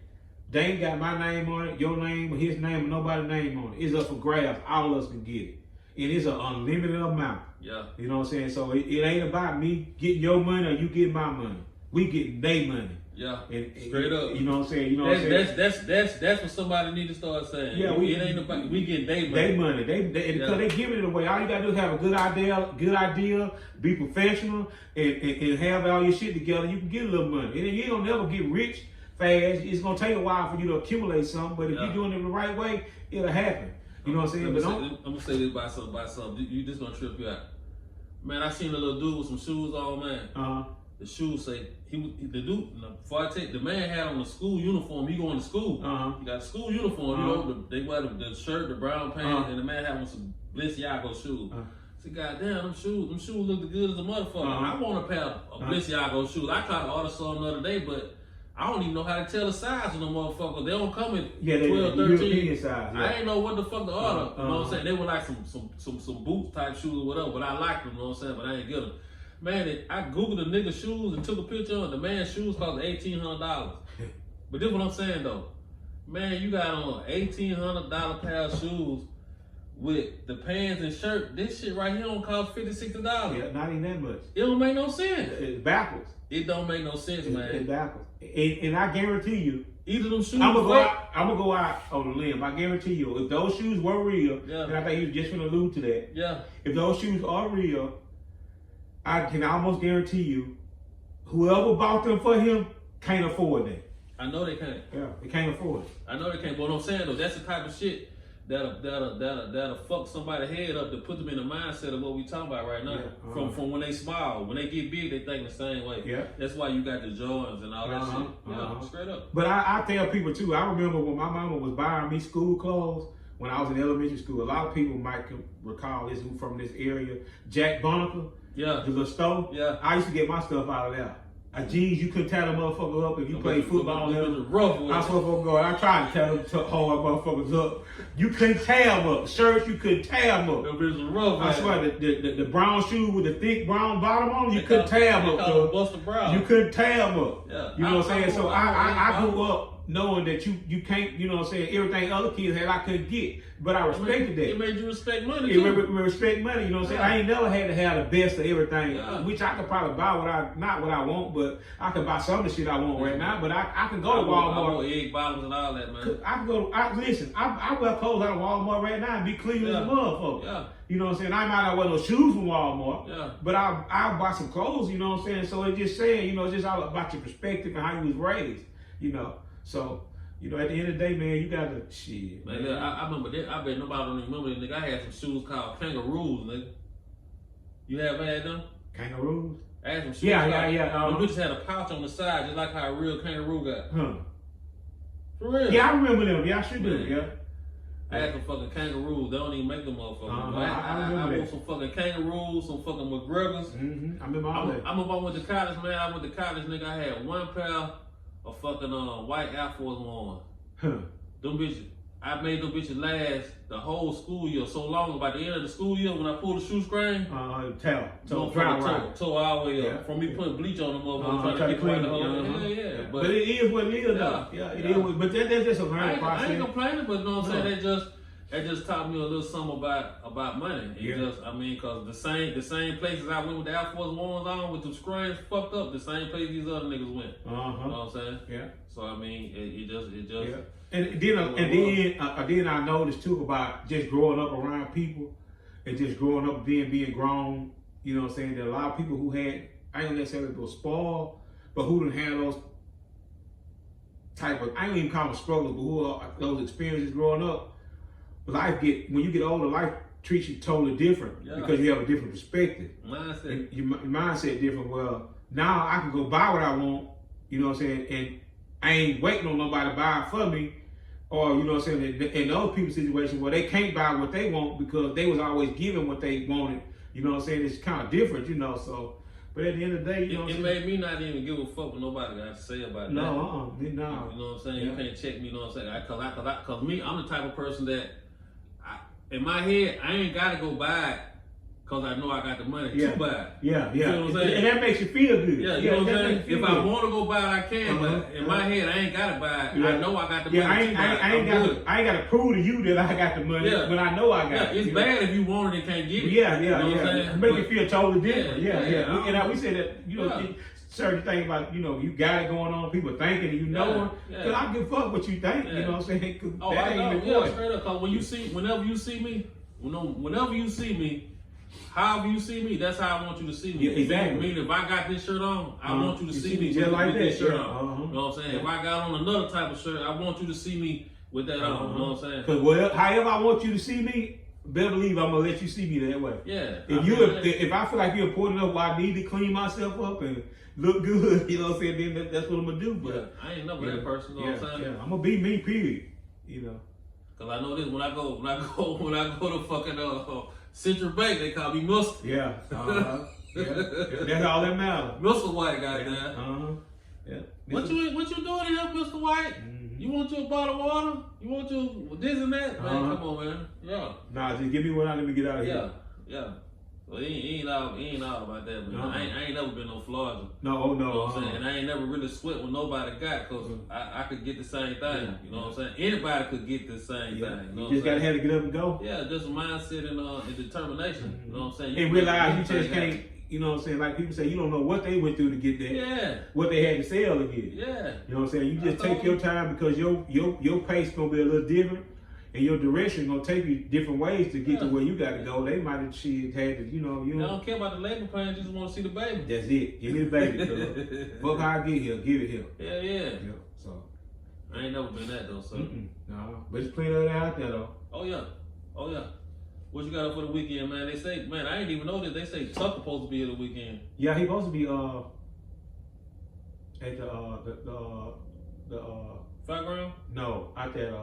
[SPEAKER 2] they ain't got my name on it, your name, or his name, or nobody's name on it. It's up for grabs. All of us can get it. And it's an unlimited amount.
[SPEAKER 1] Yeah.
[SPEAKER 2] You know what I'm saying? So it ain't about me getting your money or you getting my money. We getting their money.
[SPEAKER 1] Yeah.
[SPEAKER 2] And,
[SPEAKER 1] straight up.
[SPEAKER 2] You know what I'm saying? You know what I'm saying?
[SPEAKER 1] That's what somebody need to start saying.
[SPEAKER 2] Yeah,
[SPEAKER 1] it ain't about we getting their money.
[SPEAKER 2] They money. Because they giving it away. All you gotta do is have a good idea, be professional, and have all your shit together. You can get a little money. And you don't never get rich fast. It's gonna take a while for you to accumulate something, but if you're doing it the right way, it'll happen. You know what I'm saying?
[SPEAKER 1] I'm gonna say this by something. You just gonna trip you out. Man, I seen a little dude with some shoes on, man. The shoes say the man had on the school uniform. He going to school. He got a school uniform. You know, they wear the shirt, the brown pants, and the man had on some Balenciaga shoes. I said, goddamn, them shoes look good as a motherfucker. I want a pair of Balenciaga shoes. I tried to order some the other day, but I don't even know how to tell the size of them motherfuckers. They don't come in 12, 13.
[SPEAKER 2] Size,
[SPEAKER 1] I ain't know what the fuck to order. You know what I'm saying? They were like some boots type shoes or whatever, but I liked them, you know what I'm saying? But I ain't get them. Man, I googled the nigga shoes and took a picture of the man's shoes cost $1,800. But this what I'm saying though. Man, you got on $1,800 pair of shoes with the pants and shirt. This shit right here don't cost $50, $60.
[SPEAKER 2] Yeah, not even that much.
[SPEAKER 1] It don't make no sense.
[SPEAKER 2] It's backwards.
[SPEAKER 1] It don't make no sense, man.
[SPEAKER 2] It's backwards. And I guarantee you,
[SPEAKER 1] either them shoes.
[SPEAKER 2] I'm gonna go out on a limb. I guarantee you, if those shoes were real, and I think you just gonna allude to that.
[SPEAKER 1] Yeah.
[SPEAKER 2] If those shoes are real, I can almost guarantee you, whoever bought them for him can't afford that.
[SPEAKER 1] I know they can't.
[SPEAKER 2] Yeah, they can't afford it.
[SPEAKER 1] I know they can't. But what I'm saying though, that's the type of shit that'll fuck somebody's head up to put them in the mindset of what we talking about right now. Yeah, from when they small, when they get big, they think the same way.
[SPEAKER 2] Yeah.
[SPEAKER 1] That's why you got the Jordans and all that shit. Yeah, straight up.
[SPEAKER 2] But I tell people too. I remember when my mama was buying me school clothes when I was in elementary school. A lot of people might recall this who from this area. Jack Bonica.
[SPEAKER 1] Yeah.
[SPEAKER 2] The little store.
[SPEAKER 1] Yeah.
[SPEAKER 2] I used to get my stuff out of there. Jeans, you couldn't tie the motherfucker up if you played football. I swear to God, I tried to tie them to hold motherfuckers up. You couldn't tie them up. Shirts, you couldn't tie them up.
[SPEAKER 1] Them bitches rough.
[SPEAKER 2] I swear, the brown shoe with the thick brown bottom on, you couldn't tie them up.
[SPEAKER 1] Buster Brown.
[SPEAKER 2] You couldn't tie them up.
[SPEAKER 1] Yeah.
[SPEAKER 2] You know what I'm saying? So I grew up knowing that you can't, you know what I'm saying, everything other kids had I couldn't get. But I respected that.
[SPEAKER 1] It made you respect money too.
[SPEAKER 2] It respect money, you know what I'm saying? I ain't never had to have the best of everything, which I could probably buy not what I want, but I can buy some of the shit I want right now. But I can go to Walmart.
[SPEAKER 1] I want egg bottoms and all that, man.
[SPEAKER 2] I can go listen, I wear clothes out of Walmart right now and be clean as a motherfucker.
[SPEAKER 1] Yeah.
[SPEAKER 2] You know what I'm saying? I might not wear no shoes from Walmart,
[SPEAKER 1] yeah,
[SPEAKER 2] but I'll buy some clothes, you know what I'm saying? So it's just saying, you know, it's just all about your perspective and how you was raised, you know. So, you know, at the end of the day, man, you gotta shit.
[SPEAKER 1] Man, look, I remember that. I bet nobody don't remember that, nigga. I had some shoes called kangaroos, nigga. You have had them?
[SPEAKER 2] Kangaroos?
[SPEAKER 1] I had some shoes.
[SPEAKER 2] Yeah.
[SPEAKER 1] Them bitches had a pouch on the side, just like how a real kangaroo got.
[SPEAKER 2] Huh.
[SPEAKER 1] For real?
[SPEAKER 2] Yeah, I remember them. Yeah, I sure do. Yeah.
[SPEAKER 1] I had some fucking kangaroos. They don't even make them motherfuckers.
[SPEAKER 2] I
[SPEAKER 1] bought some fucking kangaroos, some fucking McGregors.
[SPEAKER 2] Mm-hmm. I remember all that.
[SPEAKER 1] I remember I went to college, man. I went to college, nigga. I had one pair of fucking white Air Force One.
[SPEAKER 2] Huh.
[SPEAKER 1] Them bitches, I made them bitches last the whole school year so long. By the end of the school year, when I pulled the shoestring, toe all the way up. From me putting bleach on them motherfuckers, trying to clean the whole. Yeah.
[SPEAKER 2] But it is what it is, though. Yeah, it is. But that's just a learning process.
[SPEAKER 1] I ain't complaining, but you know what I'm saying? That just taught me a little something about money. Cause the same places I went with the Air Force Ones on with the screens fucked up, the same place these other niggas went. You know what I'm saying? Yeah. So I mean, it just.
[SPEAKER 2] Yeah. And then I noticed too about just growing up around people and just growing up being grown. You know what I'm saying? There are a lot of people who had, I ain't necessarily go spoiled, but who didn't have those type of, I ain't even call them struggles, but who are those experiences growing up. When you get older, life treats you totally different because you have a different perspective.
[SPEAKER 1] Mindset.
[SPEAKER 2] Your mindset different. Well, now I can go buy what I want, you know what I'm saying, and I ain't waiting on nobody to buy it for me. Or, you know what I'm saying, in those people's situation where they can't buy what they want because they was always given what they wanted, you know what I'm saying, it's kind of different, you know, so. But at the end of the day, you know what I'm saying.
[SPEAKER 1] It made me not even give a fuck what nobody got to say about that.
[SPEAKER 2] No.
[SPEAKER 1] You know what I'm saying? Yeah. You can't check me, you know what I'm saying? Cause me, I'm the type of person that, in my head, I ain't got to go buy it because I know I got the money to buy it.
[SPEAKER 2] Yeah.
[SPEAKER 1] You know what I'm saying?
[SPEAKER 2] And that makes you feel good.
[SPEAKER 1] Yeah, you know what I'm saying? If I want to go buy it, I can, but in my head, I ain't got to buy it. I know I got the money to buy it.
[SPEAKER 2] I ain't got to prove to you that I got the money, but I know I got it.
[SPEAKER 1] It's bad if you want it and can't get it.
[SPEAKER 2] Yeah.
[SPEAKER 1] You know what I'm saying?
[SPEAKER 2] It make you feel totally different. Yeah. And we said that, you know, certain things about, you know, you got it going on, people thinking, you know, because I give a fuck what you think, you know what I'm saying?
[SPEAKER 1] I know, straight up, because whenever you see me, however you see me, that's how I want you to see me.
[SPEAKER 2] Yeah, exactly.
[SPEAKER 1] I mean, if I got this shirt on, I want you to see me
[SPEAKER 2] just like
[SPEAKER 1] this shirt on.
[SPEAKER 2] You
[SPEAKER 1] know what I'm saying? If I got on another type of shirt, I want you to see me with that on. You know what I'm saying?
[SPEAKER 2] Because however I want you to see me, better believe I'm gonna let you see me that way.
[SPEAKER 1] Yeah.
[SPEAKER 2] If I feel like you're important enough where I need to clean myself up and look good, you know what I'm saying, then that's what I'm gonna do. But
[SPEAKER 1] I ain't never that person, you know what I'm saying?
[SPEAKER 2] Yeah, I'm gonna be me, period. You know.
[SPEAKER 1] Cause I know this when I go to fucking Central Bank, they call me Mr.
[SPEAKER 2] Yeah. That's all that matters.
[SPEAKER 1] Mr. White, goddamn.
[SPEAKER 2] Yeah.
[SPEAKER 1] What you doing here, Mr. White? Mm-hmm. You want your bottle of water? You want your this and that? Man, come on, man. Yeah.
[SPEAKER 2] Nah, just give me one out. Let me get out of here.
[SPEAKER 1] Yeah. So he ain't all about that, man. I ain't never been no Florida.
[SPEAKER 2] No,
[SPEAKER 1] You know what I'm saying? And I ain't never really sweat when nobody got, because I could get the same thing. You know what I'm saying? Anybody could get the same thing. You know
[SPEAKER 2] just gotta have to get up and go.
[SPEAKER 1] Yeah, just mindset and determination. You know what I'm saying?
[SPEAKER 2] And realize you just can't, you know what I'm saying? Like people say, you don't know what they went through to get there.
[SPEAKER 1] Yeah.
[SPEAKER 2] What they had to sell to get it.
[SPEAKER 1] Yeah.
[SPEAKER 2] You know what I'm saying? You just take your time, because your pace gonna be a little different. And your direction gonna take you different ways to get to where you gotta go. They might have had to, you know.
[SPEAKER 1] They don't care about the labor plan, just want to see the baby.
[SPEAKER 2] That's it. Give me the baby. Fuck how I get here, give it here.
[SPEAKER 1] Yeah.
[SPEAKER 2] So
[SPEAKER 1] I ain't never been that though, so.
[SPEAKER 2] No, but there's plenty of that out there though.
[SPEAKER 1] Oh yeah. What you got up for the weekend, man? They say, man, I ain't even know that. They say Tucker supposed to be here the weekend.
[SPEAKER 2] Yeah, he supposed to be at the
[SPEAKER 1] Fairground?
[SPEAKER 2] No, out there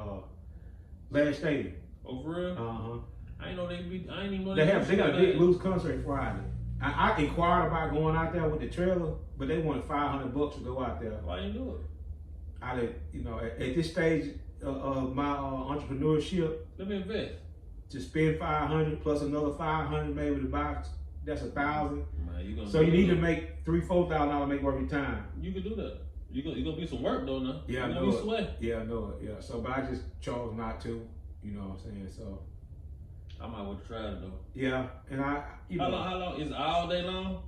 [SPEAKER 2] last stadium.
[SPEAKER 1] Oh, for real? I ain't even know
[SPEAKER 2] they got a big blues concert Friday. I inquired about going out there with the trailer, but they wanted $500 to go out there.
[SPEAKER 1] Why you do it?
[SPEAKER 2] I did, you know, at this stage of my entrepreneurship,
[SPEAKER 1] Let me invest.
[SPEAKER 2] to spend $500 plus another $500 maybe to buy, that's $1,000.
[SPEAKER 1] Man,
[SPEAKER 2] so you need to make $3,000-$4,000 make worth your time.
[SPEAKER 1] You can do that. You gonna be some work though now.
[SPEAKER 2] Yeah, I know
[SPEAKER 1] be sweat.
[SPEAKER 2] Yeah, I know it. Yeah. So, but I just chose not to. You know what I'm saying? So.
[SPEAKER 1] I might want to try it though.
[SPEAKER 2] Yeah, and
[SPEAKER 1] How long? Is it all day long?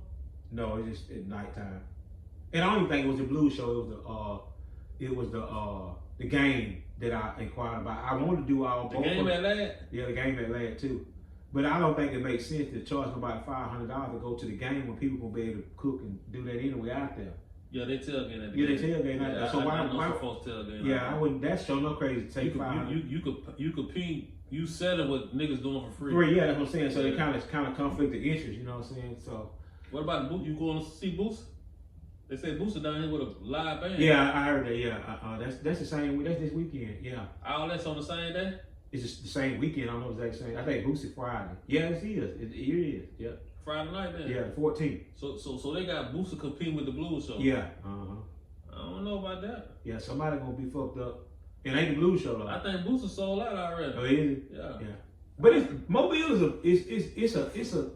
[SPEAKER 2] No, it's just at nighttime. And I don't even think it was the blues show. It was the game that I inquired about. I wanted to do all
[SPEAKER 1] the game at Lad.
[SPEAKER 2] Yeah, the game at Lad too. But I don't think it makes sense to charge somebody $500 to go to the game when people gonna be able to cook and do that anyway out there.
[SPEAKER 1] Yeah, they tailgate at the
[SPEAKER 2] game.
[SPEAKER 1] Yeah,
[SPEAKER 2] they tailgate out there. So why
[SPEAKER 1] folks tailgate?
[SPEAKER 2] Yeah, I wouldn't. That's sure no crazy to take $500.
[SPEAKER 1] You could pee. You selling what niggas doing for free.
[SPEAKER 2] Free, yeah, that's what I'm saying. So they kind of conflict of interest. You know what I'm saying? So.
[SPEAKER 1] What about you going to see Boosie? They say Boosie down here with a live band.
[SPEAKER 2] Yeah, I heard that. Yeah, that's the same. That's this weekend. Yeah.
[SPEAKER 1] All that's on the same day.
[SPEAKER 2] It's just the same weekend. I don't know exactly same. I think Boosie Friday. Yeah, it is. It is. Yeah.
[SPEAKER 1] Friday night then.
[SPEAKER 2] Yeah, the 14th.
[SPEAKER 1] So they got Boosie competing with the blues show.
[SPEAKER 2] Yeah.
[SPEAKER 1] I don't know about that.
[SPEAKER 2] Yeah, somebody gonna be fucked up. It ain't the blues show though.
[SPEAKER 1] I think Boosie sold out already.
[SPEAKER 2] Oh, is it?
[SPEAKER 1] Yeah.
[SPEAKER 2] But Mobile is a.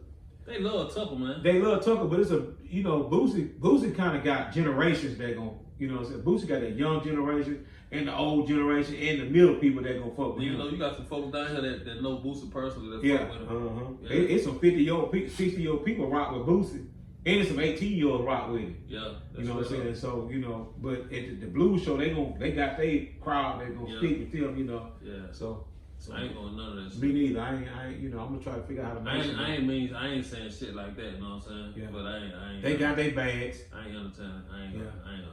[SPEAKER 1] They love Tucker, man.
[SPEAKER 2] They love Tucker, but it's a, you know, Boosie kind of got generations that gonna, you know what I'm saying? Boosie got that young generation and the old generation and the middle people that gonna fuck with him.
[SPEAKER 1] You know, you got some folks down here that know Boosie personally that fuck with him.
[SPEAKER 2] Yeah. It's some 50-year-old, 60-year-old people rock with Boosie. And some 18-year-olds rock with him.
[SPEAKER 1] Yeah.
[SPEAKER 2] You know what I'm saying? So, you know, but at the blues show, they got their crowd that gonna stick with them, you know.
[SPEAKER 1] Yeah.
[SPEAKER 2] So
[SPEAKER 1] I ain't going none of that shit.
[SPEAKER 2] Me neither. I ain't, you know, I'm gonna try to figure out how to make it.
[SPEAKER 1] I ain't saying shit like that, you know what I'm saying?
[SPEAKER 2] Yeah.
[SPEAKER 1] But I ain't.
[SPEAKER 2] They got their bags.
[SPEAKER 1] I ain't understand. I ain't.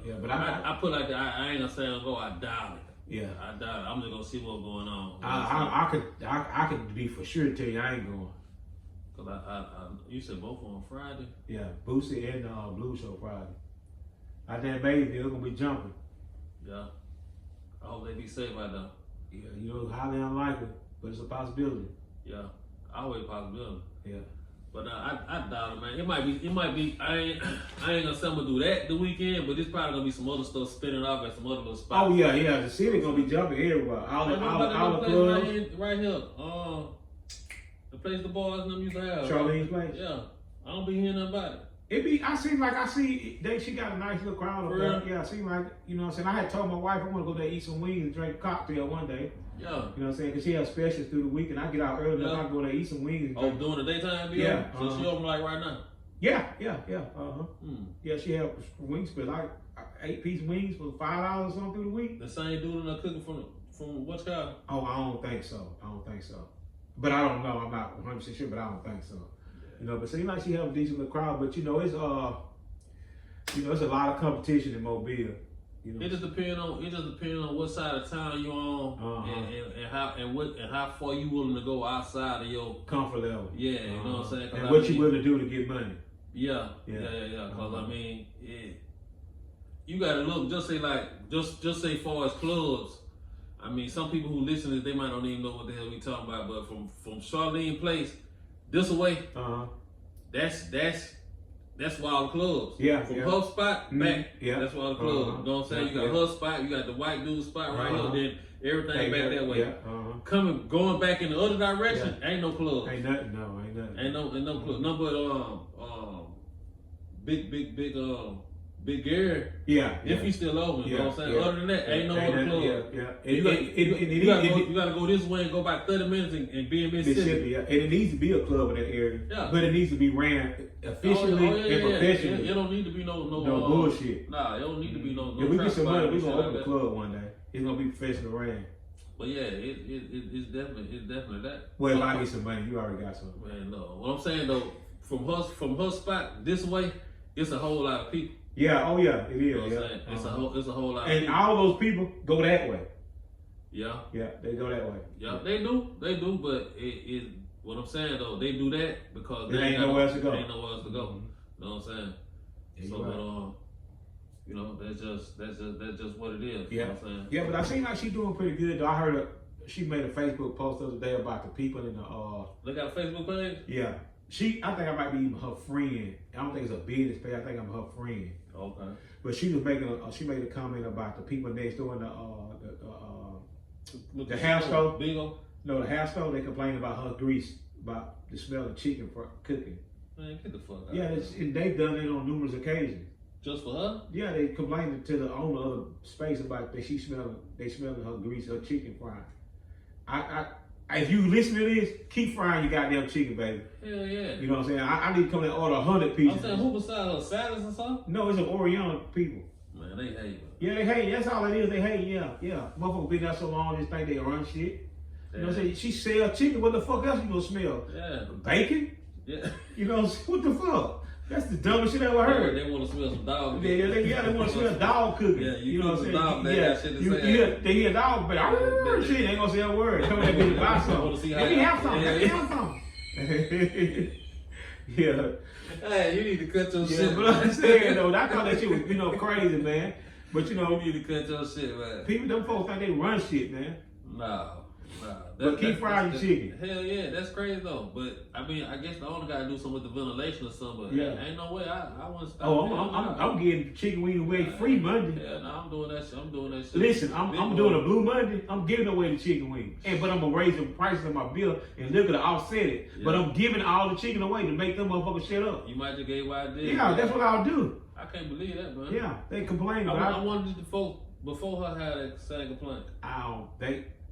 [SPEAKER 2] Yeah, but
[SPEAKER 1] I put like that. I ain't gonna say I'll go. I doubt it.
[SPEAKER 2] Yeah.
[SPEAKER 1] I doubt it. I'm just gonna see what's going on.
[SPEAKER 2] I could be for sure tell you I ain't going.
[SPEAKER 1] Cause you said both on Friday.
[SPEAKER 2] Yeah, Boosie and Blue Show Friday. I damn baby, they're gonna be jumping.
[SPEAKER 1] Yeah. I hope they be safe out there.
[SPEAKER 2] Yeah, you know, highly unlikely, but it's a possibility.
[SPEAKER 1] Yeah, always a possibility.
[SPEAKER 2] Yeah.
[SPEAKER 1] But I doubt it, man. It might be. I ain't gonna say I'm gonna do that the weekend, but it's probably gonna be some other stuff spinning off at some other little spots.
[SPEAKER 2] Oh yeah. The city gonna be jumping everywhere. All the clubs.
[SPEAKER 1] Right here. The place the boys and them used to have.
[SPEAKER 2] Charlene's place.
[SPEAKER 1] Yeah. I don't be hearing nothing about it.
[SPEAKER 2] She got a nice little crowd up there. Yeah, I seem like, you know what I'm saying? I had told my wife I want to go there eat some wings and drink a cocktail one day.
[SPEAKER 1] Yeah.
[SPEAKER 2] You know what I'm saying? Because she has specials through the week and I get out early enough, I go there eat some wings.
[SPEAKER 1] And during the daytime?
[SPEAKER 2] Yeah.
[SPEAKER 1] So she open like right now?
[SPEAKER 2] Yeah. Yeah, she have wings for like 8-piece wings for $5 or something through the week.
[SPEAKER 1] The same dude in there cooking from what's called?
[SPEAKER 2] Oh, I don't think so. But I don't know. I'm not 100% sure, but I don't think so. You know, but seems like she have a decent little crowd. But you know, it's it's a lot of competition in Mobile. You know,
[SPEAKER 1] It just depends on what side of town you on and how far you willing to go outside of your
[SPEAKER 2] comfort level.
[SPEAKER 1] Yeah, you know what I'm saying.
[SPEAKER 2] And what you willing to do to get money.
[SPEAKER 1] Yeah. Cause I mean, you gotta look. Just say far as clubs. I mean, some people who listen to this, they might not even know what the hell we talking about. But from Charlene Place this away, that's Wild Clubs.
[SPEAKER 2] Yeah.
[SPEAKER 1] From her spot back,
[SPEAKER 2] yeah.
[SPEAKER 1] that's Wild Clubs. You know what I'm saying? You got her spot, you got the white dude spot right here. everything back that way.
[SPEAKER 2] Yeah.
[SPEAKER 1] Going back in the other direction, ain't no club.
[SPEAKER 2] Ain't nothing. No, ain't nothing.
[SPEAKER 1] Ain't no club. No, but Big Gary.
[SPEAKER 2] Yeah.
[SPEAKER 1] If he's still open, you know what I'm saying?
[SPEAKER 2] Yeah.
[SPEAKER 1] Other than that, ain't no other club.
[SPEAKER 2] Yeah.
[SPEAKER 1] You gotta go this way and go about 30 minutes and be in Mississippi.
[SPEAKER 2] Yeah. And it needs to be a club in that area.
[SPEAKER 1] Yeah.
[SPEAKER 2] But it needs to be ran efficiently and professionally.
[SPEAKER 1] It don't need to be no
[SPEAKER 2] bullshit.
[SPEAKER 1] Nah, it don't need to be no.
[SPEAKER 2] If we get some money, we gonna open
[SPEAKER 1] like
[SPEAKER 2] a club one day. It's gonna be professional ran.
[SPEAKER 1] But yeah, it's definitely that.
[SPEAKER 2] Well, if I get some money, you already got some.
[SPEAKER 1] Man, no. What I'm saying though, from her spot this way, it's a whole lot of people.
[SPEAKER 2] Yeah, it is.
[SPEAKER 1] You know what I'm saying? It's a whole lot of people.
[SPEAKER 2] And all those people go that way.
[SPEAKER 1] Yeah.
[SPEAKER 2] Yeah, they go that way.
[SPEAKER 1] Yeah, they do, but it what I'm saying though, they do that because
[SPEAKER 2] there ain't nowhere else to go.
[SPEAKER 1] Ain't nowhere else to go. Mm-hmm. You know what I'm saying?
[SPEAKER 2] Yeah,
[SPEAKER 1] so, but you know, that's just what it is.
[SPEAKER 2] Yeah.
[SPEAKER 1] You know what I'm saying?
[SPEAKER 2] Yeah, but I seem like she doing pretty good. Though. I heard she made a Facebook post the other day about the people in the
[SPEAKER 1] They got a Facebook page?
[SPEAKER 2] Yeah. I think I might be even her friend. I don't think it's a business page. I think I'm her friend.
[SPEAKER 1] Okay.
[SPEAKER 2] But she was she made a comment about the people next door in the hair store.
[SPEAKER 1] Bingo?
[SPEAKER 2] No, the hair store. They complained about her grease, about the smell of chicken for cooking.
[SPEAKER 1] Man, get the fuck out.
[SPEAKER 2] Yeah, and they've done it on numerous occasions.
[SPEAKER 1] Just for her?
[SPEAKER 2] Yeah, they complained to the owner of the space about that they smelling her grease, her chicken frying. If you listen to this, keep frying your goddamn chicken, baby.
[SPEAKER 1] Hell yeah.
[SPEAKER 2] You know what I'm saying? I need to come and order 100 pieces.
[SPEAKER 1] I'm saying, who beside her? Salads or something?
[SPEAKER 2] No, it's an Oriental people.
[SPEAKER 1] Man, they hate her.
[SPEAKER 2] Yeah, they hate. That's all it is. They hate. Yeah. Motherfuckers been there so long, just think they run shit. You know what I'm saying? She sell chicken. What the fuck else you gonna smell?
[SPEAKER 1] Yeah.
[SPEAKER 2] Bacon?
[SPEAKER 1] Yeah.
[SPEAKER 2] You know what the fuck? That's the dumbest shit I ever heard.
[SPEAKER 1] They want to smell some dog.
[SPEAKER 2] Yeah, they want to smell dog cooking.
[SPEAKER 1] Yeah,
[SPEAKER 2] you know what I'm saying?
[SPEAKER 1] Dog, they got shit to say.
[SPEAKER 2] They hear dog, but shit, they ain't gonna say a word. Come that bitch to buy something. Let me have some. Let me have some. Yeah.
[SPEAKER 1] Hey, you need to cut your shit.
[SPEAKER 2] But I'm saying though, I thought that shit was crazy, man. But
[SPEAKER 1] you need to cut your shit, man.
[SPEAKER 2] People, them folks think they run shit, man.
[SPEAKER 1] Nah.
[SPEAKER 2] But keep frying your chicken.
[SPEAKER 1] Hell yeah, that's crazy though. But I mean, I guess the owner got to do something with the ventilation or something. But ain't no way I want to stop.
[SPEAKER 2] Oh, I'm getting chicken wing away free Monday.
[SPEAKER 1] Yeah, no, I'm doing that shit.
[SPEAKER 2] Listen, I'm doing a Blue Monday. I'm giving away the chicken wings, but I'm gonna raise the prices of my bill and look to offset it. Yeah. But I'm giving all the chicken away to make them motherfuckers shut up.
[SPEAKER 1] You might just gave what I did.
[SPEAKER 2] Yeah, that's what I'll do.
[SPEAKER 1] I can't believe that, man.
[SPEAKER 2] Yeah, they complain.
[SPEAKER 1] I wanted the folks before her had that same complaint.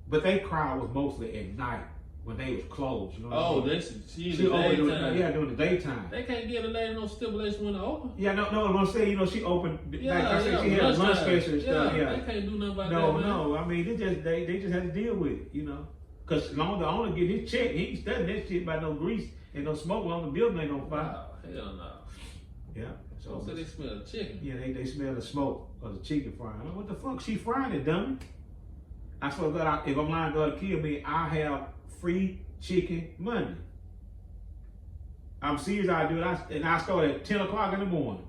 [SPEAKER 2] But they crowd was mostly at night when they was closed. You know
[SPEAKER 1] she opened
[SPEAKER 2] during the daytime.
[SPEAKER 1] They can't get a lady no stipulation when they open.
[SPEAKER 2] Yeah, no, what I'm saying, she opened. Like I said, she had lunch special and stuff. Yeah,
[SPEAKER 1] they can't do nothing about that.
[SPEAKER 2] No, I mean they just had to deal with it, you know. Cause as long as the owner get his check, he ain't studying that shit about no grease and no smoke on the building ain't on fire.
[SPEAKER 1] Hell no.
[SPEAKER 2] Yeah.
[SPEAKER 1] So they smell the chicken.
[SPEAKER 2] Yeah, they smell the smoke of the chicken frying. What the fuck? She frying it, dummy. I swear to God, if I'm lying, God kill me, I have free chicken Monday. I'm serious, I do it. And I start at 10 o'clock in the morning.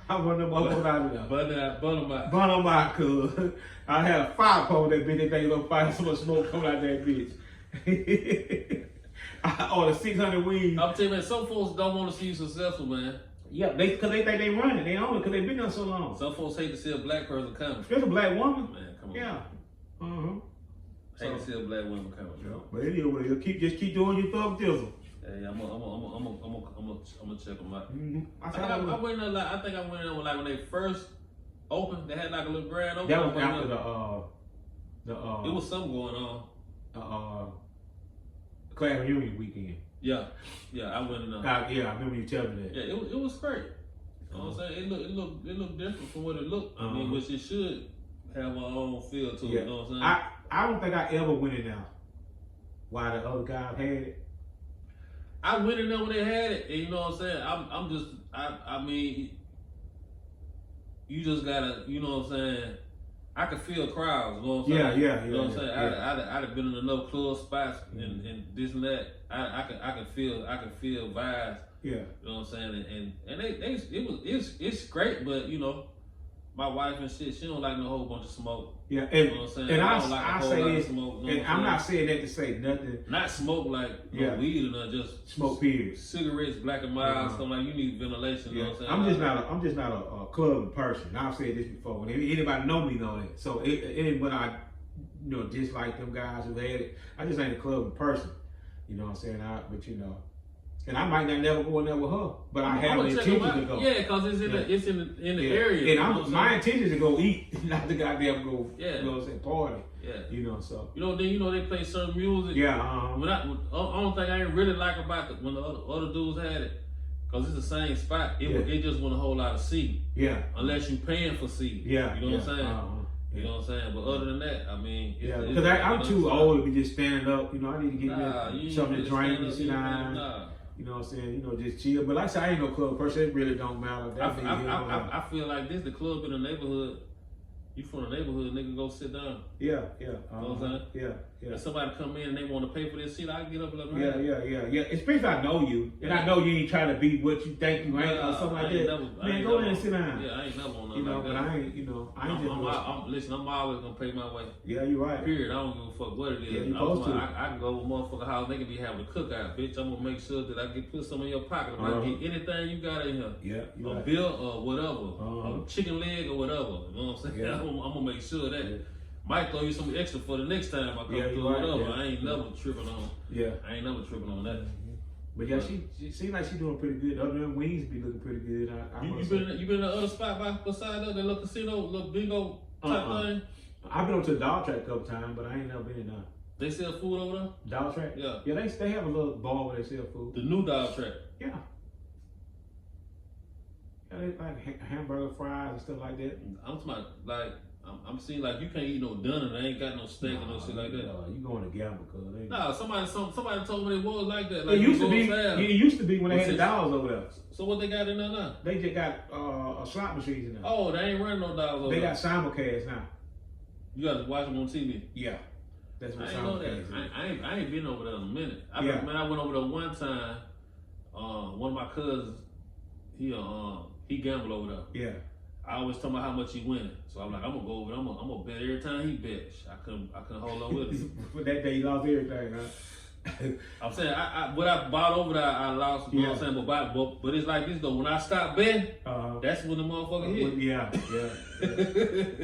[SPEAKER 2] I run them up out of there. Burn them out, cuz. I had a fire pole that bitch, that thing on fire, so much smoke coming out that bitch. I ordered 600 wings.
[SPEAKER 1] I'm telling you, man, some folks don't want to see you successful, man.
[SPEAKER 2] Yeah, because they think they run it. They own it because they've been there so long.
[SPEAKER 1] Some folks hate to see a black person coming.
[SPEAKER 2] Especially a black woman.
[SPEAKER 1] Man, come on.
[SPEAKER 2] Yeah.
[SPEAKER 1] Hate to see a black woman coming.
[SPEAKER 2] Yeah. But anyway, just keep doing your thug dizzle.
[SPEAKER 1] Hey, I'm gonna check them out.
[SPEAKER 2] Mm-hmm.
[SPEAKER 1] I think I went in there. I think I went in there like when they first opened. They had like a little grand opening.
[SPEAKER 2] That was after the
[SPEAKER 1] It was something going on.
[SPEAKER 2] Class reunion weekend.
[SPEAKER 1] Yeah, I went in there.
[SPEAKER 2] Yeah, I remember you telling me that.
[SPEAKER 1] Yeah, it was great. You know what I'm saying? It looked different from what it looked. I mean, which it should have our own feel to it. You know what I'm saying?
[SPEAKER 2] I don't think I ever went in there while the other guys had it.
[SPEAKER 1] I went in there when they had it, and you know what I'm saying? I mean, you just gotta, you know what I'm saying? I could feel crowds, you know what I'm saying?
[SPEAKER 2] Yeah.
[SPEAKER 1] You know what I'm saying? I'd have been in enough club spots and this and that. I could feel vibes.
[SPEAKER 2] Yeah.
[SPEAKER 1] You know what I'm saying? And it's great, but you know, my wife and shit, she don't like no whole bunch of smoke.
[SPEAKER 2] Yeah,
[SPEAKER 1] you know what I'm saying?
[SPEAKER 2] And
[SPEAKER 1] I
[SPEAKER 2] say this,
[SPEAKER 1] smoke, you know
[SPEAKER 2] and I'm not saying that to say nothing.
[SPEAKER 1] Not smoke like weed or nothing, just
[SPEAKER 2] smoke period.
[SPEAKER 1] Cigarettes, Black and Mild, something like you need ventilation. You know what I'm saying?
[SPEAKER 2] I'm just not a club person. I've said this before. When anybody know me know that. So it ain't when I dislike them guys who had it. I just ain't a club in person. You know what I'm saying? And I might not never go in there with her, but I have the intention to go.
[SPEAKER 1] Yeah, because it's in the area.
[SPEAKER 2] And my intention is to go eat, not to goddamn go.
[SPEAKER 1] Yeah.
[SPEAKER 2] You know what I'm saying? Party.
[SPEAKER 1] Yeah.
[SPEAKER 2] So.
[SPEAKER 1] They play certain music.
[SPEAKER 2] Yeah.
[SPEAKER 1] When I don't think I ain't really like about when the other dudes had it, because it's the same spot. It just want a whole lot of seat.
[SPEAKER 2] Yeah.
[SPEAKER 1] Unless you paying for seat.
[SPEAKER 2] Yeah.
[SPEAKER 1] You know what I'm saying? You know what I'm saying? But other than that, I mean,
[SPEAKER 2] because I'm too old to be just standing up. I need to get me something to drink and sit down. You know what I'm saying? Just chill. But like I said, I ain't no club person. It really don't matter.
[SPEAKER 1] I feel like this the club in the neighborhood. You from the neighborhood, nigga, go sit down.
[SPEAKER 2] Yeah.
[SPEAKER 1] You know what I'm saying?
[SPEAKER 2] Yeah.
[SPEAKER 1] If somebody come in and they want to pay for this seat, I get up and let them
[SPEAKER 2] Yeah. Especially if I know you. And I know you ain't trying to be what you think you ain't or something like that. Man, go in and sit down.
[SPEAKER 1] Yeah, I ain't never on nothing
[SPEAKER 2] but
[SPEAKER 1] like that.
[SPEAKER 2] I ain't,
[SPEAKER 1] listen, I'm always going to pay my way.
[SPEAKER 2] Yeah, you're right.
[SPEAKER 1] Period. I don't give a fuck what it is.
[SPEAKER 2] Yeah, you supposed to.
[SPEAKER 1] I can go to a motherfucker house, they can be having a cookout, bitch. I'm going to make sure that I put some in your pocket. If I get anything you got in here.
[SPEAKER 2] Yeah, you're right.
[SPEAKER 1] Bill or whatever. A chicken leg or whatever. You know what I'm saying?
[SPEAKER 2] Yeah.
[SPEAKER 1] I'm going to make sure that. Might throw you some extra for the next time I come through whatever. I ain't never tripping on. Yeah. I ain't never tripping on that.
[SPEAKER 2] But yeah, she seems like she doing pretty good. Other than wings be looking pretty good.
[SPEAKER 1] You been in the other spot beside that little casino, little bingo type thing?
[SPEAKER 2] I've been to the dog track a couple times, but I ain't never been in there.
[SPEAKER 1] They sell food over there?
[SPEAKER 2] Dog track?
[SPEAKER 1] Yeah.
[SPEAKER 2] Yeah, they have a little bar where they sell food.
[SPEAKER 1] The new dog track?
[SPEAKER 2] Yeah. Yeah, they like hamburger, fries, and stuff like that.
[SPEAKER 1] I'm talking about, I'm seeing like you can't eat no dinner. They ain't got no steak or no shit like that.
[SPEAKER 2] You going to gamble, cuz.
[SPEAKER 1] Nah, somebody told me it was like that. Like
[SPEAKER 2] it used to be. It used to be when they had the dollars over there.
[SPEAKER 1] So what they got in there now?
[SPEAKER 2] They just got a slot machines in there.
[SPEAKER 1] Oh, they ain't running no dollars over there.
[SPEAKER 2] They got simulcast now.
[SPEAKER 1] You got to watch them on TV.
[SPEAKER 2] Yeah, that's what
[SPEAKER 1] I ain't know that. I ain't been over there in a minute. I went over there one time. One of my cousins, he gambled over there.
[SPEAKER 2] Yeah.
[SPEAKER 1] I always talk about how much he winning. So I'm like, I'm gonna go over there. I'm gonna bet every time he bets. I couldn't hold on with him.
[SPEAKER 2] But that day he lost everything, huh?
[SPEAKER 1] I'm saying, what I bought over there, I lost. You know what I'm saying? But it's like this though. When I stop betting, that's when the motherfucker hit.
[SPEAKER 2] Yeah.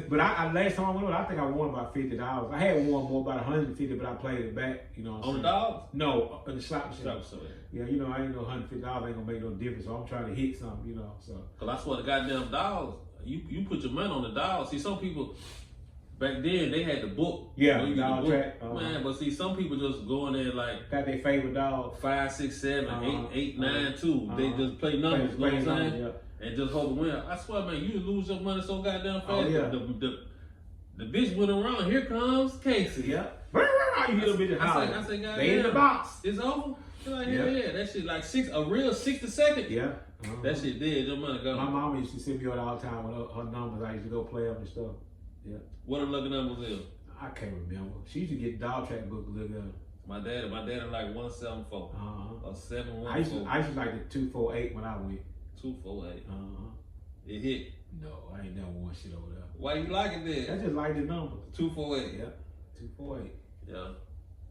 [SPEAKER 2] But I last time I went over, I think I won about $50. I had won more about $150, but I played it back. You know what I'm saying?
[SPEAKER 1] On the dogs?
[SPEAKER 2] No, on the slot machine.
[SPEAKER 1] Yeah,
[SPEAKER 2] I ain't no $150 ain't gonna make no difference. So I'm trying to hit something, So.
[SPEAKER 1] Cause I swear the goddamn dogs. You put your money on the dogs. See, some people. Back then they had the book.
[SPEAKER 2] Yeah, dog track.
[SPEAKER 1] Man, but see, some people just go in there like
[SPEAKER 2] got their favorite dog.
[SPEAKER 1] 5, 6, 7, 8, 9, 2. They just play numbers, you know what I'm saying? And just hope to win. I swear, man, you lose your money so goddamn fast. The bitch went around. Here comes Casey.
[SPEAKER 2] Yeah. You hear the bitch holler.
[SPEAKER 1] I say, goddamn.
[SPEAKER 2] They in the box.
[SPEAKER 1] It's over. Like, yeah. That shit like a real 60 seconds.
[SPEAKER 2] Yeah.
[SPEAKER 1] That shit dead. Your money gone.
[SPEAKER 2] My mama used to send me out all the time with her numbers. I used to go play them and stuff. Yeah.
[SPEAKER 1] What the lucky numbers is?
[SPEAKER 2] I can't remember. She used to get dog track book to look up.
[SPEAKER 1] My dad like 174 or 714.
[SPEAKER 2] I used to like the 248 when I went.
[SPEAKER 1] 248. It hit.
[SPEAKER 2] No, I ain't never won shit over there.
[SPEAKER 1] Why you like it then?
[SPEAKER 2] I just like the numbers.
[SPEAKER 1] 248.
[SPEAKER 2] Yeah. 248.
[SPEAKER 1] Yeah.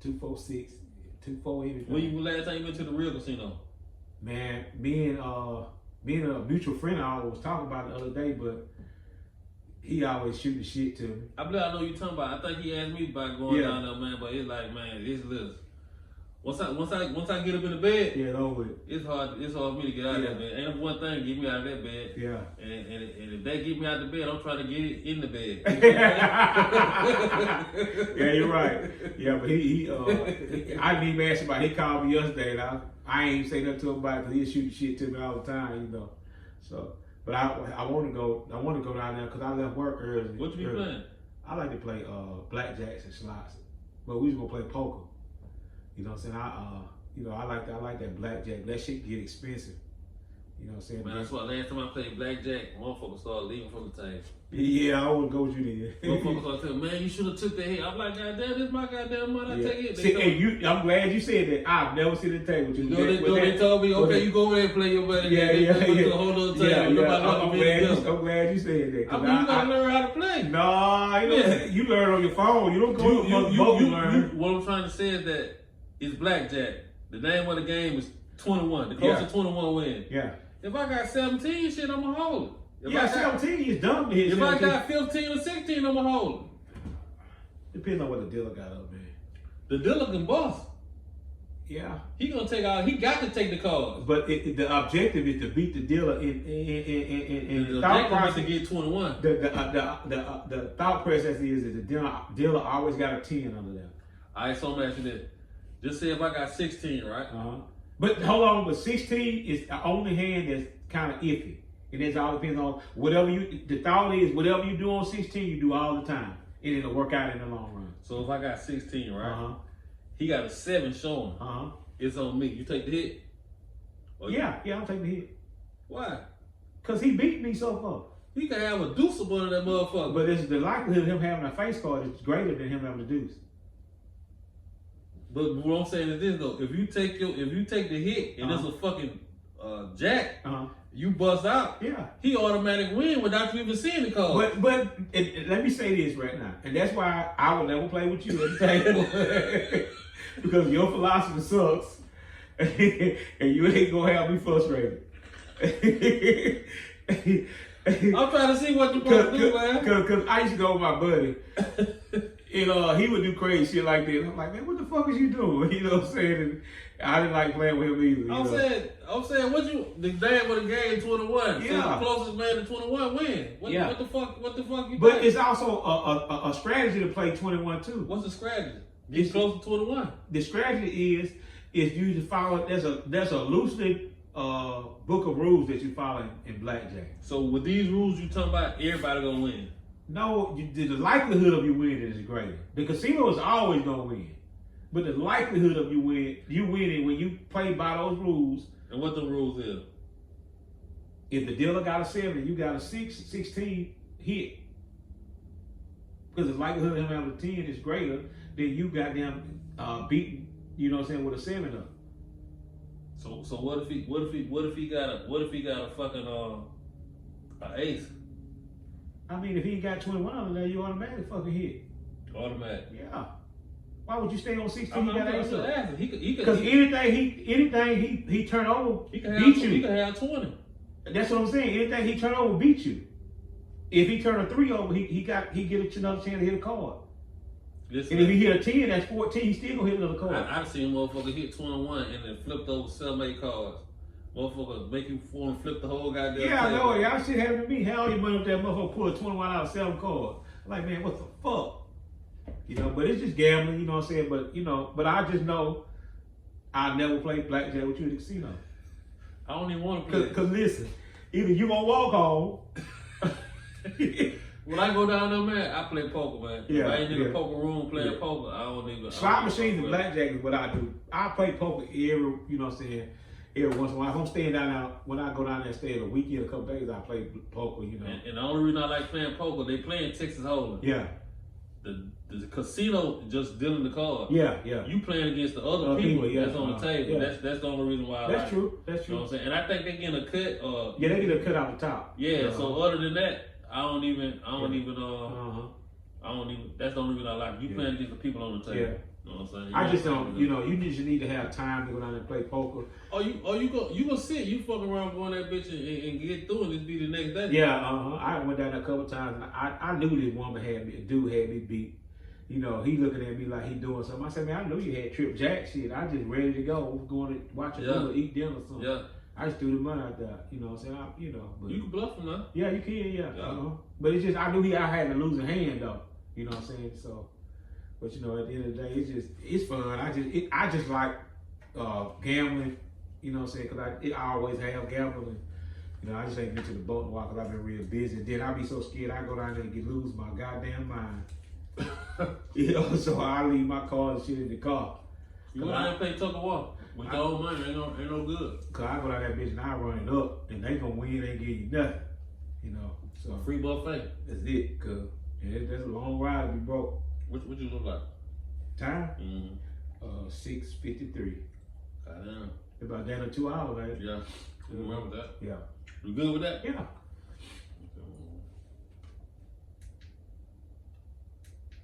[SPEAKER 2] 246. 248.
[SPEAKER 1] When you last time you went to the real casino?
[SPEAKER 2] Man, me and a mutual friend I was talking about it the other day, but he always shoot the shit to me.
[SPEAKER 1] I believe I know you talking about. I think he asked me about going down there, man. But it's like, man, it's listen. Once I get up in the bed, it's hard for me to get out of that bed. Ain't one thing get me out of that bed.
[SPEAKER 2] Yeah.
[SPEAKER 1] And if they get me out of the bed, I'm trying to get it in the bed.
[SPEAKER 2] Yeah, you're right. Yeah, but he I didn't even ask about it. He called me yesterday, and I ain't even say nothing to him about it because he'll shoot shit to me all the time, So, but I want to go down there because I left work early.
[SPEAKER 1] What you be playing?
[SPEAKER 2] I like to play blackjacks and slots, but we was gonna play poker. You know what I'm saying? I like that blackjack. That shit get expensive. You know what I'm saying?
[SPEAKER 1] Man, that's why last time I played blackjack, motherfuckers started leaving from the table.
[SPEAKER 2] Yeah, I wouldn't go with you then.
[SPEAKER 1] Motherfuckers started telling me, man, you should have took that hit. I'm like, goddamn, this is my goddamn money. I take it.
[SPEAKER 2] See, I'm glad you said that. I've never seen the table with you.
[SPEAKER 1] They told me, okay, you go over there and play your money.
[SPEAKER 2] Yeah.
[SPEAKER 1] To a whole other table.
[SPEAKER 2] I'm glad you said that.
[SPEAKER 1] I mean, you gotta learn how to play.
[SPEAKER 2] No, you learn on your phone. You don't go to you learn.
[SPEAKER 1] What I'm trying to say is that it's blackjack. The name of the game is 21. The closer 21 win.
[SPEAKER 2] Yeah.
[SPEAKER 1] If I got 17, shit, I'm going to hold it.
[SPEAKER 2] 17 is dumb to hit.
[SPEAKER 1] If I got 15 or 16, I'm going to hold
[SPEAKER 2] Depends on what the dealer got up, man.
[SPEAKER 1] The dealer can boss.
[SPEAKER 2] Yeah.
[SPEAKER 1] He gonna take out. He got to take the cards.
[SPEAKER 2] But the objective is to beat the dealer in
[SPEAKER 1] The
[SPEAKER 2] thought
[SPEAKER 1] objective
[SPEAKER 2] process.
[SPEAKER 1] is to get 21.
[SPEAKER 2] The thought process is that the dealer always got a 10 under them.
[SPEAKER 1] All right, so I'm asking this. Just say if I got 16, right?
[SPEAKER 2] But hold on, but 16 is the only hand that's kind of iffy. And it all depends on whatever you, the thought is, whatever you do on 16, you do all the time. And it'll work out in the long run.
[SPEAKER 1] So if I got 16, right? He got a 7 showing. It's on me. You take the hit?
[SPEAKER 2] Yeah, I'm taking the hit.
[SPEAKER 1] Why?
[SPEAKER 2] Because he beat me so far.
[SPEAKER 1] He can have a deuce up under that motherfucker.
[SPEAKER 2] But it's the likelihood of him having a face card is greater than him having a deuce.
[SPEAKER 1] But what I'm saying is this though: if you take the hit and it's a fucking jack, you bust out.
[SPEAKER 2] Yeah,
[SPEAKER 1] he automatic win without you even seeing the card.
[SPEAKER 2] But let me say this right now, and that's why I will never play with you at the table because your philosophy sucks, and you ain't gonna have me frustrated.
[SPEAKER 1] I'm trying to see what you're supposed to do, man.
[SPEAKER 2] Because I used to go with my buddy. And he would do crazy shit like this. I'm like, man, what the fuck is you doing? You know what I'm saying? And I didn't like playing with him either.
[SPEAKER 1] I'm saying, the dad would have gave 21.
[SPEAKER 2] Yeah.
[SPEAKER 1] So the closest man to 21 win. What the fuck you
[SPEAKER 2] But
[SPEAKER 1] doing?
[SPEAKER 2] it's also a strategy to play 21 too.
[SPEAKER 1] What's the strategy? Get close to 21.
[SPEAKER 2] The strategy is you just follow, there's a loosely book of rules that you follow in blackjack.
[SPEAKER 1] So with these rules you talking about, everybody gonna win.
[SPEAKER 2] No, the likelihood of you winning is greater. The casino is always gonna win, but the likelihood of you winning when you play by those rules.
[SPEAKER 1] And what the rules is?
[SPEAKER 2] If the dealer got a 7 and you got a 16 hit, because the likelihood of him having a 10 is greater than you goddamn beating. You know what I'm saying, with a 7 up.
[SPEAKER 1] So what if he got a fucking an ace?
[SPEAKER 2] I mean, if he got 21 under there, you automatically fucking hit.
[SPEAKER 1] Automatic.
[SPEAKER 2] Yeah. Why would you stay on 16?
[SPEAKER 1] I'm
[SPEAKER 2] He got
[SPEAKER 1] just
[SPEAKER 2] ace up.
[SPEAKER 1] asking.
[SPEAKER 2] Because anything he turn over,
[SPEAKER 1] he can
[SPEAKER 2] beat
[SPEAKER 1] have,
[SPEAKER 2] you.
[SPEAKER 1] He can have 20.
[SPEAKER 2] That's what I'm saying. Anything he turn over, beat you. If he turn a 3 over, he get another chance to hit a card.
[SPEAKER 1] Listen,
[SPEAKER 2] and if he hit a 10, that's 14. He still gonna hit another card.
[SPEAKER 1] I've seen motherfucker hit 21 and then flipped over 7-8 cards. Motherfucker make you flip the whole goddamn
[SPEAKER 2] Yeah, I know.
[SPEAKER 1] table.
[SPEAKER 2] Y'all shit happened to me. Hell, you money up that motherfucker pull a 21 out of 7 cards. I'm like, man, what the fuck? You know, but it's just gambling, you know what I'm saying? But I just know I never play blackjack with you at the casino.
[SPEAKER 1] I don't even want to play.
[SPEAKER 2] Cause listen, either you gonna walk home.
[SPEAKER 1] When I go down there, man, I play poker, man.
[SPEAKER 2] Yeah,
[SPEAKER 1] if I ain't in a poker room playing poker, I don't even.
[SPEAKER 2] Slot machines and blackjack is what I do. I play poker every once in a while. If I'm staying down there, when I go down there and stay a weekend, a couple days, I play poker, you know.
[SPEAKER 1] And the only reason I like playing poker, they playing Texas Hold'em.
[SPEAKER 2] Yeah.
[SPEAKER 1] The casino just dealing the cards.
[SPEAKER 2] Yeah.
[SPEAKER 1] You playing against the other people that's on the table.
[SPEAKER 2] Yeah.
[SPEAKER 1] That's the only reason why I
[SPEAKER 2] That's
[SPEAKER 1] like
[SPEAKER 2] true.
[SPEAKER 1] it. You know what I'm saying? And I think they getting a cut.
[SPEAKER 2] Yeah, they get a cut out the top.
[SPEAKER 1] Yeah. So other than that, I don't even. That's the only reason I like it. You playing against the people on the table.
[SPEAKER 2] Yeah.
[SPEAKER 1] You know what I'm saying?
[SPEAKER 2] I just don't. You just need to have time to go down there and play poker.
[SPEAKER 1] You gonna sit? You fucking around going that bitch and get through and just be the next day?
[SPEAKER 2] Yeah. I went down there a couple times and I knew this woman dude had me beat. You know, he looking at me like he doing something. I said, man, I knew you had trip jack shit. I just ready to go. I was going to watch a movie, eat dinner or something.
[SPEAKER 1] Yeah.
[SPEAKER 2] I just threw the money out there. You know what I'm saying? But
[SPEAKER 1] you can bluff him, man.
[SPEAKER 2] Yeah, you can, yeah. But it's just, I knew I had a losing hand though. You know what I'm saying? So, but at the end of the day, it's fun. I just like gambling. You know what I'm saying? Because I always have gambling. I just ain't been to the boat in a while because I've been real busy. And then I be so scared I go down there and lose my goddamn mind. So I leave my car and shit in the car.
[SPEAKER 1] You go down there and play tug of war with your old money, ain't no good.
[SPEAKER 2] Cause I go down that bitch and I run it up, and they gonna win, they give you nothing. So
[SPEAKER 1] a free buffet.
[SPEAKER 2] That's it, cause that's a long ride to be broke.
[SPEAKER 1] What you look like?
[SPEAKER 2] Time?
[SPEAKER 1] 6:53.
[SPEAKER 2] About down to 2 hours, right?
[SPEAKER 1] Yeah. You remember that?
[SPEAKER 2] Yeah.
[SPEAKER 1] You good with that?
[SPEAKER 2] Yeah.